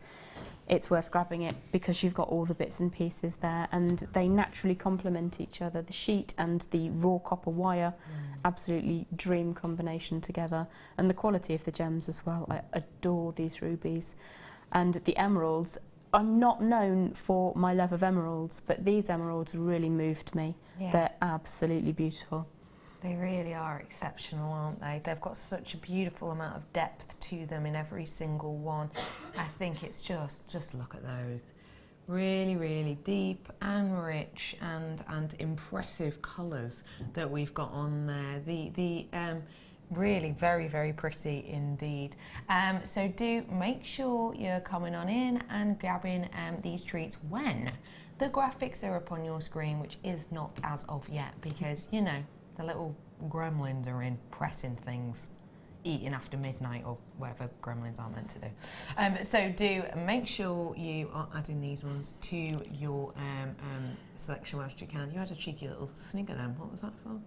it's worth grabbing it because you've got all the bits and pieces there, and they naturally complement each other. The sheet and the raw copper wire, absolutely dream combination together. And the quality of the gems as well. I adore these rubies. And the emeralds, I'm not known for my love of emeralds, but these emeralds really moved me. Yeah. They're absolutely beautiful. They really are exceptional, aren't they? They've got such a beautiful amount of depth to them in every single one. I think it's just look at those. Really deep and rich and impressive colours that we've got on there. The really very pretty indeed. So do make sure you're coming on in and grabbing these treats when the graphics are up on your screen, which is not as of yet, because you know the little gremlins are in pressing things, eating after midnight or whatever gremlins are meant to do. So do make sure you are adding these ones to your selection whilst you can. You had a cheeky little snig at them. What was that for?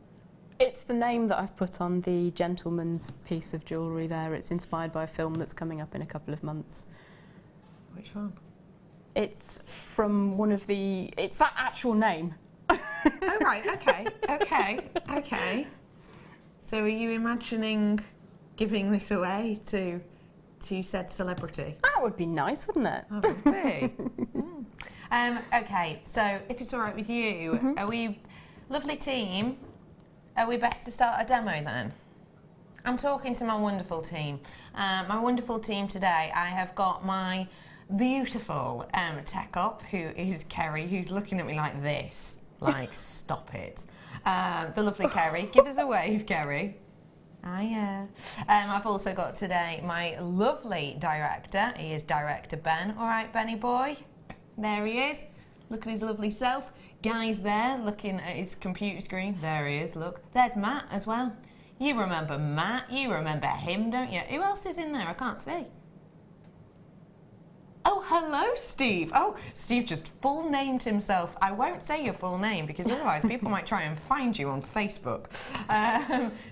It's the name that I've put on the gentleman's piece of jewellery there. It's inspired by a film that's coming up in a couple of months. Which one? It's from one of the... It's that actual name. Oh, right, okay. So are you imagining giving this away to said celebrity? That would be nice, wouldn't it? That would be. Okay, so if it's all right with you, are we, lovely team, are we best to start a demo then? I'm talking to my wonderful team. My wonderful team today, I have got my beautiful tech op, who is Kerry, who's looking at me like this. Like, stop it. The lovely Kerry. Give us a wave, Kerry. Hiya. I've also got today my lovely director. He is Director Ben. All right, Benny boy. There he is. Look at his lovely self. Guy's there looking at his computer screen. There he is, look. There's Matt as well. You remember Matt. You remember him, don't you? Who else is in there? I can't see. Oh, hello, Steve. Oh, Steve just full named himself. I won't say your full name because otherwise people might try and find you on Facebook.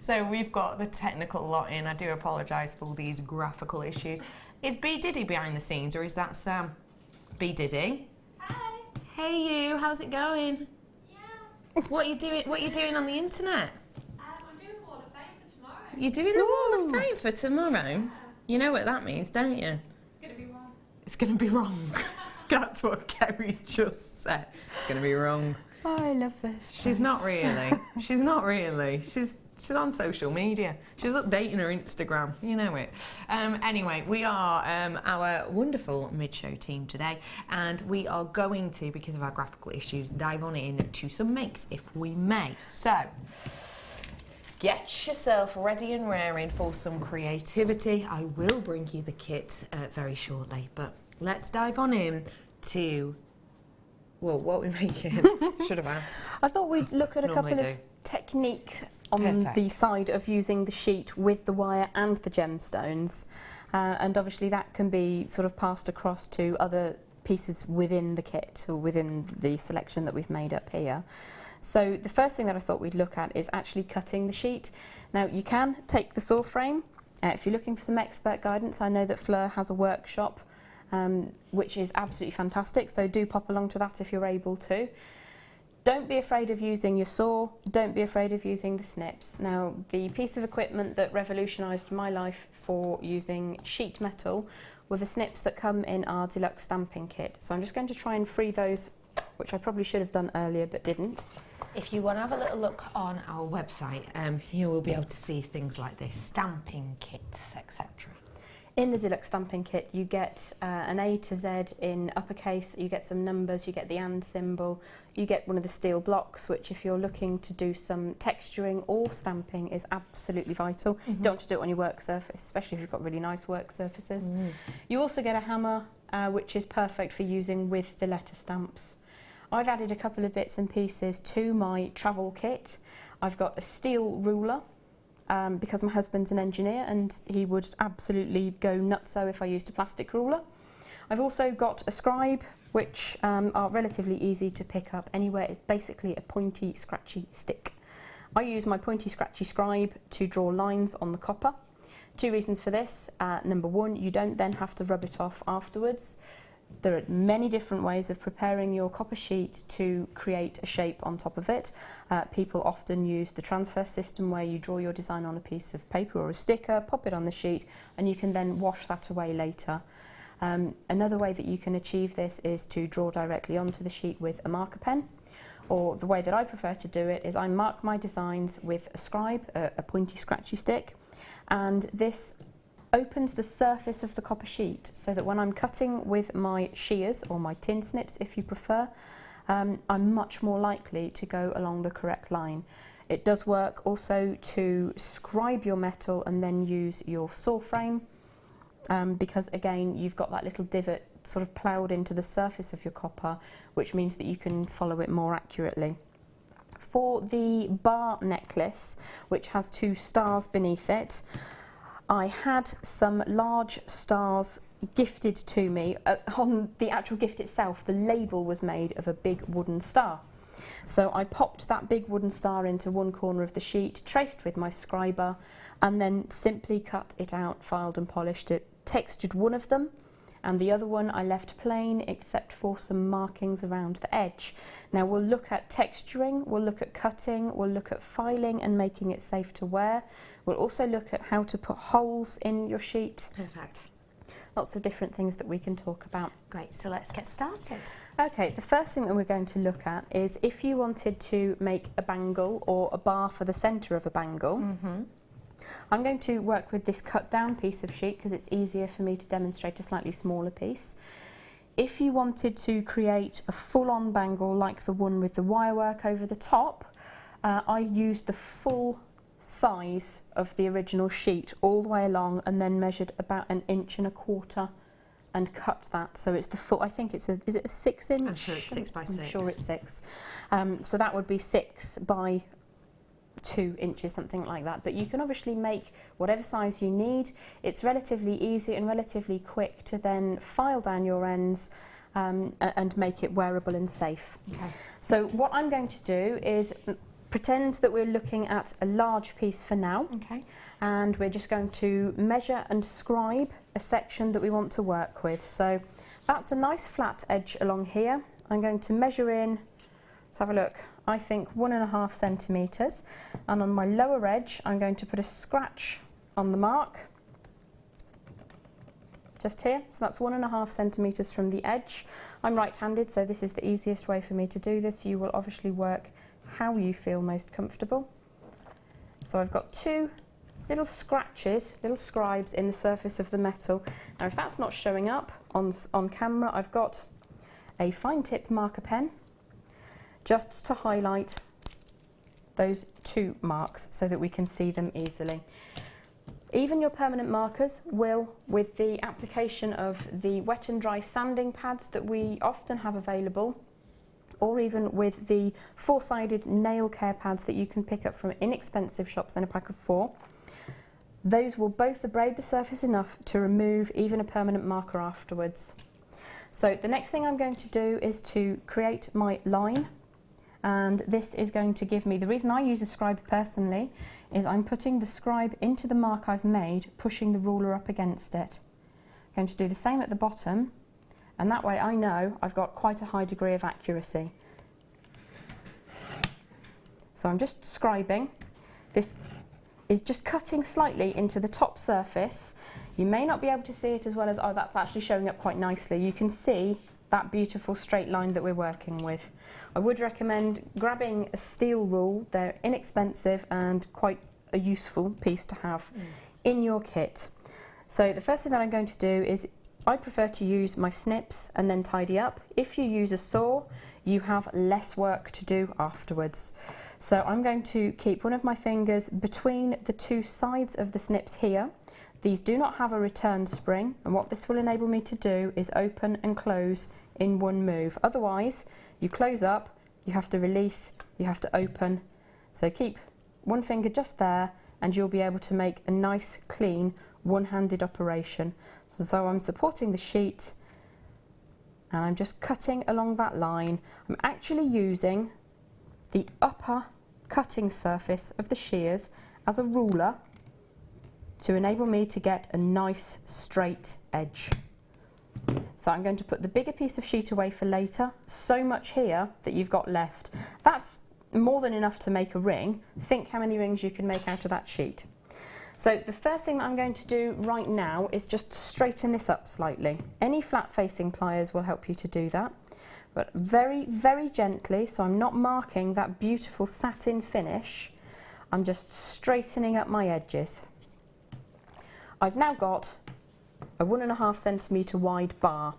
So we've got the technical lot in. I do apologise for all these graphical issues. Is B Diddy behind the scenes, or is that Sam? B Diddy. Hi. Hey you, how's it going? Yeah. What are you doing? What are you doing on the internet? I'm doing the Wall of Fame for tomorrow. You're doing the Wall of Fame for tomorrow? Yeah. You know what that means, don't you? It's gonna be wrong. It's going to be wrong. That's what Kerry's just said. It's going to be wrong. Oh, I love this. She's not really. She's not really. She's on social media. She's updating her Instagram. You know it. Anyway, we are our wonderful mid-show team today, and we are going to, because of our graphical issues, dive on into some makes, if we may. So, get yourself ready and raring for some creativity. I will bring you the kit very shortly, but let's dive on in to, well, what we're making. Should have asked. I thought we'd look at a couple of techniques on the side of using the sheet with the wire and the gemstones, and obviously that can be sort of passed across to other pieces within the kit or within the selection that we've made up here. So the first thing that I thought we'd look at is actually cutting the sheet. Now you can take the saw frame. If you're looking for some expert guidance, I know that Fleur has a workshop which is absolutely fantastic, so do pop along to that if you're able to. Don't be afraid of using your saw, don't be afraid of using the snips. Now, the piece of equipment that revolutionised my life for using sheet metal were the snips that come in our deluxe stamping kit. So I'm just going to try and free those, which I probably should have done earlier but didn't. If you want to have a little look on our website, you will be able to see things like this, stamping kits, etc. In the deluxe stamping kit, you get an A to Z in uppercase, you get some numbers, you get the and symbol, you get one of the steel blocks, which if you're looking to do some texturing or stamping is absolutely vital. You don't want to do it on your work surface, especially if you've got really nice work surfaces. You also get a hammer, which is perfect for using with the letter stamps. I've added a couple of bits and pieces to my travel kit. I've got a steel ruler, because my husband's an engineer and he would absolutely go nutso if I used a plastic ruler. I've also got a scribe, which are relatively easy to pick up anywhere. It's basically a pointy, scratchy stick. I use my pointy, scratchy scribe to draw lines on the copper. Two reasons for this. Number one, you don't then have to rub it off afterwards. There are many different ways of preparing your copper sheet to create a shape on top of it. People often use the transfer system where you draw your design on a piece of paper or a sticker, pop it on the sheet, and you can then wash that away later. Another way that you can achieve this is to draw directly onto the sheet with a marker pen, or the way that I prefer to do it is I mark my designs with a scribe, a pointy scratchy stick, and this opens the surface of the copper sheet so that when I'm cutting with my shears or my tin snips if you prefer, I'm much more likely to go along the correct line. It does work also to scribe your metal and then use your saw frame, because again you've got that little divot sort of ploughed into the surface of your copper, which means that you can follow it more accurately. For the bar necklace, which has 2 stars beneath it, I had some large stars gifted to me. On the actual gift itself, the label was made of a big wooden star. So I popped that big wooden star into one corner of the sheet, traced with my scriber, and then simply cut it out, filed and polished it, textured one of them, and the other one I left plain except for some markings around the edge. Now we'll look at texturing, we'll look at cutting, we'll look at filing and making it safe to wear. We'll also look at how to put holes in your sheet. Perfect. Lots of different things that we can talk about. Great, so let's get started. Okay, the first thing that we're going to look at is if you wanted to make a bangle or a bar for the centre of a bangle. I'm going to work with this cut down piece of sheet because it's easier for me to demonstrate a slightly smaller piece. If you wanted to create a full-on bangle like the one with the wire work over the top, I used the full size of the original sheet all the way along and then measured about 1.25 inches and cut that, so it's the full, I think it's is it a 6 inch? I'm sure it's 6 by 6. I'm sure it's 6. So that would be 6 by 2 inches, something like that. But you can obviously make whatever size you need. It's relatively easy and relatively quick to then file down your ends and make it wearable and safe. Okay. So what I'm going to do is pretend that we're looking at a large piece for now. Okay. And we're just going to measure and scribe a section that we want to work with. So that's a nice flat edge along here. I'm going to measure in, let's have a look, I think 1.5 centimetres. And on my lower edge, I'm going to put a scratch on the mark, just here. So that's 1.5 centimetres from the edge. I'm right-handed, so this is the easiest way for me to do this. You will obviously work how you feel most comfortable. So I've got two little scratches, little scribes in the surface of the metal. Now if that's not showing up on camera, I've got a fine tip marker pen just to highlight those two marks so that we can see them easily. Even your permanent markers will, with the application of the wet and dry sanding pads that we often have available, or even with the four-sided nail care pads that you can pick up from inexpensive shops in a pack of 4, those will both abrade the surface enough to remove even a permanent marker afterwards. So the next thing I'm going to do is to create my line, and this is going to give me, the reason I use a scribe personally is I'm putting the scribe into the mark I've made, pushing the ruler up against it. I'm going to do the same at the bottom, and that way I know I've got quite a high degree of accuracy. So I'm just scribing. This is just cutting slightly into the top surface. You may not be able to see it as well as, oh, that's actually showing up quite nicely. You can see that beautiful straight line that we're working with. I would recommend grabbing a steel rule. They're inexpensive and quite a useful piece to have in your kit. So the first thing that I'm going to do is, I prefer to use my snips and then tidy up. If you use a saw, you have less work to do afterwards. So I'm going to keep one of my fingers between the two sides of the snips here. These do not have a return spring, and what this will enable me to do is open and close in one move. Otherwise, you close up, you have to release, you have to open. So keep one finger just there and you'll be able to make a nice, clean, one-handed operation. So I'm supporting the sheet and I'm just cutting along that line. I'm actually using the upper cutting surface of the shears as a ruler to enable me to get a nice straight edge. So I'm going to put the bigger piece of sheet away for later. So much here that you've got left. That's more than enough to make a ring. Think how many rings you can make out of that sheet. So the first thing that I'm going to do right now is just straighten this up slightly. Any flat facing pliers will help you to do that, but very, very gently, so I'm not marking that beautiful satin finish. I'm just straightening up my edges. I've now got a 1.5 centimetre wide bar.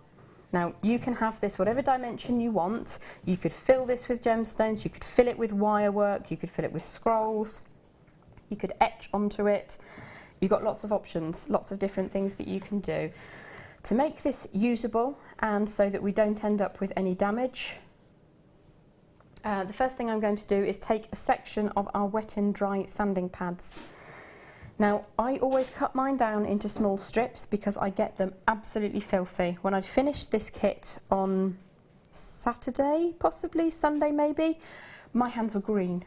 Now you can have this whatever dimension you want. You could fill this with gemstones, you could fill it with wire work, you could fill it with scrolls, you could etch onto it. You've got lots of options, lots of different things that you can do. To make this usable and so that we don't end up with any damage, the first thing I'm going to do is take a section of our wet and dry sanding pads. Now, I always cut mine down into small strips because I get them absolutely filthy. When I'd finished this kit on Saturday, possibly Sunday maybe, my hands were green.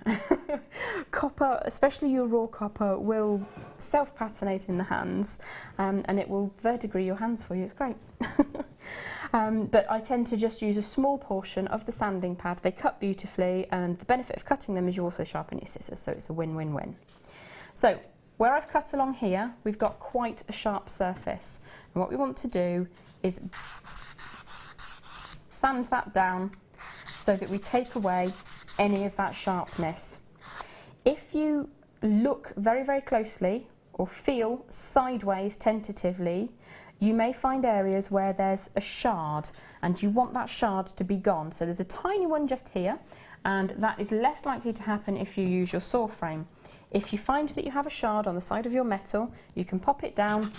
Copper, especially your raw copper, will self-patinate in the hands and it will verdigris your hands for you. It's great. But I tend to just use a small portion of the sanding pad. They cut beautifully, and the benefit of cutting them is you also sharpen your scissors, so it's a win-win-win. So where I've cut along here, we've got quite a sharp surface. And what we want to do is sand that down so that we take away any of that sharpness. If you look very, very closely or feel sideways tentatively, you may find areas where there's a shard and you want that shard to be gone. So there's a tiny one just here, and that is less likely to happen if you use your saw frame. If you find that you have a shard on the side of your metal, you can pop it down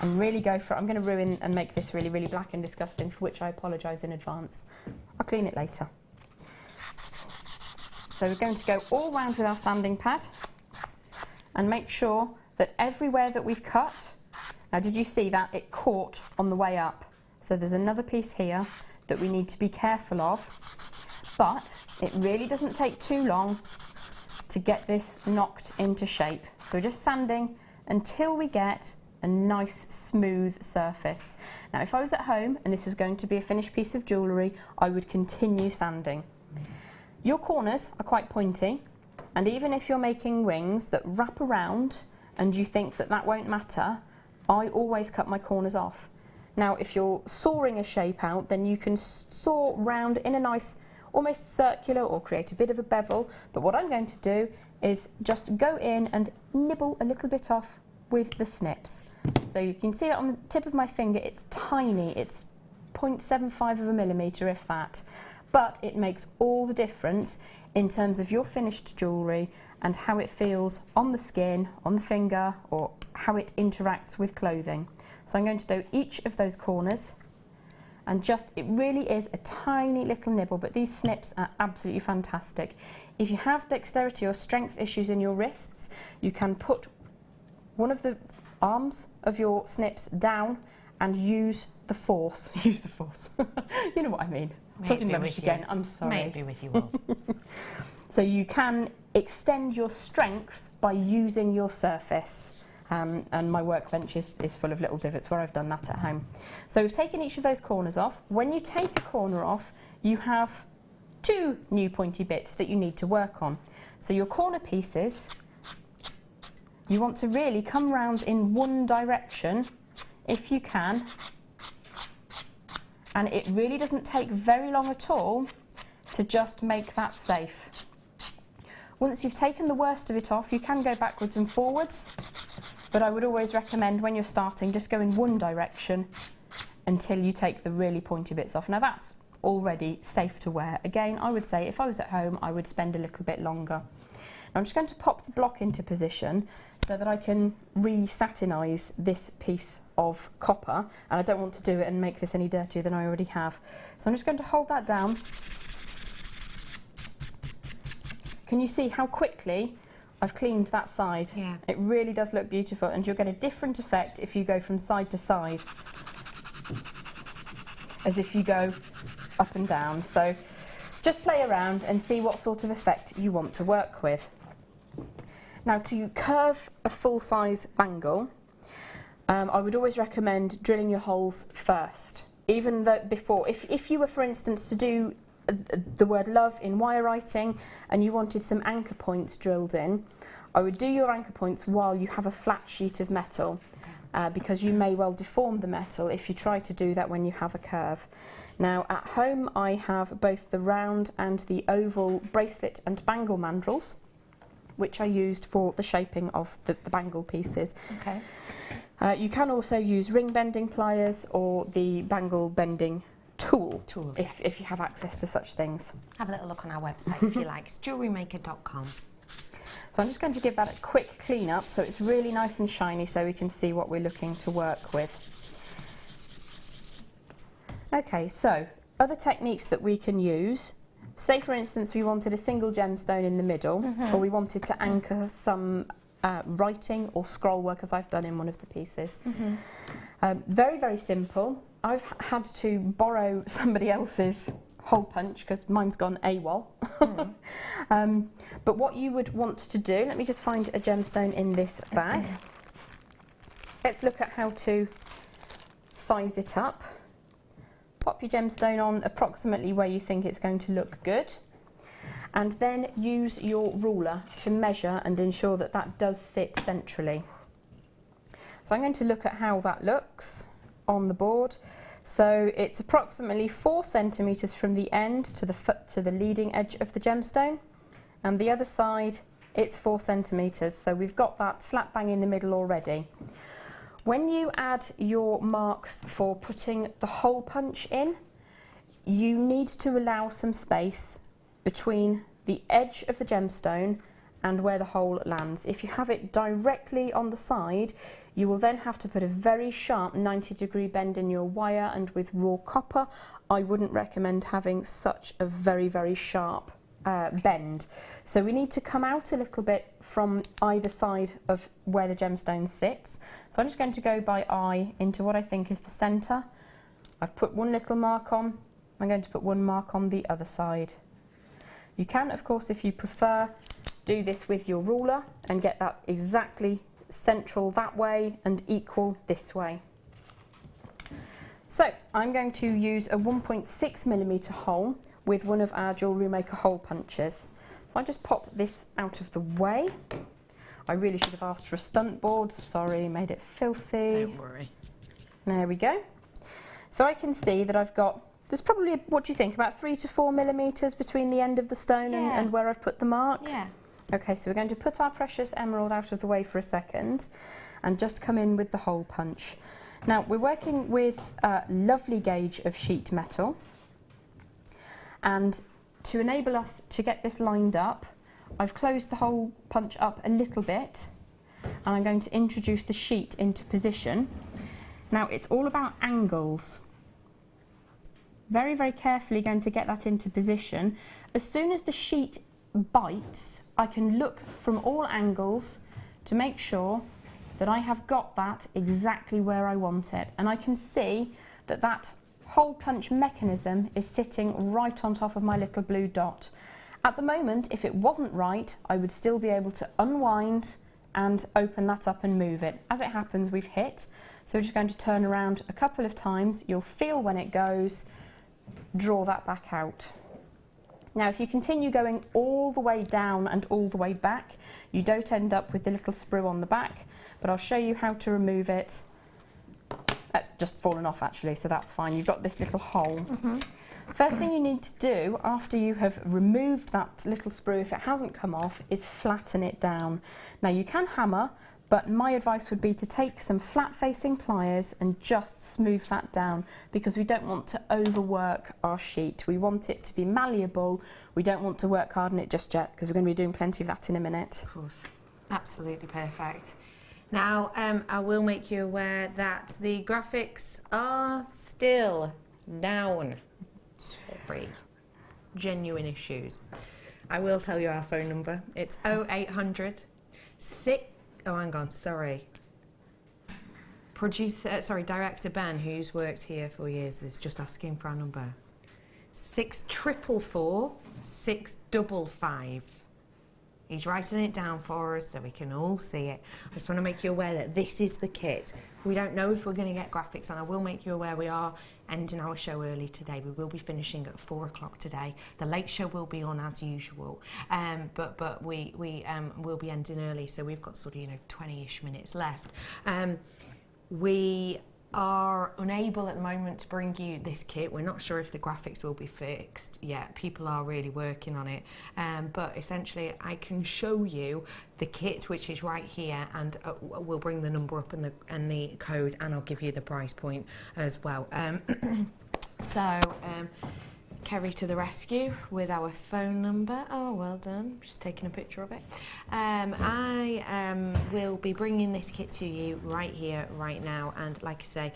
and really go for it. I'm going to ruin and make this really, really black and disgusting, for which I apologise in advance. I'll clean it later. So we're going to go all round with our sanding pad and make sure that everywhere that we've cut, now did you see that it caught on the way up? So there's another piece here that we need to be careful of, but it really doesn't take too long to get this knocked into shape. So we're just sanding until we get a nice smooth surface. Now if I was at home and this was going to be a finished piece of jewellery, I would continue sanding. Your corners are quite pointy, and even if you're making rings that wrap around and you think that that won't matter, I always cut my corners off. Now if you're sawing a shape out, then you can saw round in a nice almost circular or create a bit of a bevel. But what I'm going to do is just go in and nibble a little bit off with the snips. So you can see it on the tip of my finger, it's tiny, it's 0.75 of a millimetre if that, but it makes all the difference in terms of your finished jewellery and how it feels on the skin, on the finger, or how it interacts with clothing. So I'm going to do each of those corners, and just, it really is a tiny little nibble, but these snips are absolutely fantastic. If you have dexterity or strength issues in your wrists, you can put one of the arms of your snips down and use the force. Use the force. You know what I mean. Talking rubbish again, I'm sorry. Maybe with you all. So you can extend your strength by using your surface. And my workbench is full of little divots where I've done that at home. So we've taken each of those corners off. When you take a corner off, you have 2 new pointy bits that you need to work on. So your corner pieces, you want to really come round in one direction if you can. And it really doesn't take very long at all to just make that safe. Once you've taken the worst of it off, you can go backwards and forwards, but I would always recommend when you're starting, just go in one direction until you take the really pointy bits off. Now that's already safe to wear. Again, I would say if I was at home, I would spend a little bit longer. Now I'm just going to pop the block into position so that I can re-satinise this piece of copper, and I don't want to do it and make this any dirtier than I already have. So I'm just going to hold that down. Can you see how quickly I've cleaned that side? Yeah. It really does look beautiful, and you'll get a different effect if you go from side to side as if you go up and down. So just play around and see what sort of effect you want to work with. Now to curve a full-size bangle, I would always recommend drilling your holes first. Even though before, if you were for instance to do the word love in wire writing and you wanted some anchor points drilled in, I would do your anchor points while you have a flat sheet of metal, because you may well deform the metal if you try to do that when you have a curve. Now at home I have both the round and the oval bracelet and bangle mandrels, which I used for the shaping of the bangle pieces. Okay. You can also use ring bending pliers or the bangle bending tool if you have access to such things. Have a little look on our website if you like. It's JewelleryMaker.com. So I'm just going to give that a quick clean up so it's really nice and shiny so we can see what we're looking to work with. Okay, so other techniques that we can use. Say for instance we wanted a single gemstone in the middle, or we wanted to anchor some writing or scroll work as I've done in one of the pieces. Very, very simple. I've had to borrow somebody else's hole punch because mine's gone AWOL. But what you would want to do, let me just find a gemstone in this bag. Let's look at how to size it up. Pop your gemstone on approximately where you think it's going to look good, and then use your ruler to measure and ensure that that does sit centrally. So I'm going to look at how that looks on the board. So it's approximately 4 centimetres from the end to the leading edge of the gemstone, and the other side it's 4 centimetres. So we've got that slap bang in the middle already. When you add your marks for putting the hole punch in, you need to allow some space between the edge of the gemstone and where the hole lands. If you have it directly on the side, you will then have to put a very sharp 90-degree bend in your wire, and with raw copper, I wouldn't recommend having such a very, very sharp bend. So we need to come out a little bit from either side of where the gemstone sits. So I'm just going to go by eye into what I think is the centre. I've put one little mark on. I'm going to put one mark on the other side. You can, of course, if you prefer, do this with your ruler and get that exactly central that way and equal this way. So I'm going to use a 1.6mm hole with one of our Jewellery Maker hole punches. So I just pop this out of the way. I really should have asked for a stunt board, sorry, made it filthy. Don't worry. There we go. So I can see that I've got There's probably, what do you think, about 3 to 4 millimetres between the end of the stone and where I've put the mark? Yeah. Okay, so we're going to put our precious emerald out of the way for a second and just come in with the hole punch. Now, we're working with a lovely gauge of sheet metal, and to enable us to get this lined up, I've closed the hole punch up a little bit, and I'm going to introduce the sheet into position. Now, it's all about angles. Very, very carefully going to get that into position. As soon as the sheet bites, I can look from all angles to make sure that I have got that exactly where I want it. And I can see that that hole punch mechanism is sitting right on top of my little blue dot. At the moment, if it wasn't right, I would still be able to unwind and open that up and move it. As it happens, we've hit, so we're just going to turn around a couple of times. You'll feel when it goes, draw that back out. Now, if you continue going all the way down and all the way back, you don't end up with the little sprue on the back, but I'll show you how to remove it. That's just fallen off actually, so that's fine. You've got this little hole. First thing you need to do after you have removed that little sprue, if it hasn't come off, is flatten it down. Now, you can hammer, but my advice would be to take some flat-facing pliers and just smooth that down, because we don't want to overwork our sheet. We want it to be malleable. We don't want to work hard on it just yet, because we're going to be doing plenty of that in a minute. Of course, absolutely perfect. Now, I will make you aware that the graphics are still down. Sorry, genuine issues. I will tell you our phone number. It's 0800 6. Oh, hang on, sorry. Director Ben, who's worked here for years, is just asking for our number. 6444 655. He's writing it down for us so we can all see it. I just want to make you aware that this is the kit. We don't know if we're going to get graphics, and I will make you aware we are ending our show early today. We will be finishing at 4 o'clock today. The late show will be on as usual, but we will be ending early, so we've got sort of 20-ish minutes left. We are unable at the moment to bring you this kit. We're not sure if the graphics will be fixed yet. People are really working on it, but essentially I can show you the kit, which is right here, and we'll bring the number up and the code, and I'll give you the price point as well. Kerry to the rescue with our phone number. Oh, well done. Just taking a picture of it. I will be bringing this kit to you right here, right now. And like I say,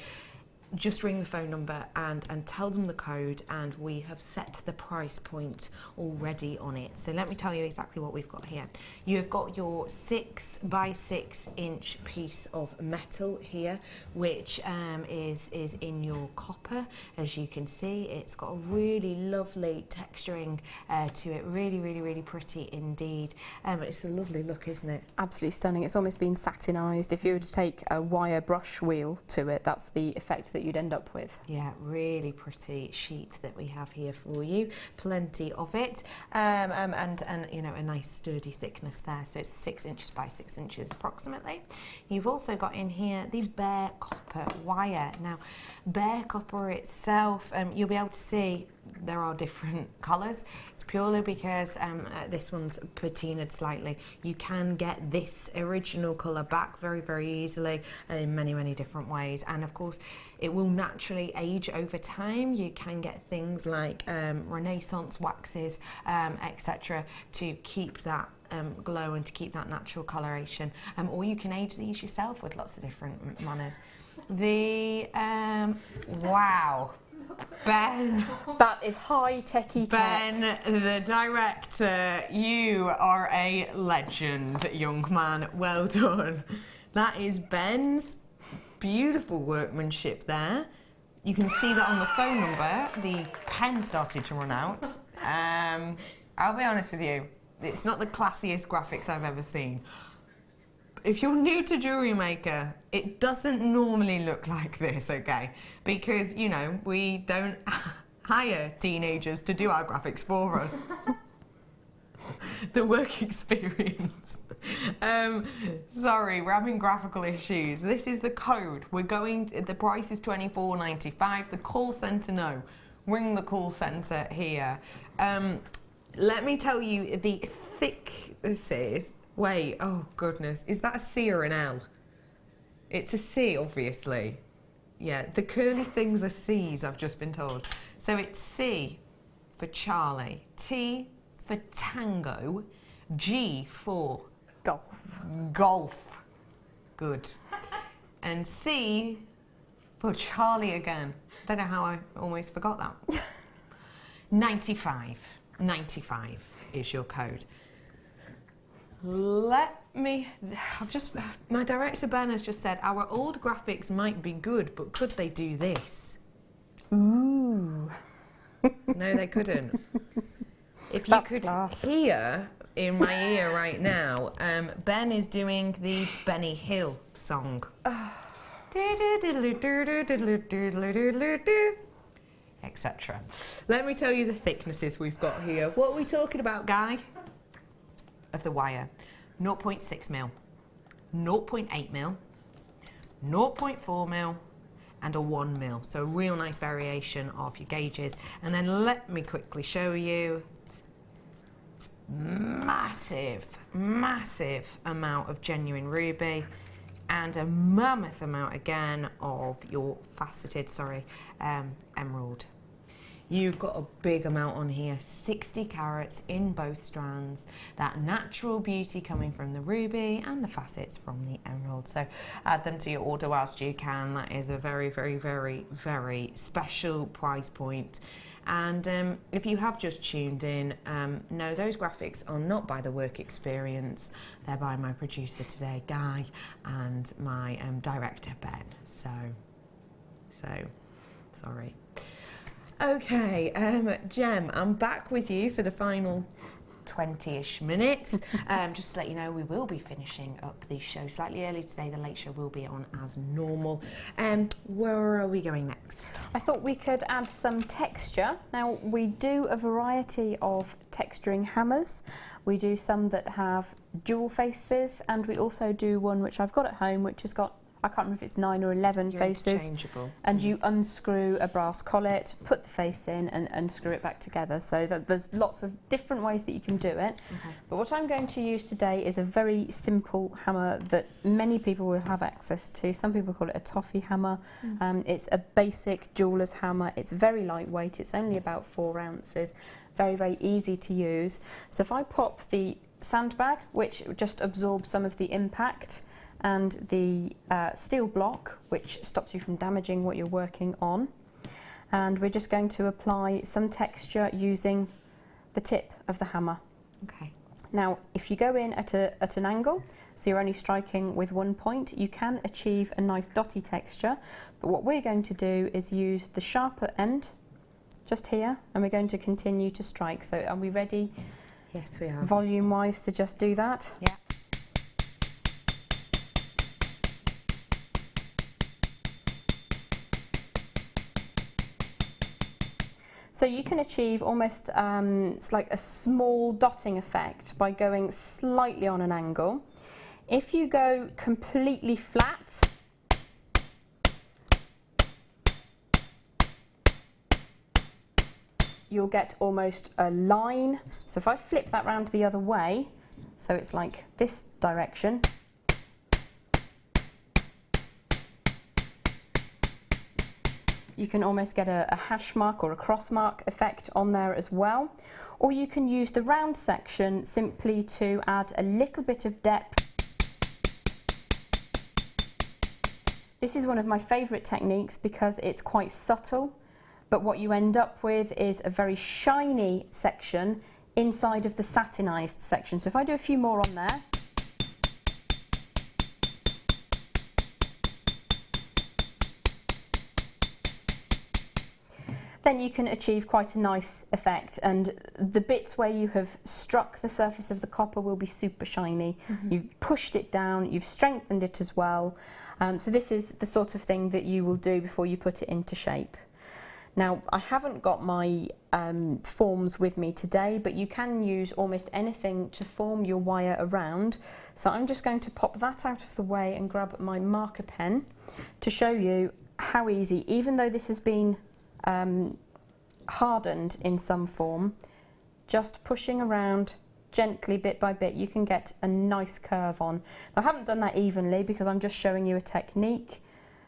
just ring the phone number and tell them the code, and we have set the price point already on it. So let me tell you exactly what we've got here. You've got your 6 by 6 inch piece of metal here, which is in your copper. As you can see, it's got a really lovely texturing to it. Really, really, really pretty indeed. It's a lovely look, isn't it? Absolutely stunning. It's almost been satinized. If you were to take a wire brush wheel to it, that's the effect that you'd end up with. Yeah, really pretty sheet that we have here for you. Plenty of it, and a nice sturdy thickness there. So it's 6 inches by 6 inches approximately. You've also got in here the bare copper wire. Now, bare copper itself, you'll be able to see there are different colours. It's purely because this one's patinaed slightly. You can get this original colour back very, very easily in many, many different ways. And of course, it will naturally age over time. You can get things like Renaissance waxes, etc., to keep that glow and to keep that natural coloration. Or you can age these yourself with lots of different manners. Wow. Ben. That is high-techy tech. Ben, the director, you are a legend, young man. Well done. That is Ben's beautiful workmanship there. You can see that on the phone number. The pen started to run out. I'll be honest with you, it's not the classiest graphics I've ever seen. If you're new to Jewellery Maker, it doesn't normally look like this, okay? Because, we don't hire teenagers to do our graphics for us. The work experience. Sorry, we're having graphical issues. This is the code. The price is $24.95. The call centre, no. Wing the call centre here. Let me tell you the thicknesses. Wait, oh goodness, is that a C or an L? It's a C, obviously. Yeah, the curly things are C's, I've just been told. So it's C for Charlie, T for Tango, G for Golf. Golf. Good. And C for Charlie again. Don't know how I almost forgot that. 95. 95 is your code. Let me, my director Ben has just said, our old graphics might be good, but could they do this? Ooh. No, they couldn't. If you could hear in my ear right now, Ben is doing the Benny Hill song. Etc. Let me tell you the thicknesses we've got here. What are we talking about, Guy? Of the wire. 0.6 mil, 0.8 mil, 0.4 mil, and a 1 mil. So a real nice variation of your gauges. And then let me quickly show you massive, massive amount of genuine ruby and a mammoth amount again of your faceted, emerald. You've got a big amount on here, 60 carats in both strands, that natural beauty coming from the ruby and the facets from the emerald. So add them to your order whilst you can. That is a very, very, very, very special price point. And if you have just tuned in, no, those graphics are not by the work experience. They're by my producer today, Guy, and my director, Ben. So, sorry. Okay, Jem, I'm back with you for the final 20-ish minutes. Just to let you know, we will be finishing up the show slightly early today. The late show will be on as normal. Where are we going next? I thought we could add some texture. Now, we do a variety of texturing hammers. We do some that have dual faces, and we also do one which I've got at home, which has got, I can't remember if it's 9 or 11 faces, and you unscrew a brass collet, put the face in and unscrew it back together. So that there's lots of different ways that you can do it. Okay. But what I'm going to use today is a very simple hammer that many people will have access to. Some people call it a toffee hammer. It's a basic jeweller's hammer. It's very lightweight. It's only about 4 ounces. Very, very easy to use. So if I pop the sandbag, which just absorbs some of the impact, and the steel block, which stops you from damaging what you're working on. And we're just going to apply some texture using the tip of the hammer. Okay. Now, if you go in at an angle, so you're only striking with one point, you can achieve a nice dotty texture. But what we're going to do is use the sharper end, just here, and we're going to continue to strike. So are we ready? Yes, we are. Volume-wise to just do that? Yeah. So you can achieve almost it's like a small dotting effect by going slightly on an angle. If you go completely flat, you'll get almost a line. So if I flip that round the other way, so it's like this direction, you can almost get a hash mark or a cross mark effect on there as well. Or you can use the round section simply to add a little bit of depth. This is one of my favourite techniques because it's quite subtle, but what you end up with is a very shiny section inside of the satinized section. So if I do a few more on there, then you can achieve quite a nice effect, and the bits where you have struck the surface of the copper will be super shiny. You've pushed it down, you've strengthened it as well. So this is the sort of thing that you will do before you put it into shape. Now, I haven't got my forms with me today, but you can use almost anything to form your wire around. So I'm just going to pop that out of the way and grab my marker pen to show you how easy, even though this has been hardened in some form, just pushing around gently bit by bit, you can get a nice curve on. I haven't done that evenly because I'm just showing you a technique,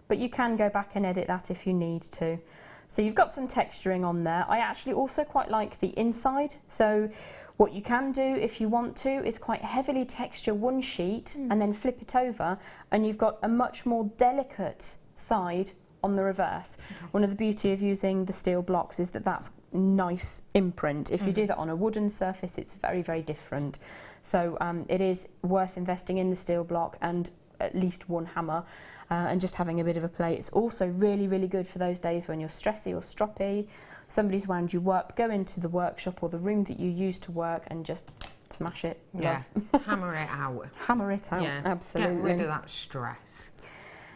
but you can go back and edit that if you need to. So you've got some texturing on there. I actually also quite like the inside. So what you can do if you want to is quite heavily texture one sheet and then flip it over, and you've got a much more delicate side on the reverse. One of the beauty of using the steel blocks is that that's nice imprint. If you do that on a wooden surface, it's very, very different. So it is worth investing in the steel block and at least one hammer and just having a bit of a play. It's also really, really good for those days when you're stressy or stroppy, somebody's wound you up, go into the workshop or the room that you use to work and just smash it. Yeah, hammer it out. Hammer it out, Yeah, absolutely. get rid of that stress.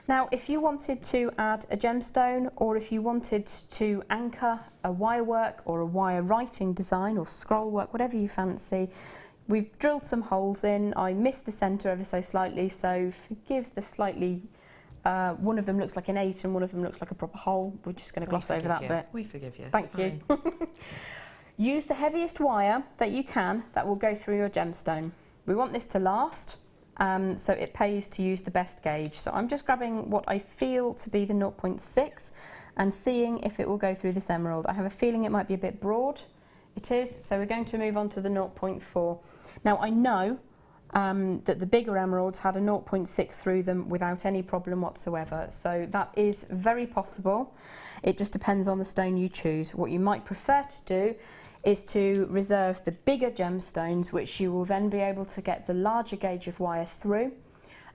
Now, if you wanted to add a gemstone, or if you wanted to anchor a wire work or a wire writing design or scroll work, whatever you fancy, we've drilled some holes in. I missed the centre ever so slightly, so forgive the slightly, one of them looks like an 8 and one of them looks like a proper hole. We're just going to gloss over that bit. We forgive you. Thank you. Use the heaviest wire that you can that will go through your gemstone. We want this to last. So it pays to use the best gauge. So I'm just grabbing what I feel to be the 0.6 and seeing if it will go through this emerald. I have a feeling it might be a bit broad. It is, so we're going to move on to the 0.4. Now I know that the bigger emeralds had a 0.6 through them without any problem whatsoever. So that is very possible. It just depends on the stone you choose. What you might prefer to do is to reserve the bigger gemstones, which you will then be able to get the larger gauge of wire through,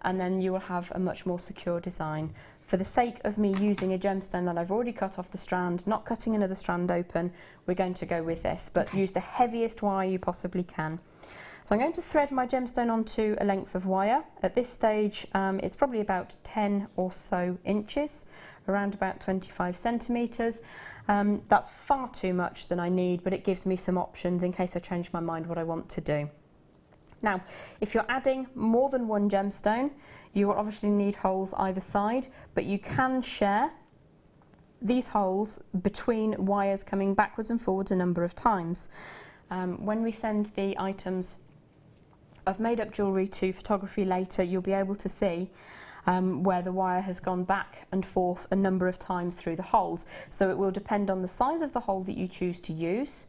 and then you will have a much more secure design. For the sake of me using a gemstone that I've already cut off the strand, not cutting another strand open, we're going to go with this, but use the heaviest wire you possibly can. So I'm going to thread my gemstone onto a length of wire. At this stage, it's probably about 10 or so inches, around about 25 centimetres. That's far too much than I need, but it gives me some options in case I change my mind what I want to do. Now, if you're adding more than one gemstone, you will obviously need holes either side, but you can share these holes between wires coming backwards and forwards a number of times. When we send the items of made up jewellery to photography later, you'll be able to see where the wire has gone back and forth a number of times through the holes. So it will depend on the size of the hole that you choose to use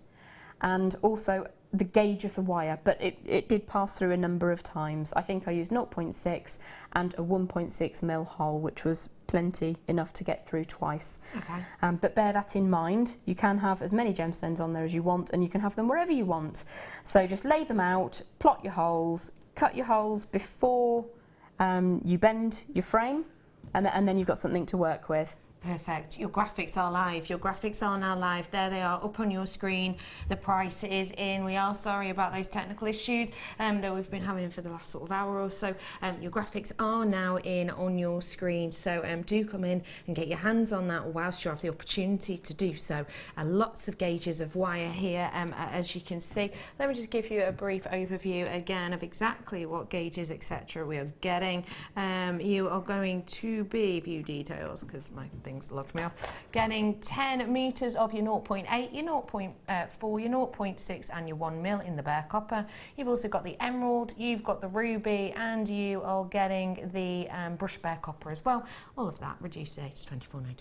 and also the gauge of the wire, but it did pass through a number of times. I think I used 0.6 and a 1.6 mil hole, which was plenty enough to get through twice. Okay. But bear that in mind. You can have as many gemstones on there as you want, and you can have them wherever you want. So just lay them out, plot your holes, cut your holes before you bend your frame, and then you've got something to work with. Perfect. Your graphics are live. Your graphics are now live. There they are up on your screen. The price is in. We are sorry about those technical issues that we've been having for the last sort of hour or so. Your graphics are now in on your screen. So do come in and get your hands on that whilst you have the opportunity to do so. Lots of gauges of wire here, as you can see. Let me just give you a brief overview again of exactly what gauges, etc. we are getting. You are going to be, view details, because my things logged me off, getting 10 metres of your 0.8, your 0.4, your 0.6 and your 1 mil in the bare copper. You've also got the emerald, you've got the ruby, and you are getting the brushed bare copper as well. All of that reduced today to £24.95.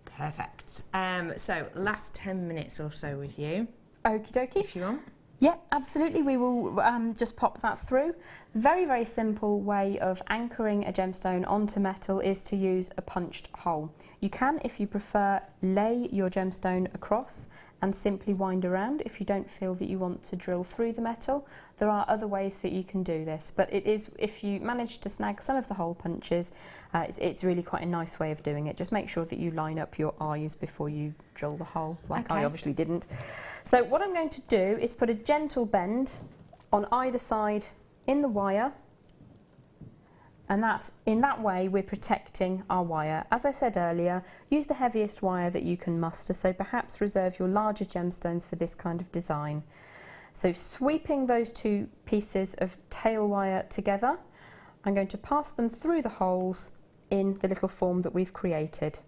Perfect. So last 10 minutes or so with you. Okie dokie. If you want. Yeah, absolutely. We will just pop that through. Very, very simple way of anchoring a gemstone onto metal is to use a punched hole. You can, if you prefer, lay your gemstone across and simply wind around if you don't feel that you want to drill through the metal. There are other ways that you can do this, but it is, if you manage to snag some of the hole punches, it's really quite a nice way of doing it. Just make sure that you line up your eyes before you drill the hole, like I obviously didn't. So what I'm going to do is put a gentle bend on either side in the wire, and in that way we're protecting our wire. As I said earlier, use the heaviest wire that you can muster, so perhaps reserve your larger gemstones for this kind of design. So sweeping those two pieces of tail wire together, I'm going to pass them through the holes in the little form that we've created.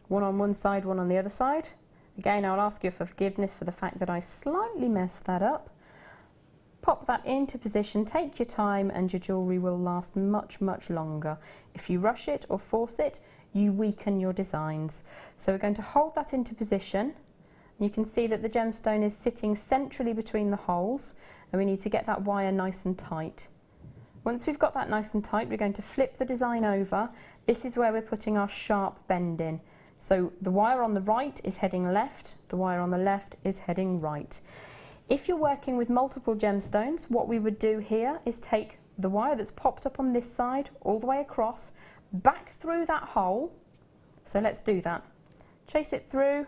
One on one side, one on the other side, Again, I'll ask you for forgiveness for the fact that I slightly messed that up. Pop that into position, take your time, and your jewellery will last much, much longer. If you rush it or force it, you weaken your designs. So we're going to hold that into position. You can see that the gemstone is sitting centrally between the holes, and we need to get that wire nice and tight. Once we've got that nice and tight, we're going to flip the design over. This is where we're putting our sharp bend in. So the wire on the right is heading left, the wire on the left is heading right. If you're working with multiple gemstones, what we would do here is take the wire that's popped up on this side all the way across, back through that hole. So let's do that. Chase it through.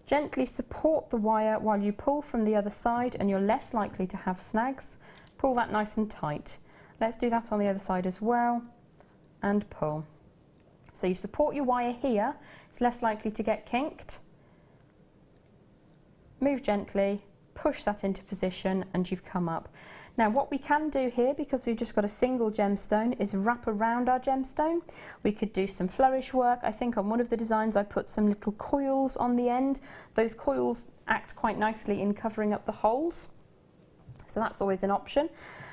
Gently support the wire while you pull from the other side, and you're less likely to have snags. Pull that nice and tight. Let's do that on the other side as well, and pull. So you support your wire here, it's less likely to get kinked. Move gently, push that into position, and you've come up. Now what we can do here, because we've just got a single gemstone, is wrap around our gemstone. We could do some flourish work. I think on one of the designs I put some little coils on the end. Those coils act quite nicely in covering up the holes. So that's always an option.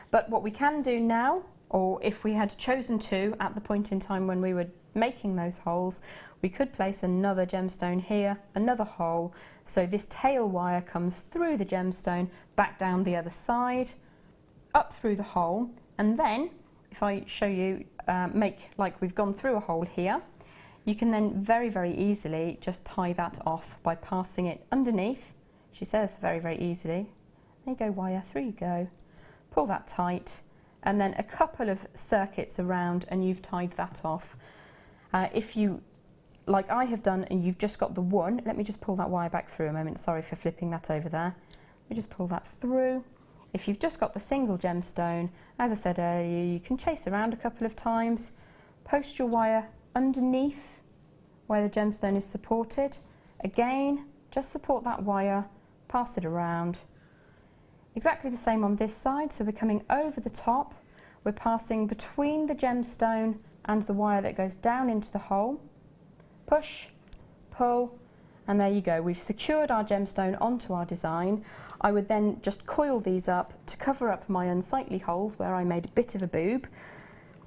But what we can do now, or if we had chosen to at the point in time when we were making those holes, we could place another gemstone here, another hole, so this tail wire comes through the gemstone, back down the other side, up through the hole, and then if I show you, make like we've gone through a hole here, you can then very, very easily just tie that off by passing it underneath. She says very, very easily. There you go, wire, through you go. Pull that tight, and then a couple of circuits around, and you've tied that off. If you, like I have done, and you've just got the one, let me just pull that wire back through a moment, sorry for flipping that over there. Let me just pull that through. If you've just got the single gemstone, as I said earlier, you can chase around a couple of times, post your wire underneath where the gemstone is supported. Again, just support that wire, pass it around. Exactly the same on this side, so we're coming over the top, we're passing between the gemstone and the wire that goes down into the hole. Push, pull, and there you go. We've secured our gemstone onto our design. I would then just coil these up to cover up my unsightly holes where I made a bit of a boob,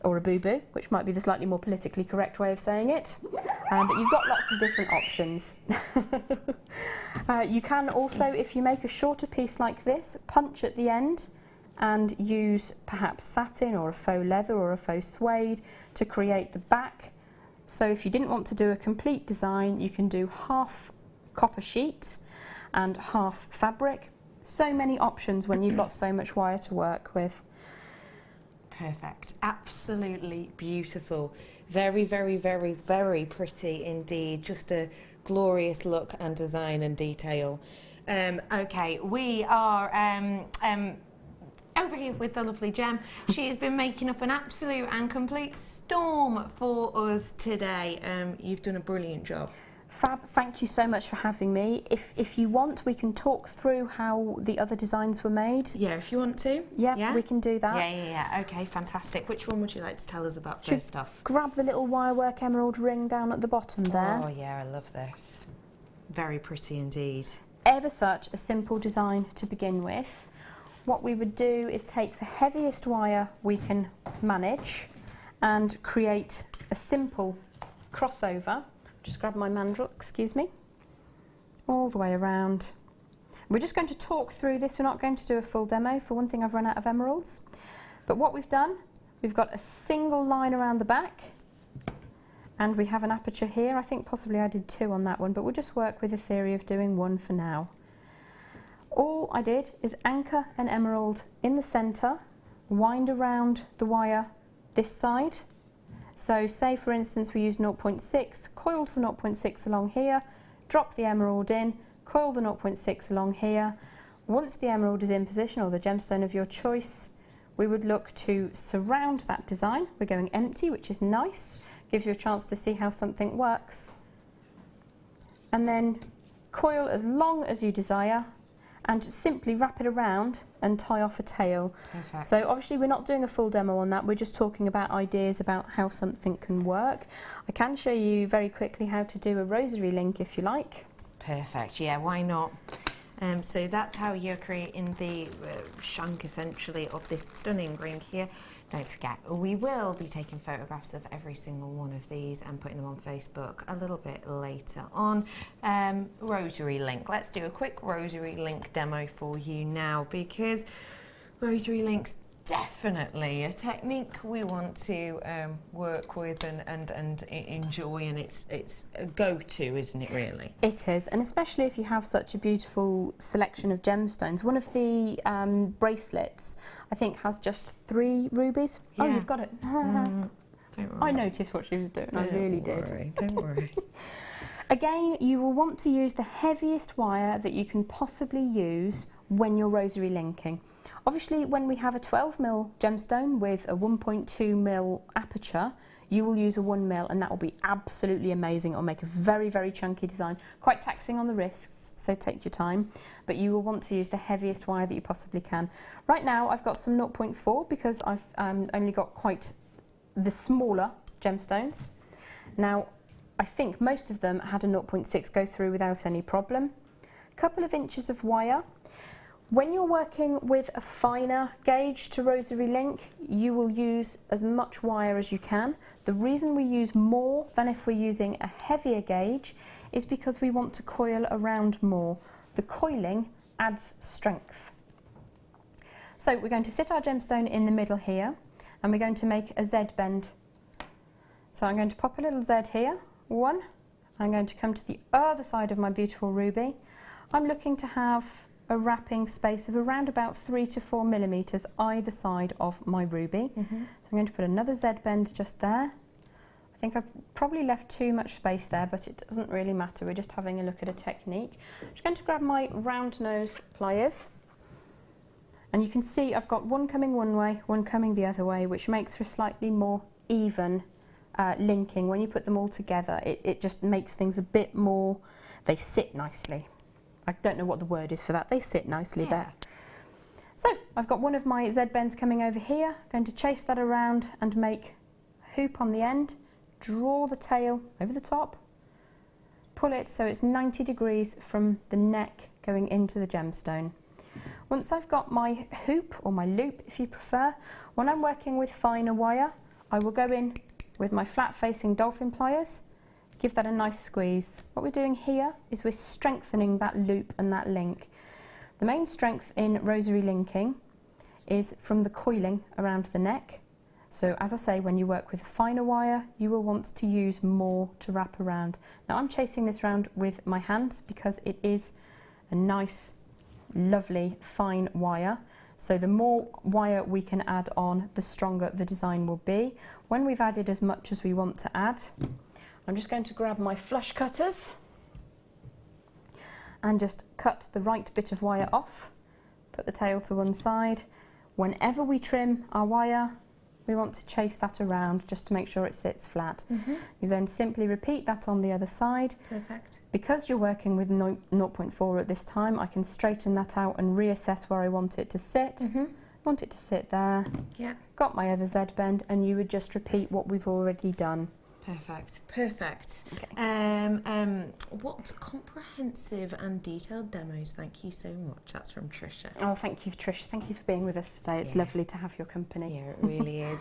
or a boo-boo, which might be the slightly more politically correct way of saying it. But you've got lots of different options. You can also, if you make a shorter piece like this, punch at the end and use perhaps satin or a faux leather or a faux suede to create the back. So if you didn't want to do a complete design, you can do half copper sheet and half fabric. So many options when you've got so much wire to work with. Perfect, absolutely beautiful. Very, very, very, very pretty indeed. Just a glorious look and design and detail. Okay, we are over here with the lovely Gem. She has been making up an absolute and complete storm for us today. You've done a brilliant job. Fab, thank you so much for having me. If you want, we can talk through how the other designs were made. Yeah, if you want to. Yeah, we can do that. Yeah. Okay, fantastic. Which one would you like to tell us about first off? Grab the little wirework emerald ring down at the bottom there. Oh yeah, I love this. Very pretty indeed. Ever such a simple design to begin with. What we would do is take the heaviest wire we can manage and create a simple crossover. Just grab my mandrel, excuse me, all the way around. We're just going to talk through this. We're not going to do a full demo. For one thing, I've run out of emeralds. But what we've done, we've got a single line around the back, and we have an aperture here. I think possibly I did 2 on that one, but we'll just work with the theory of doing 1 for now. All I did is anchor an emerald in the centre, wind around the wire this side. So say for instance we use 0.6, coil the 0.6 along here, drop the emerald in, coil the 0.6 along here. Once the emerald is in position, or the gemstone of your choice, we would look to surround that design. We're going empty, which is nice, gives you a chance to see how something works. And then coil as long as you desire, and just simply wrap it around and tie off a tail. Perfect. So obviously we're not doing a full demo on that, we're just talking about ideas about how something can work. I can show you very quickly how to do a rosary link if you like. Perfect, yeah, why not? So that's how you're creating the shank essentially of this stunning ring here. Don't forget, we will be taking photographs of every single one of these and putting them on Facebook a little bit later on. Rosary link. Let's do a quick rosary link demo for you now, because rosary links definitely a technique we want to work with and enjoy, and it's a go-to, isn't it, really? It is, and especially if you have such a beautiful selection of gemstones. One of the bracelets, I think, has just 3 rubies. Yeah. Oh, you've got it. Don't worry. I noticed what she was doing, I really did. Don't worry. Again, you will want to use the heaviest wire that you can possibly use when you're rosary linking. Obviously, when we have a 12mm gemstone with a 1.2mm aperture, you will use a 1mm, and that will be absolutely amazing. It will make a very, very chunky design, quite taxing on the wrists, so take your time. But you will want to use the heaviest wire that you possibly can. Right now, I've got some 0.4 because I've only got quite the smaller gemstones. Now, I think most of them had a 0.6 go through without any problem. A couple of inches of wire. When you're working with a finer gauge to rosary link, you will use as much wire as you can. The reason we use more than if we're using a heavier gauge is because we want to coil around more. The coiling adds strength. So we're going to sit our gemstone in the middle here, and we're going to make a Z bend. So I'm going to pop a little Z here, 1. I'm going to come to the other side of my beautiful ruby. I'm looking to have a wrapping space of around about 3 to 4mm either side of my ruby. So I'm going to put another Z bend just there. I think I've probably left too much space there, but it doesn't really matter. We're just having a look at a technique. I'm just going to grab my round nose pliers, and you can see I've got one coming one way, one coming the other way, which makes for slightly more even linking. When you put them all together, it just makes things a bit more, they sit nicely. I don't know what the word is for that. They sit nicely there. So I've got one of my Z bends coming over here. Going to chase that around and make a hoop on the end. Draw the tail over the top. Pull it so it's 90 degrees from the neck going into the gemstone. Once I've got my hoop, or my loop if you prefer, when I'm working with finer wire, I will go in with my flat facing dolphin pliers. Give that a nice squeeze. What we're doing here is we're strengthening that loop and that link. The main strength in rosary linking is from the coiling around the neck. So as I say, when you work with a finer wire, you will want to use more to wrap around. Now I'm chasing this around with my hands because it is a nice, lovely, fine wire. So the more wire we can add on, the stronger the design will be. When we've added as much as we want to add, I'm just going to grab my flush cutters and just cut the right bit of wire off, put the tail to one side. Whenever we trim our wire, we want to chase that around just to make sure it sits flat. You then simply repeat that on the other side. Perfect. Because you're working with 0.4 at this time, I can straighten that out and reassess where I want it to sit. Want it to sit there. Yeah. Got my other Z bend, and you would just repeat what we've already done. Perfect, perfect. Okay. What comprehensive and detailed demos, thank you so much. That's from Trisha. Oh, thank you, Trish. Thank you for being with us today. It's lovely to have your company. Yeah, it really is.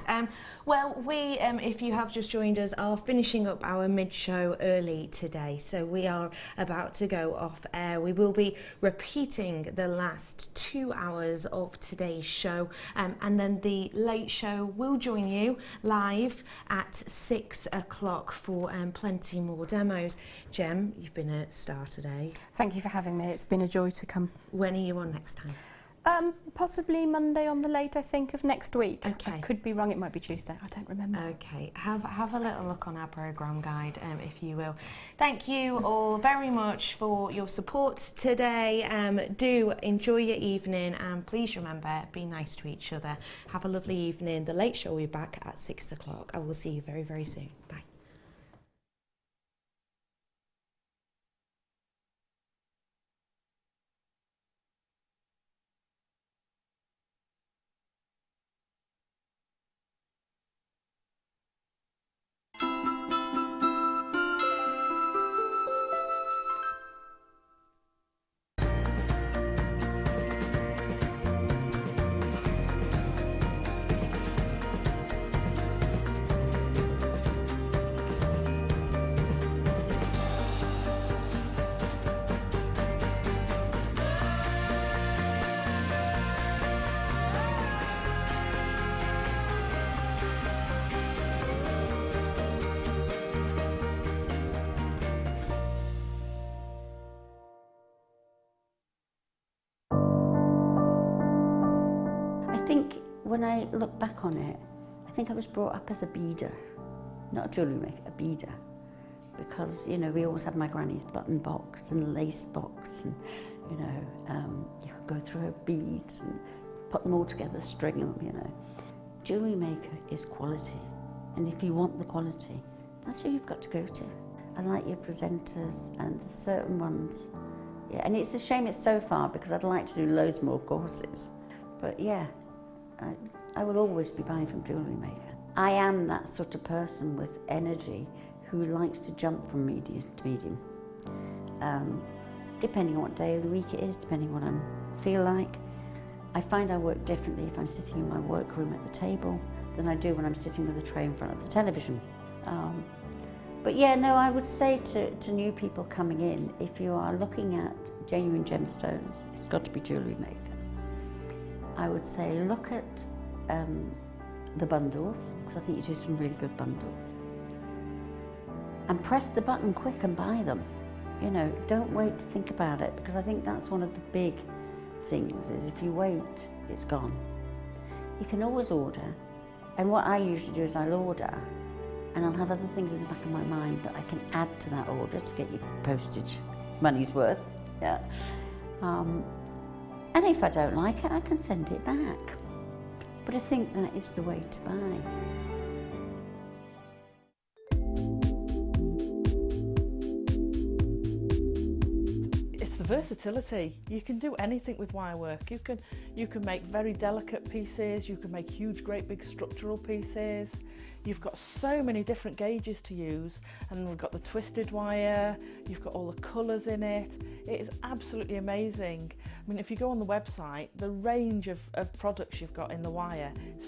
Well, we, if you have just joined us, are finishing up our mid-show early today, so we are about to go off air. We will be repeating the last 2 hours of today's show, and then the late show will join you live at 6 o'clock for plenty more demos. Jem, you've been a star today. Thank you for having me. It's been a joy to come. When are you on next time? Possibly Monday on the late, I think, of next week. Okay. I could be wrong. It might be Tuesday. I don't remember. Okay. Have a little look on our programme guide, if you will. Thank you all very much for your support today. Do enjoy your evening, and please remember, be nice to each other. Have a lovely evening. The late show will be back at 6 o'clock. I will see you very, very soon. Bye. think when I look back on it, I think I was brought up as a beader, not a jewellery maker, a beader. Because, you know, we always had my granny's button box and lace box, and, you know, you could go through her beads and put them all together, string them, you know. Jewellery Maker is quality, and if you want the quality, that's who you've got to go to. I like your presenters and the certain ones. Yeah, and it's a shame it's so far because I'd like to do loads more courses. But yeah, I will always be buying from Jewellery Maker. I am that sort of person with energy who likes to jump from medium to medium. Depending on what day of the week it is, depending on what I feel like. I find I work differently if I'm sitting in my workroom at the table than I do when I'm sitting with a tray in front of the television. But yeah, no, I would say to new people coming in, if you are looking at genuine gemstones, it's got to be Jewellery Maker. I would say look at the bundles, because I think you do some really good bundles. And press the button quick and buy them. You know, don't wait to think about it, because I think that's one of the big things, is if you wait, it's gone. You can always order, and what I usually do is I'll order, and I'll have other things in the back of my mind that I can add to that order to get your postage money's worth. Yeah. And if I don't like it, I can send it back. But I think that is the way to buy. Versatility. You can do anything with wire work. You can make very delicate pieces, you can make huge great big structural pieces. You've got so many different gauges to use, and we've got the twisted wire, you've got all the colours in it. It is absolutely amazing. I mean, if you go on the website, the range of products you've got in the wire is